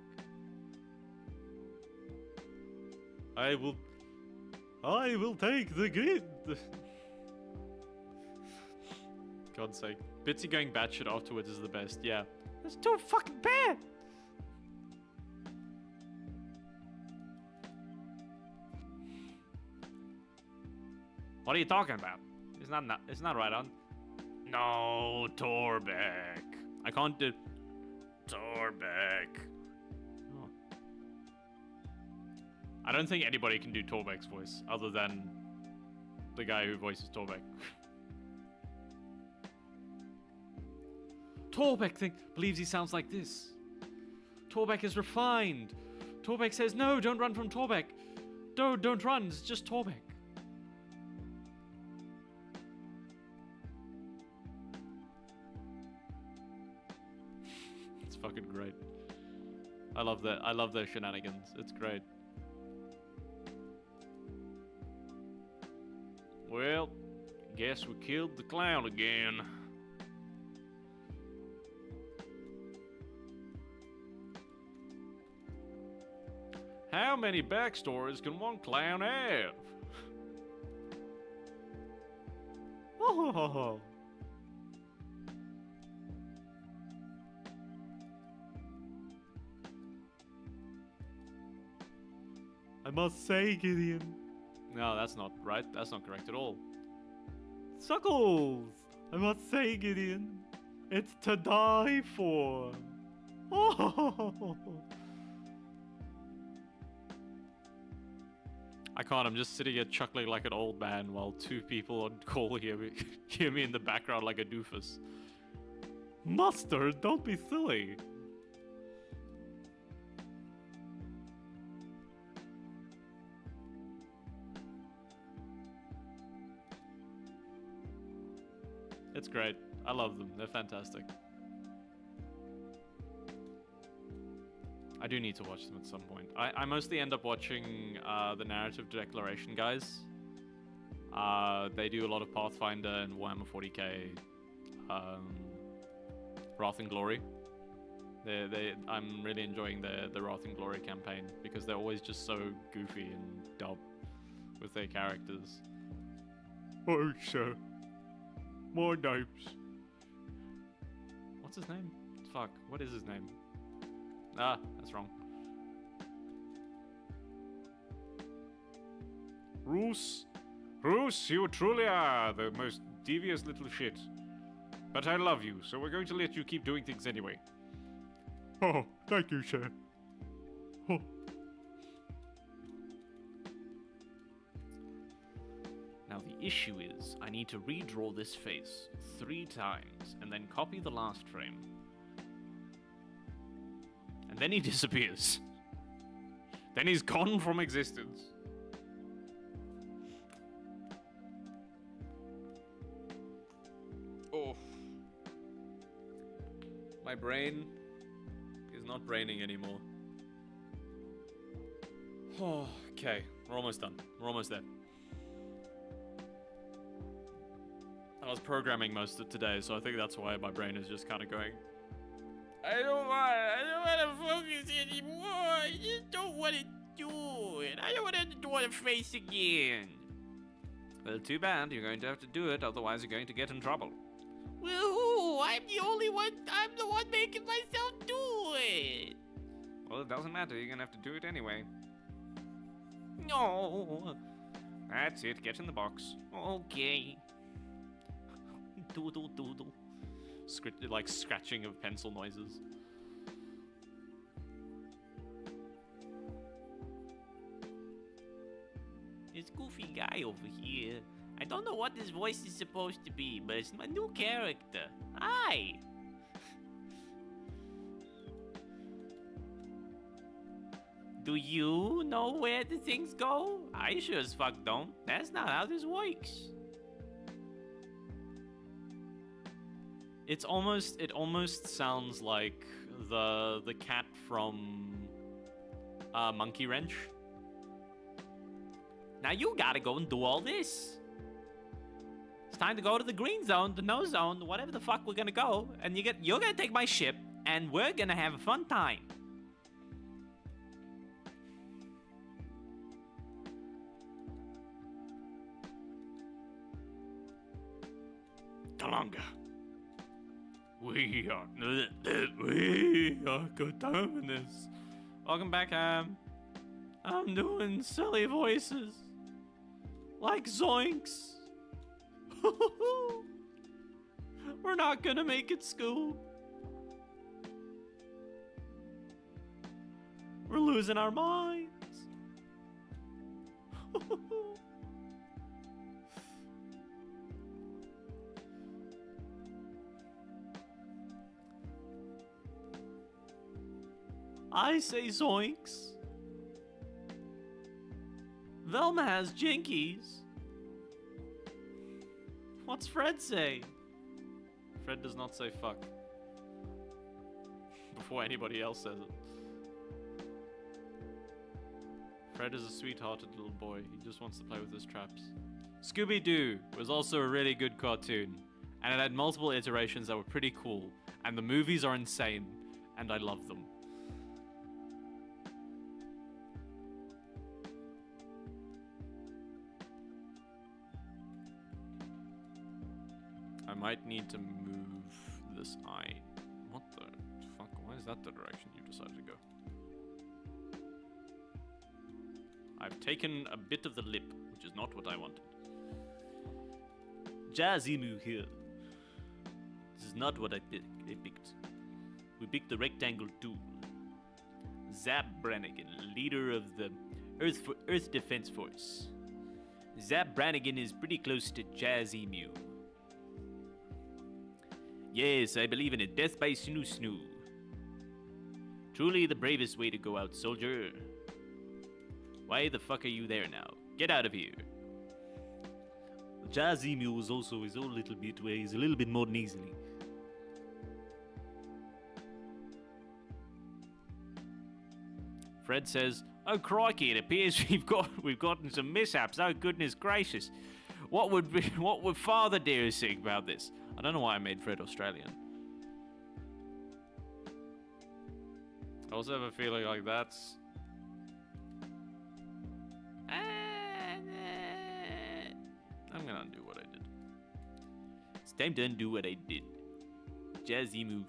I will take the grid. God's sake. Bitsy going batshit afterwards is the best, yeah. That's too fucking bad! What are you talking about? There's It's not right on. No, Torbeck. I can't do Torbeck. Oh. I don't think anybody can do Torbeck's voice other than the guy who voices Torbeck. Torbeck believes he sounds like this. Torbeck is refined. Torbeck says, no, don't run from Torbeck. Don't run, it's just Torbeck. It's fucking great. I love that. I love their shenanigans. It's great. Well, guess we killed the clown again. How many backstories can one clown have? Oh. I must say, Gideon. No, that's not right. That's not correct at all. Suckles! I must say, Gideon. It's to die for. Oh. I can't, I'm just sitting here chuckling like an old man while two people on call hear me in the background like a doofus. Mustard, don't be silly. It's great. I love them. They're fantastic. I do need to watch them at some point. I mostly end up watching the narrative declaration guys. They do a lot of Pathfinder and Warhammer 40k, Wrath and Glory. I'm really enjoying the Wrath and Glory campaign because they're always just so goofy and dumb with their characters. Oh, sure. More names. What's his name? Fuck, what is his name? Ah, that's wrong. Roos, you truly are the most devious little shit. But I love you, so we're going to let you keep doing things anyway. Oh, thank you, sir. Oh. Now the issue is, I need to redraw this face 3 times, and then copy the last frame. And then he disappears. Then he's gone from existence. Oh. My brain is not braining anymore. Oh, okay, we're almost done. We're almost there. I was programming most of today, so I think that's why my brain is just kind of going, I don't want to focus anymore. I just don't want to do it. I don't want to draw the face again. Well, too bad. You're going to have to do it, otherwise you're going to get in trouble. Well, who? I'm the only one. I'm the one making myself do it. Well, it doesn't matter. You're going to have to do it anyway. No. That's it. Get in the box. Okay. Doodle, doodle. Like scratching of pencil noises. This goofy guy over here. I don't know what his voice is supposed to be, but it's my new character. Hi! Do you know where the things go? I sure as fuck don't. That's not how this works. It almost sounds like the cat from Monkey Wrench. Now you gotta go and do all this. It's time to go to the green zone, the no zone, whatever the fuck we're gonna go, and you're gonna take my ship, and we're gonna have a fun time. Talonga. We are good time this. Welcome back, I'm doing silly voices. Like zoinks. We're not gonna make it school. We're losing our minds. I say zoinks. Velma has jinkies. What's Fred say? Fred does not say fuck. Before anybody else says it. Fred is a sweethearted little boy. He just wants to play with his traps. Scooby-Doo was also a really good cartoon. And it had multiple iterations that were pretty cool. And the movies are insane. And I love them. I might need to move this eye. What the fuck? Why is that the direction you decided to go? I've taken a bit of the lip, which is not what I wanted. Jazimu here. This is not what I picked. We picked the rectangle tool. Zap Brannigan, leader of the Earth Defense Force. Zap Brannigan is pretty close to Jazimu. Yes, I believe in it. Death by snoo snoo. Truly the bravest way to go out, soldier. Why the fuck are you there now? Get out of here. Jazimu is also his own little bit where he's a little bit more nasally. Fred says, "Oh crikey! It appears we've gotten some mishaps. Oh goodness gracious! What would Father Dear think about this?" I don't know why I made Fred Australian. I also have a feeling like that's... I'm gonna undo what I did. It's time to undo what I did. Jazimu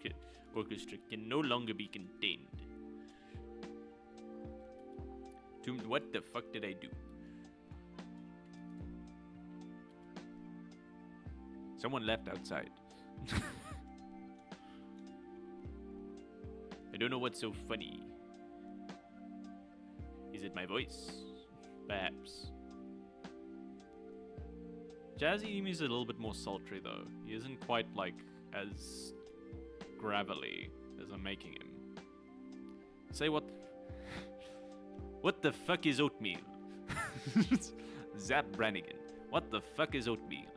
Orchestra can no longer be contained. What the fuck did I do? Someone left outside. I don't know what's so funny. Is it my voice? Perhaps. Jazzy Emu is a little bit more sultry though. He isn't quite like as gravelly as I'm making him. Say what? What the fuck is oatmeal? Zap Brannigan. What the fuck is oatmeal?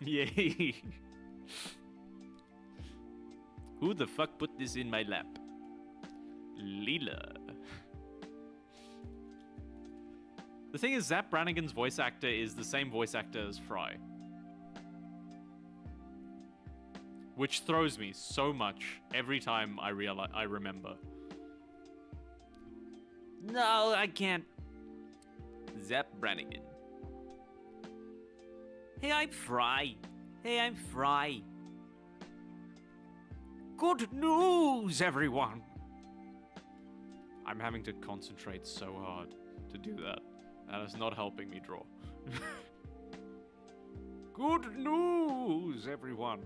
Yay! Who the fuck put this in my lap? Leela. The thing is, Zap Brannigan's voice actor is the same voice actor as Fry. Which throws me so much every time I remember. No, I can't. Zap Brannigan. Hey, I'm Fry. Hey, I'm Fry. Good news, everyone. I'm having to concentrate so hard to do that. That is not helping me draw. Good news, everyone.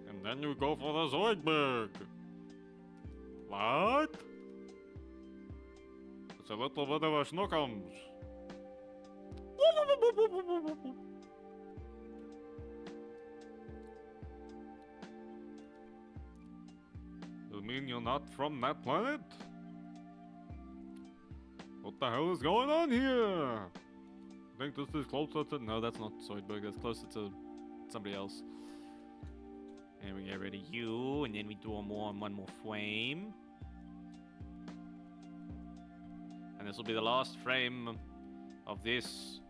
And then you go for the Zoidberg. What? It's a little bit of a snookums. You mean you're not from that planet? What the hell is going on here? I think this is closer to... No, that's not Zoidberg. That's closer to somebody else. And we get rid of you, and then we do one more frame. And this will be the last frame of this.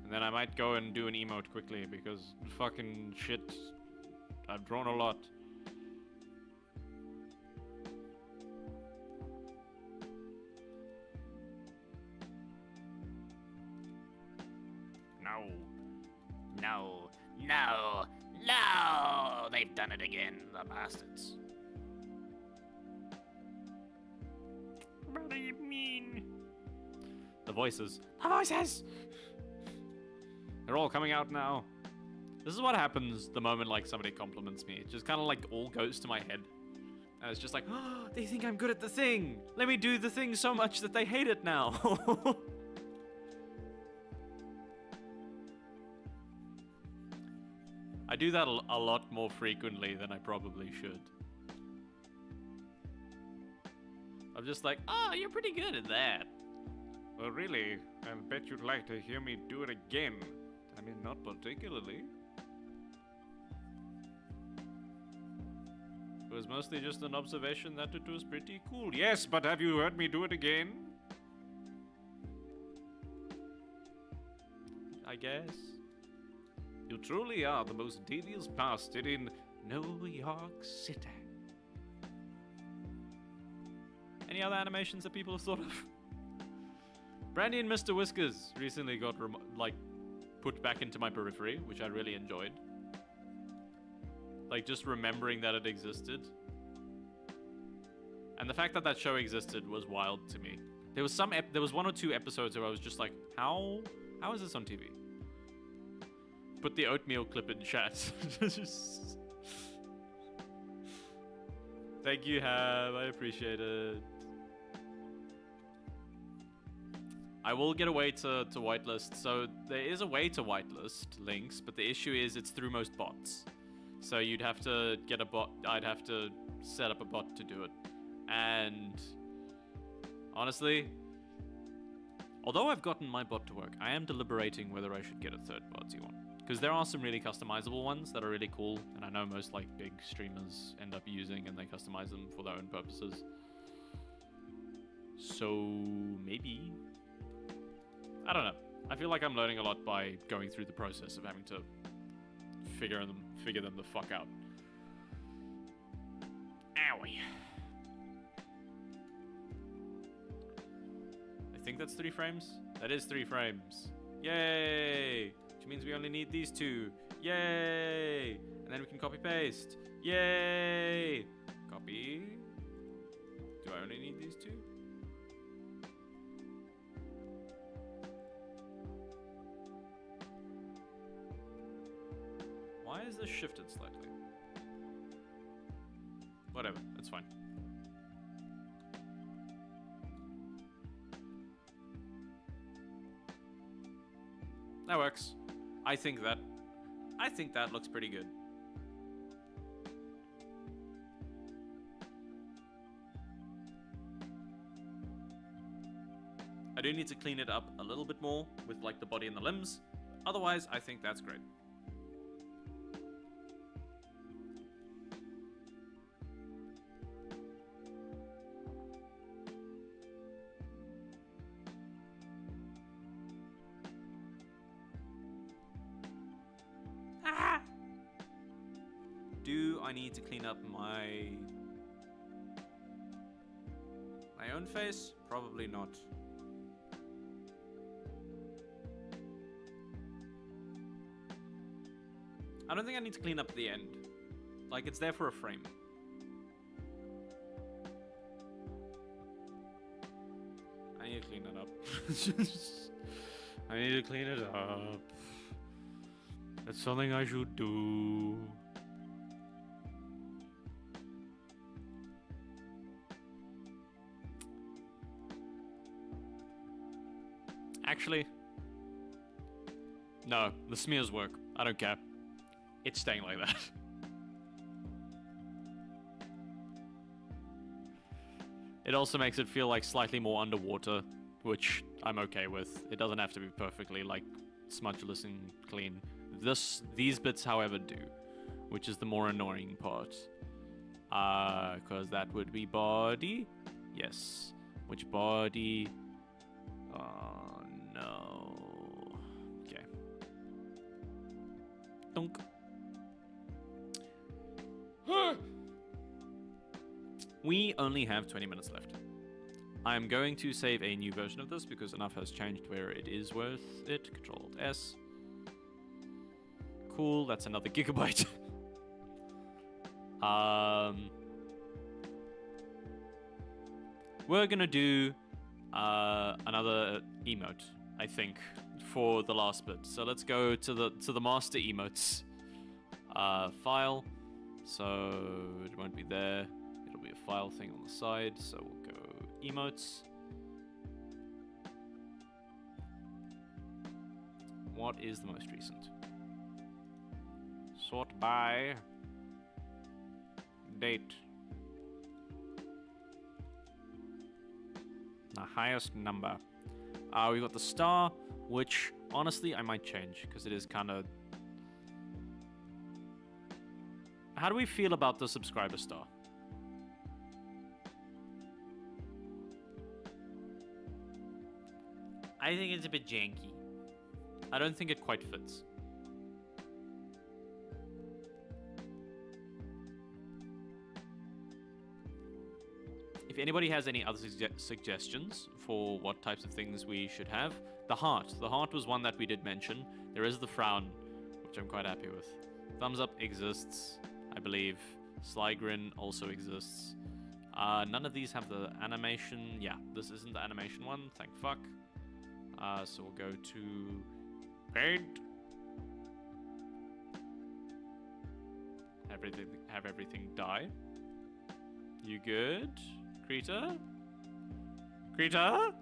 And then I might go and do an emote quickly, because fucking shit. I've drawn a lot. No. No. No. No! They've done it again, the bastards. do you mean? The voices. The voices! They're all coming out now. This is what happens the moment like somebody compliments me. It just kind of like all goes to my head. And it's just like, oh, they think I'm good at the thing. Let me do the thing so much that they hate it now. I do that a lot more frequently than I probably should. I'm just like, oh, you're pretty good at that. Well, really, I'll bet you'd like to hear me do it again. I mean, not particularly. It was mostly just an observation that it was pretty cool. Yes, but have you heard me do it again? I guess. You truly are the most devious bastard in New York City. Any other animations that people have thought of? Brandy and Mr. Whiskers recently got put back into my periphery, which I really enjoyed. Like just remembering that it existed. And the fact that that show existed was wild to me. There was one or two episodes where I was just like, how is this on TV? Put the oatmeal clip in chat. Thank you, Hab. I appreciate it. I will get a way to whitelist. So there is a way to whitelist links, but the issue is it's through most bots. So you'd have to get a bot. I'd have to set up a bot to do it. And honestly, although I've gotten my bot to work, I am deliberating whether I should get a third-party one. Because there are some really customizable ones that are really cool, and I know most like big streamers end up using and they customize them for their own purposes. So maybe, I don't know. I feel like I'm learning a lot by going through the process of having to figure them the fuck out. Owie. I think that's 3 frames. That is 3 frames. Yay! Which means we only need these 2. Yay! And then we can copy paste. Yay! Copy. Do I only need these 2? Why is this shifted slightly? Whatever, it's fine. That works. I think that looks pretty good. I do need to clean it up a little bit more with like the body and the limbs. Otherwise, I think that's great. Do I need to clean up my own face? Probably not. I don't think I need to clean up the end. Like, it's there for a frame. I need to clean it up. I need to clean it up. That's something I should do. Actually, no, the smears work. I don't care. It's staying like that. It also makes it feel like slightly more underwater, which I'm okay with. It doesn't have to be perfectly like smudgeless and clean. These bits, however, do, which is the more annoying part. Because that would be body. Yes. Which body? Oh no. Okay. Dunk. We only have 20 minutes left. I'm going to save a new version of this because enough has changed where it is worth it. Control-S. Cool, that's another gigabyte. We're gonna do another emote, I think, for the last bit. So let's go to the master emotes file. So it won't be there. It'll be a file thing on the side. So we'll go emotes. What is the most recent? Sort by date. The highest number. We got the star, which honestly I might change because it is kind of. How do we feel about the subscriber star? I think it's a bit janky. I don't think it quite fits. If anybody has any other suggestions for what types of things we should have, the heart. The heart was one that we did mention. There is the frown, which I'm quite happy with. Thumbs up exists, I believe. Sly grin also exists. None of these have the animation. Yeah, this isn't the animation one, thank fuck. So we'll go to paint. Have everything die. You good? Krita? Krita?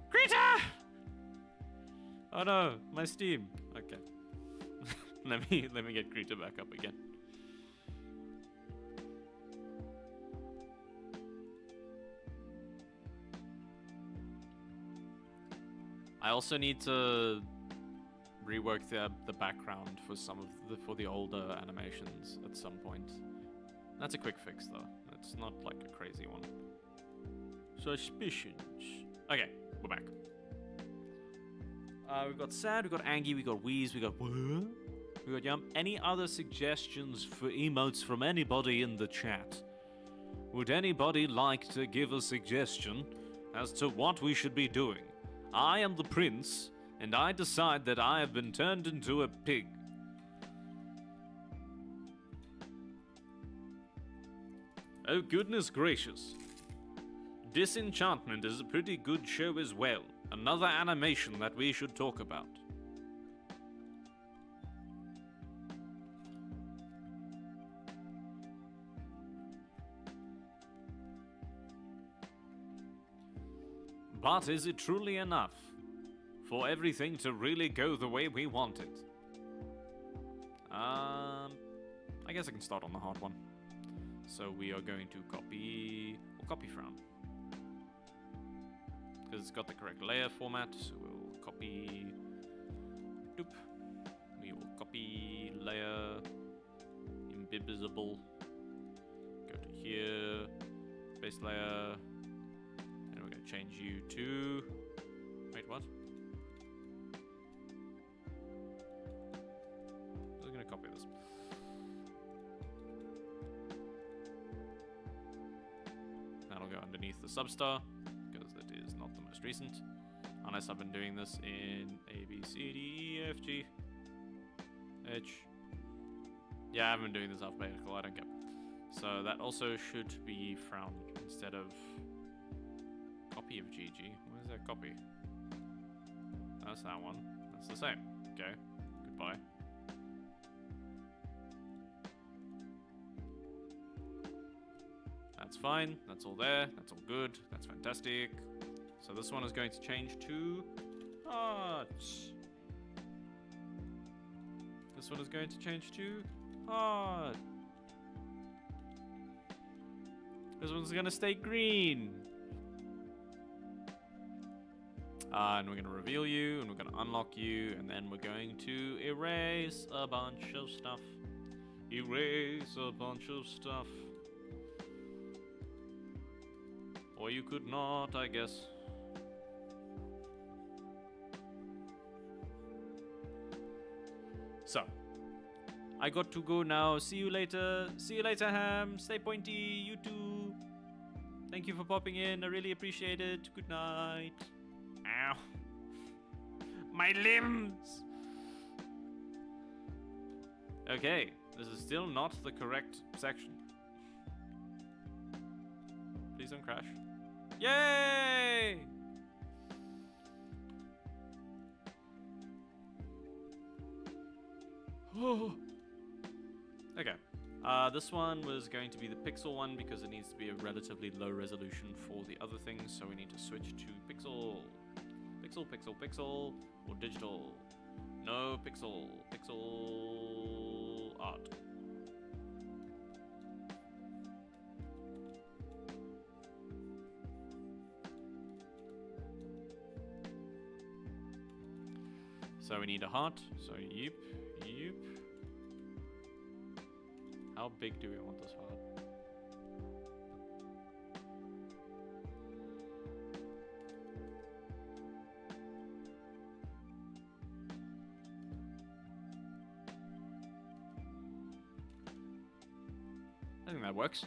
Krita! Oh no, my Steam. Okay. let me get Krita back up again. I also need to rework the background for for the older animations at some point. That's a quick fix though. It's not like a crazy one. Suspicions. Okay, we're back. We've got sad, we've got Angie, we got Wheeze, we got what? We got Yum. Any other suggestions for emotes from anybody in the chat? Would anybody like to give a suggestion as to what we should be doing? I am the prince, and I decide that I have been turned into a pig. Oh, goodness gracious. Disenchantment is a pretty good show as well. Another animation that we should talk about. But is it truly enough for everything to really go the way we want it? I guess I can start on the hard one. So we are going to copy frown. Because it's got the correct layer format, so we'll copy. Doop. We will copy layer invisible. Go to here, base layer, and we're going to change you to. Wait, what? I was going to copy this. That'll go underneath the substar. Recent, unless I've been doing this in A, B, C, D, E, F, G, H. Yeah, I haven't been doing this alphabetical, I don't care. So that also should be frown instead of copy of GG. Where's that copy? That's that one. That's the same. Okay, goodbye. That's fine, that's all there, that's all good, that's fantastic. So this one is going to change to heart. This one is going to change to heart. This one's going to stay green. And we're going to reveal you, and we're going to unlock you, and then we're going to erase a bunch of stuff. Erase a bunch of stuff. Or you could not, I guess. So, I got to go now. See you later. See you later, Ham. Stay pointy. You too. Thank you for popping in. I really appreciate it. Good night. Ow. My limbs. Okay, this is still not the correct section. Please don't crash. Yay! Okay. This one was going to be the pixel one because it needs to be a relatively low resolution for the other things, so we need to switch to pixel. Pixel, pixel, pixel, or digital. No, pixel. Pixel art. So we need a heart. So yep. How big do we want this heart? I think that works.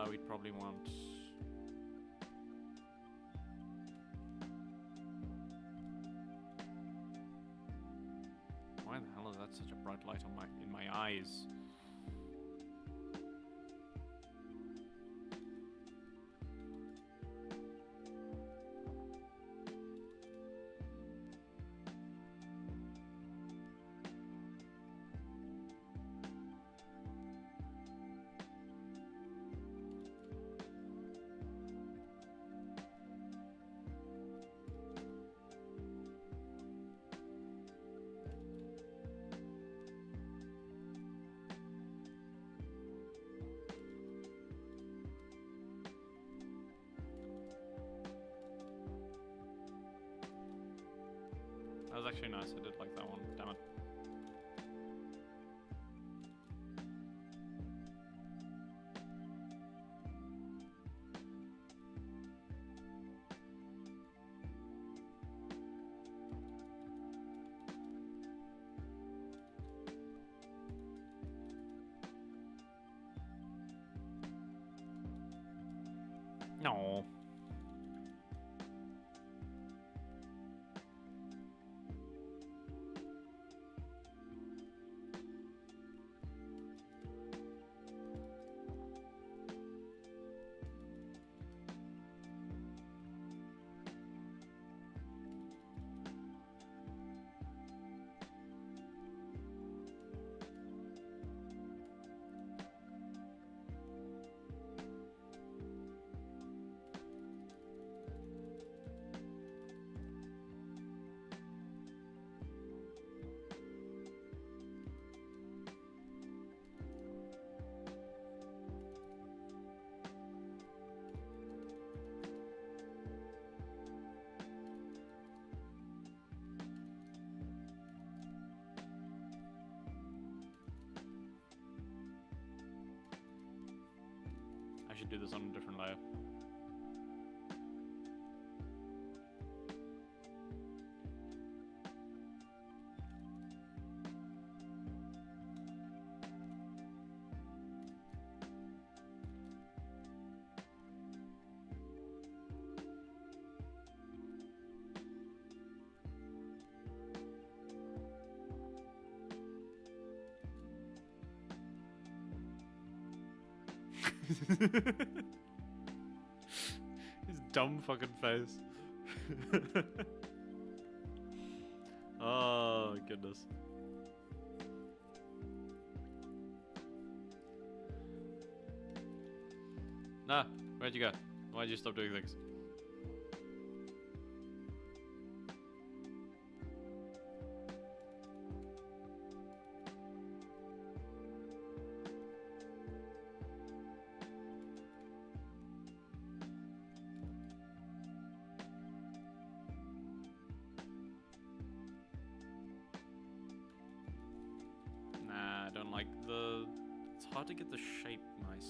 We'd probably want... Why the hell is that such a bright light on in my eyes? That was actually nice. I did like that one. Damn it. No. I should do this on a different layer. His dumb fucking face. Oh goodness. Nah, where'd you go? Why'd you stop doing things? Nah, I don't like the... It's hard to get the shape nice.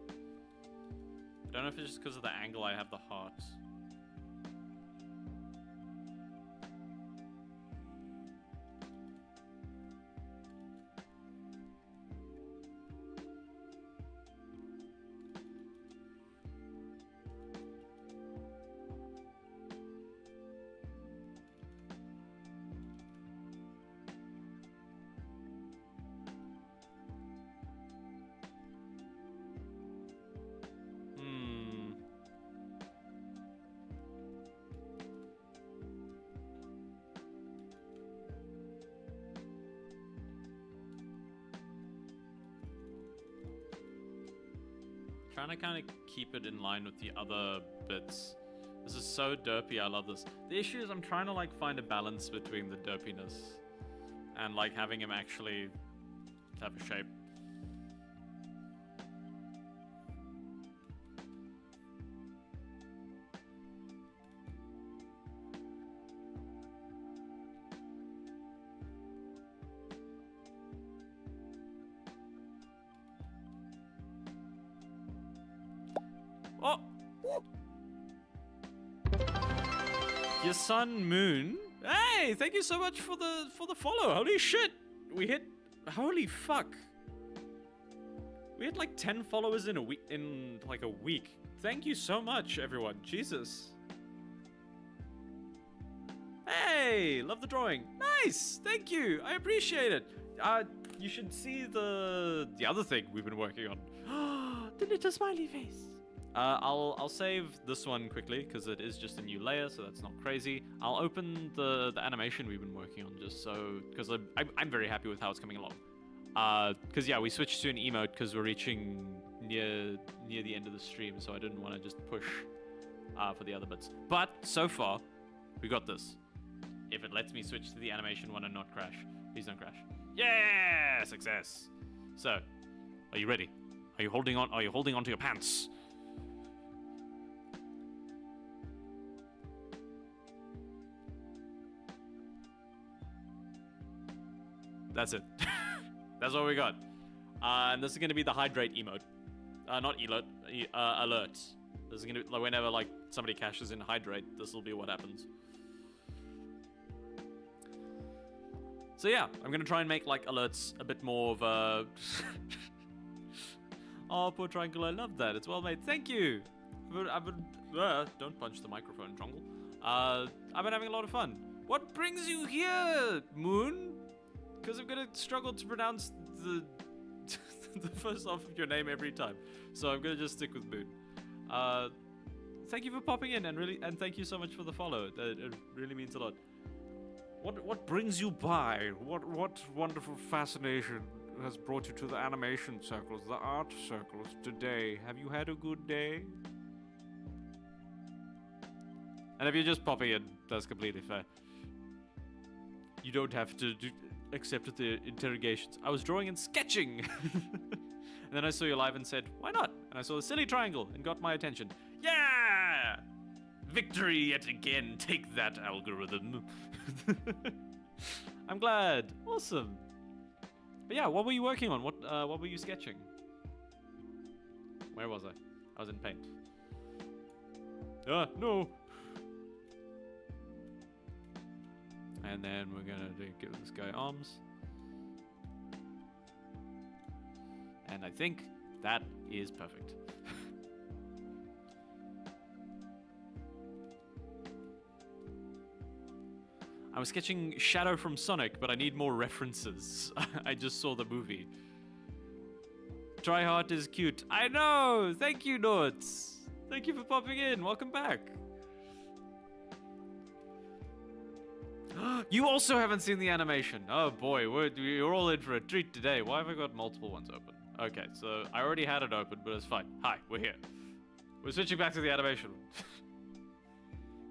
I don't know if it's just because of the angle I have the heart. trying to kind of keep it in line with the other bits. This is so derpy, I love this. The issue is I'm trying to like find a balance between the derpiness and like having him actually have a shape. Oh! Your son Moon. Hey, thank you so much for the follow. Holy shit. We hit holy fuck. We had like 10 followers in like a week. Thank you so much, everyone. Jesus. Hey, love the drawing. Nice. Thank you. I appreciate it. You should see the other thing we've been working on. The little smiley face. I'll save this one quickly because it is just a new layer, so that's not crazy. I'll open the animation we've been working on just so because I'm very happy with how it's coming along. Because yeah, we switched to an emote because we're reaching near the end of the stream, so I didn't want to just push for the other bits. But so far, we got this. If it lets me switch to the animation one and not crash, please don't crash. Yeah, success. So, are you ready? Are you holding on? Are you holding on to your pants? That's it. That's what we got. And this is going to be the hydrate emote. Not alert. Alert. This is going to be like whenever like somebody cashes in hydrate, this will be what happens. So yeah, I'm going to try and make like alerts a bit more of a... Oh, poor Triangle, I love that. It's well made. Thank you. Don't punch the microphone, Trongle. I've been having a lot of fun. What brings you here, Moon? Because I'm gonna struggle to pronounce the the first half of your name every time, so I'm gonna just stick with Moon. Thank you for popping in and thank you so much for the follow. It really means a lot. What brings you by? What wonderful fascination has brought you to the animation circles, the art circles today? Have you had a good day? And if you're just popping in, that's completely fair. You don't have to accept the interrogations. I was drawing and sketching! And then I saw you live and said, why not? And I saw a silly triangle and got my attention. Yeah! Victory yet again. Take that, algorithm. I'm glad. Awesome. But yeah, what were you working on? What were you sketching? Where was I? I was in paint. No! And then we're gonna give this guy arms. And I think that is perfect. I was sketching Shadow from Sonic, but I need more references. I just saw the movie. Tryhard is cute. I know! Thank you, Nords! Thank you for popping in. Welcome back. You also haven't seen the animation. Oh boy, you're all in for a treat today. Why have I got multiple ones open? Okay, so I already had it open, but it's fine. Hi, we're here. We're switching back to the animation.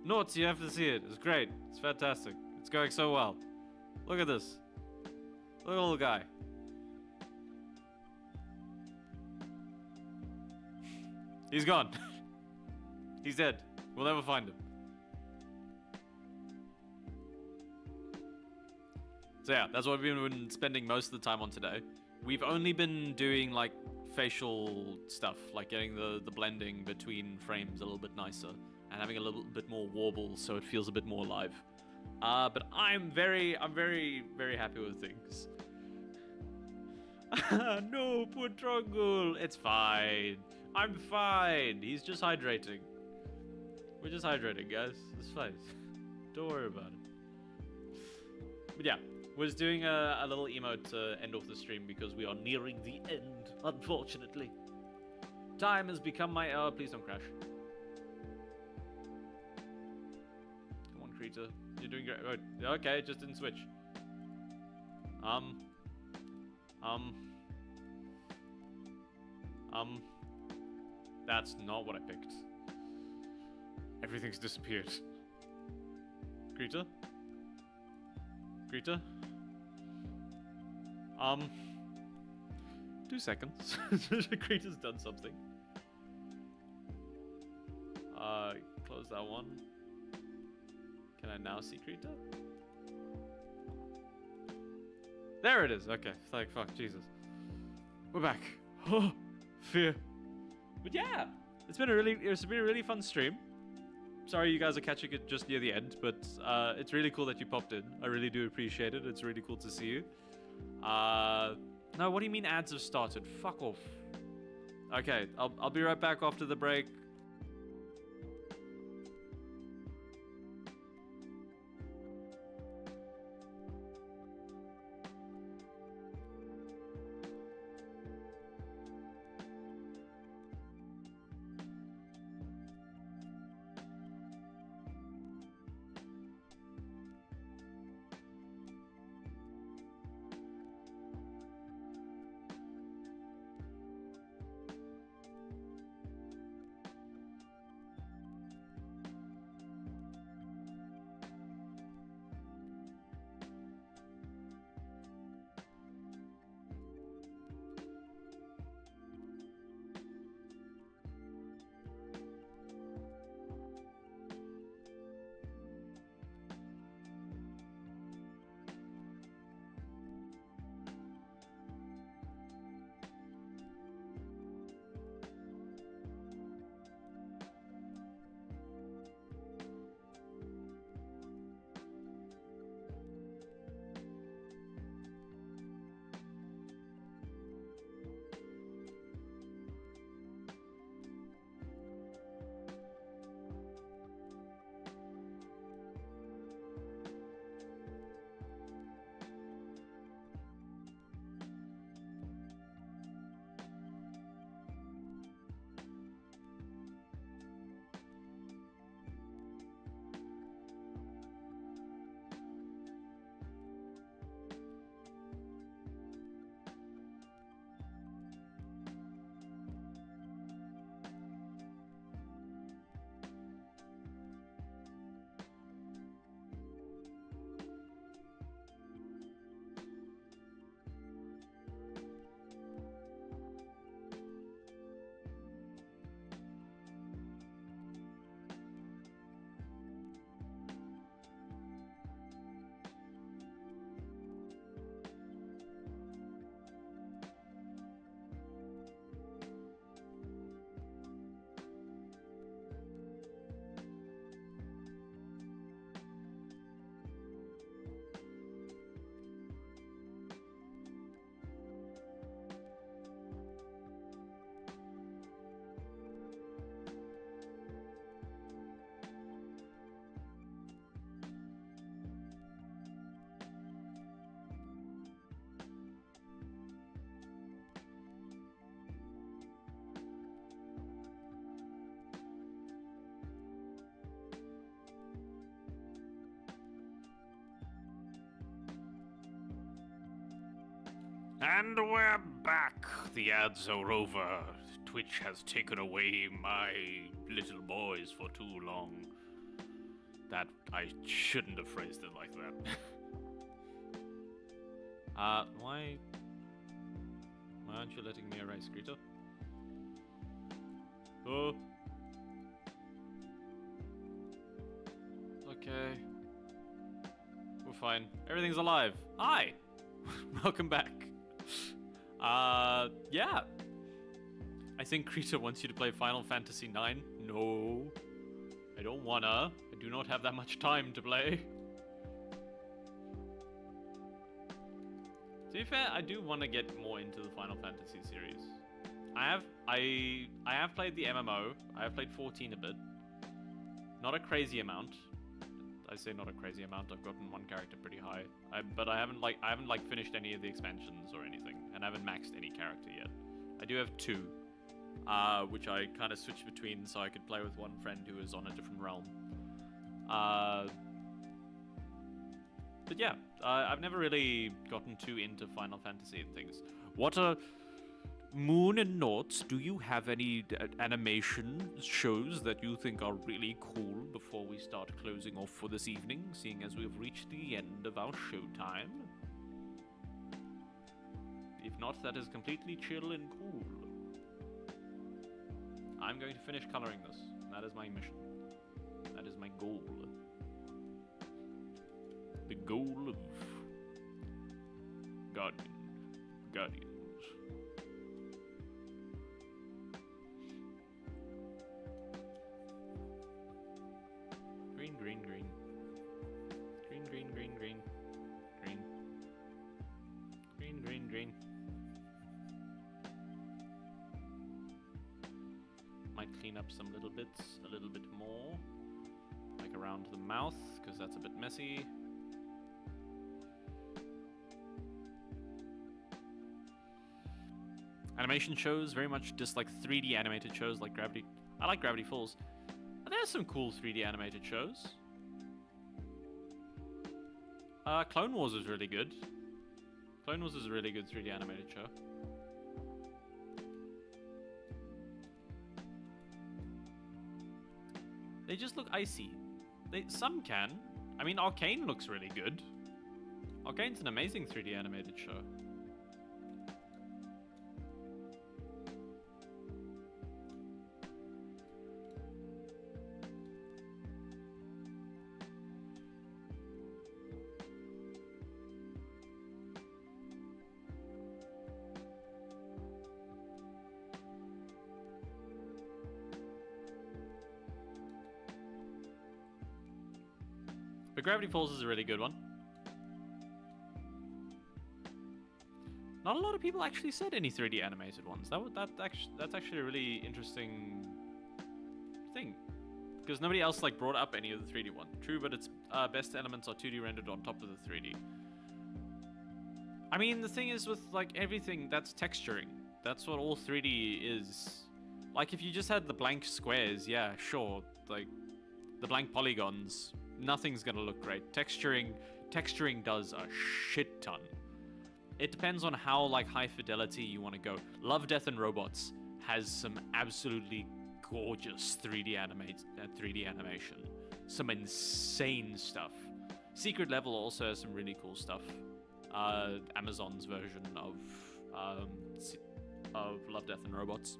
Norts, you have to see it. It's great. It's fantastic. It's going so well. Look at this. Look at the little guy. He's gone. He's dead. We'll never find him. So yeah, that's what we've been spending most of the time on today. We've only been doing like facial stuff, like getting the blending between frames a little bit nicer and having a little bit more warble so it feels a bit more alive. But I'm very happy with things. No, poor Troggle. It's fine. I'm fine. He's just hydrating. We're just hydrating, guys. It's fine. Don't worry about it. But yeah. Was doing a little emote to end off the stream because we are nearing the end, unfortunately. Time has become my... Oh, please don't crash. Come on, Creator. You're doing great. Oh, okay, it just didn't switch. That's not what I picked. Everything's disappeared. Greta? Greta? 2 seconds. Greta's done something. Close that one. Can I now see Greta? There it is. Okay. Like, fuck, Jesus. We're back. Oh, fear. But yeah, it's been a really fun stream. Sorry you guys are catching it just near the end, but it's really cool that you popped in. I really do appreciate it. It's really cool to see you. No, what do you mean ads have started? Fuck off. Okay, I'll be right back after the break. And we're back. The ads are over. Twitch has taken away my little boys for too long. That I shouldn't have phrased it like that. Why aren't you letting me erase Greta? Oh. Okay. We're fine. Everything's alive. Hi! Welcome back. Yeah. I think Greta wants you to play Final Fantasy IX. No. I don't wanna. I do not have that much time to play. To be fair, I do want to get more into the Final Fantasy series. I have played the MMO. I have played 14 a bit. Not a crazy amount. I say not a crazy amount. I've gotten one character pretty high. But I haven't finished any of the expansions or anything, and I haven't maxed any character yet. I do have 2, which I kind of switched between so I could play with one friend who is on a different realm. But yeah, I've never really gotten too into Final Fantasy and things. What Moon and Noughts, do you have any animation shows that you think are really cool before we start closing off for this evening, seeing as we've reached the end of our showtime? If not, that is completely chill and cool. I'm going to finish coloring this. That is my mission. That is my goal. The goal of Guardians. Green, green, green. Green, green, green, green. Green. Green, green, green. Might clean up some little bits a little bit more. Like around the mouth, because that's a bit messy. Animation shows, very much just like 3D animated shows like Gravity. I like Gravity Falls. But there's some cool 3D animated shows. Clone Wars is really good. Clone Wars is a really good 3D animated show. They just look icy. Some can. I mean, Arcane looks really good. Arcane's an amazing 3D animated show. But Gravity Falls is a really good one. Not a lot of people actually said any 3D animated ones. That's actually a really interesting thing, because nobody else like brought up any of the 3D one. True, but its best elements are 2D rendered on top of the 3D. I mean, the thing is with like everything, that's texturing. That's what all 3D is. Like if you just had the blank squares, yeah, sure. Like the blank polygons, nothing's gonna look great. Texturing does a shit ton. It depends on how like high fidelity you want to go. Love, Death and Robots has some absolutely gorgeous 3D animation. Some insane stuff. Secret Level also has some really cool stuff. Amazon's version of Love, Death and Robots.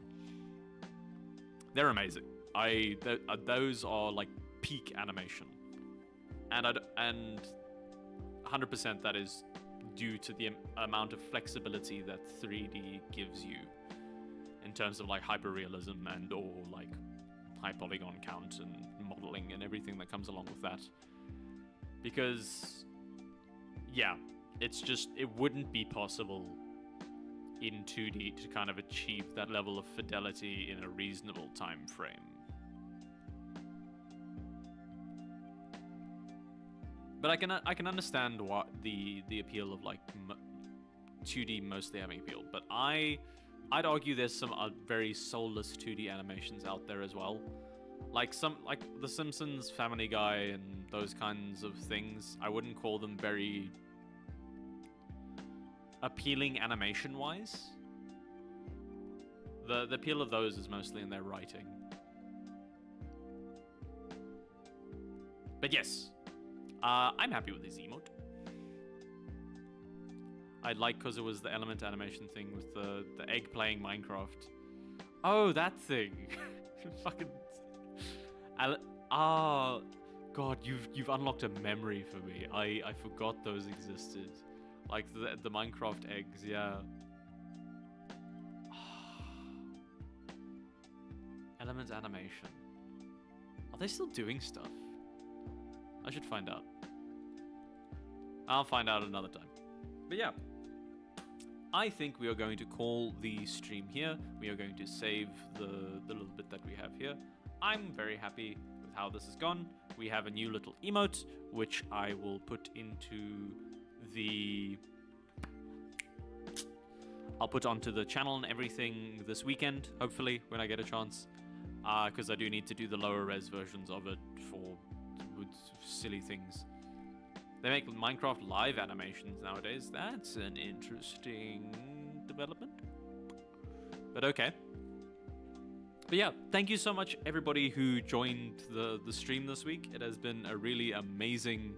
They're amazing. Those are like peak animation. And 100% that is due to the amount of flexibility that 3D gives you in terms of like hyperrealism and or like high polygon count and modeling and everything that comes along with that. Because yeah, it's just, it wouldn't be possible in 2D to kind of achieve that level of fidelity in a reasonable time frame. But I can understand what the appeal of like 2D mostly having appeal. But I'd argue there's some very soulless 2D animations out there as well. Like The Simpsons, Family Guy, and those kinds of things. I wouldn't call them very appealing animation-wise. The appeal of those is mostly in their writing. But yes. I'm happy with his emote. I like because it was the element animation thing with the egg playing Minecraft. Oh, that thing. Fucking. God, you've unlocked a memory for me. I forgot those existed. Like the Minecraft eggs, yeah. Element animation. Are they still doing stuff? I should find out. I'll find out another time. But yeah, I think we are going to call the stream here. We are going to save the little bit that we have here. I'm very happy with how this has gone. We have a new little emote, which I will put into the... I'll put onto the channel and everything this weekend, hopefully, when I get a chance. Because I do need to do the lower res versions of it for silly things. They make Minecraft live animations nowadays. That's an interesting development. but okay. But yeah, thank you so much everybody who joined the stream this week. It has been a really amazing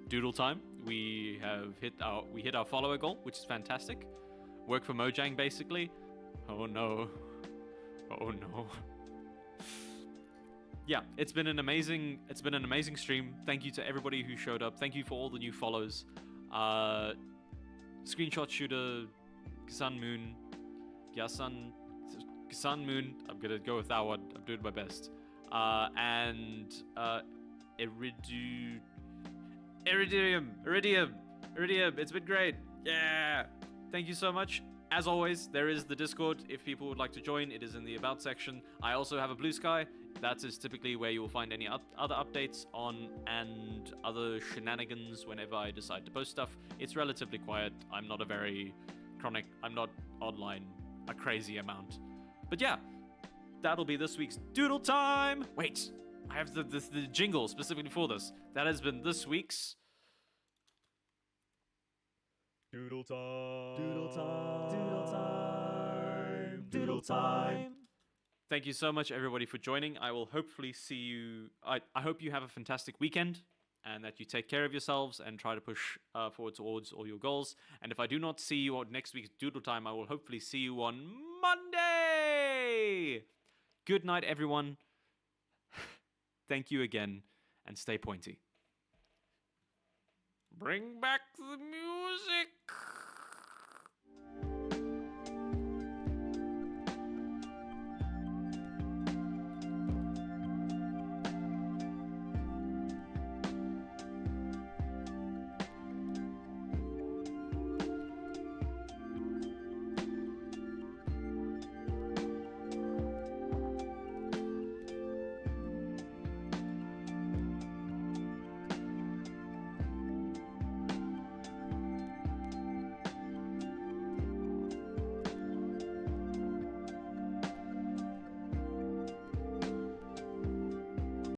doodle time. We hit our follower goal, which is fantastic. Work for Mojang basically. Oh no. Oh no. Yeah, it's been an amazing stream. Thank you to everybody who showed up. Thank you for all the new follows. Screenshot shooter, Kisan Moon, Kisan Moon. I'm gonna go with that one. I'm doing my best. And Iridium. It's been great. Yeah. Thank you so much. As always, there is the Discord. If people would like to join, it is in the About section. I also have a Blue Sky. That is typically where you will find any other updates on and other shenanigans whenever I decide to post stuff. It's relatively quiet. I'm not online a crazy amount. But yeah, that'll be this week's Doodle Time. Wait, I have the jingle specifically for this. That has been this week's Doodle time. Doodle time. Doodle time. Doodle time. Thank you so much, everybody, for joining. I will hopefully see you. I hope you have a fantastic weekend and that you take care of yourselves and try to push forward towards all your goals. And if I do not see you on next week's Doodle Time, I will hopefully see you on Monday. Good night, everyone. Thank you again, and stay pointy. Bring back the music.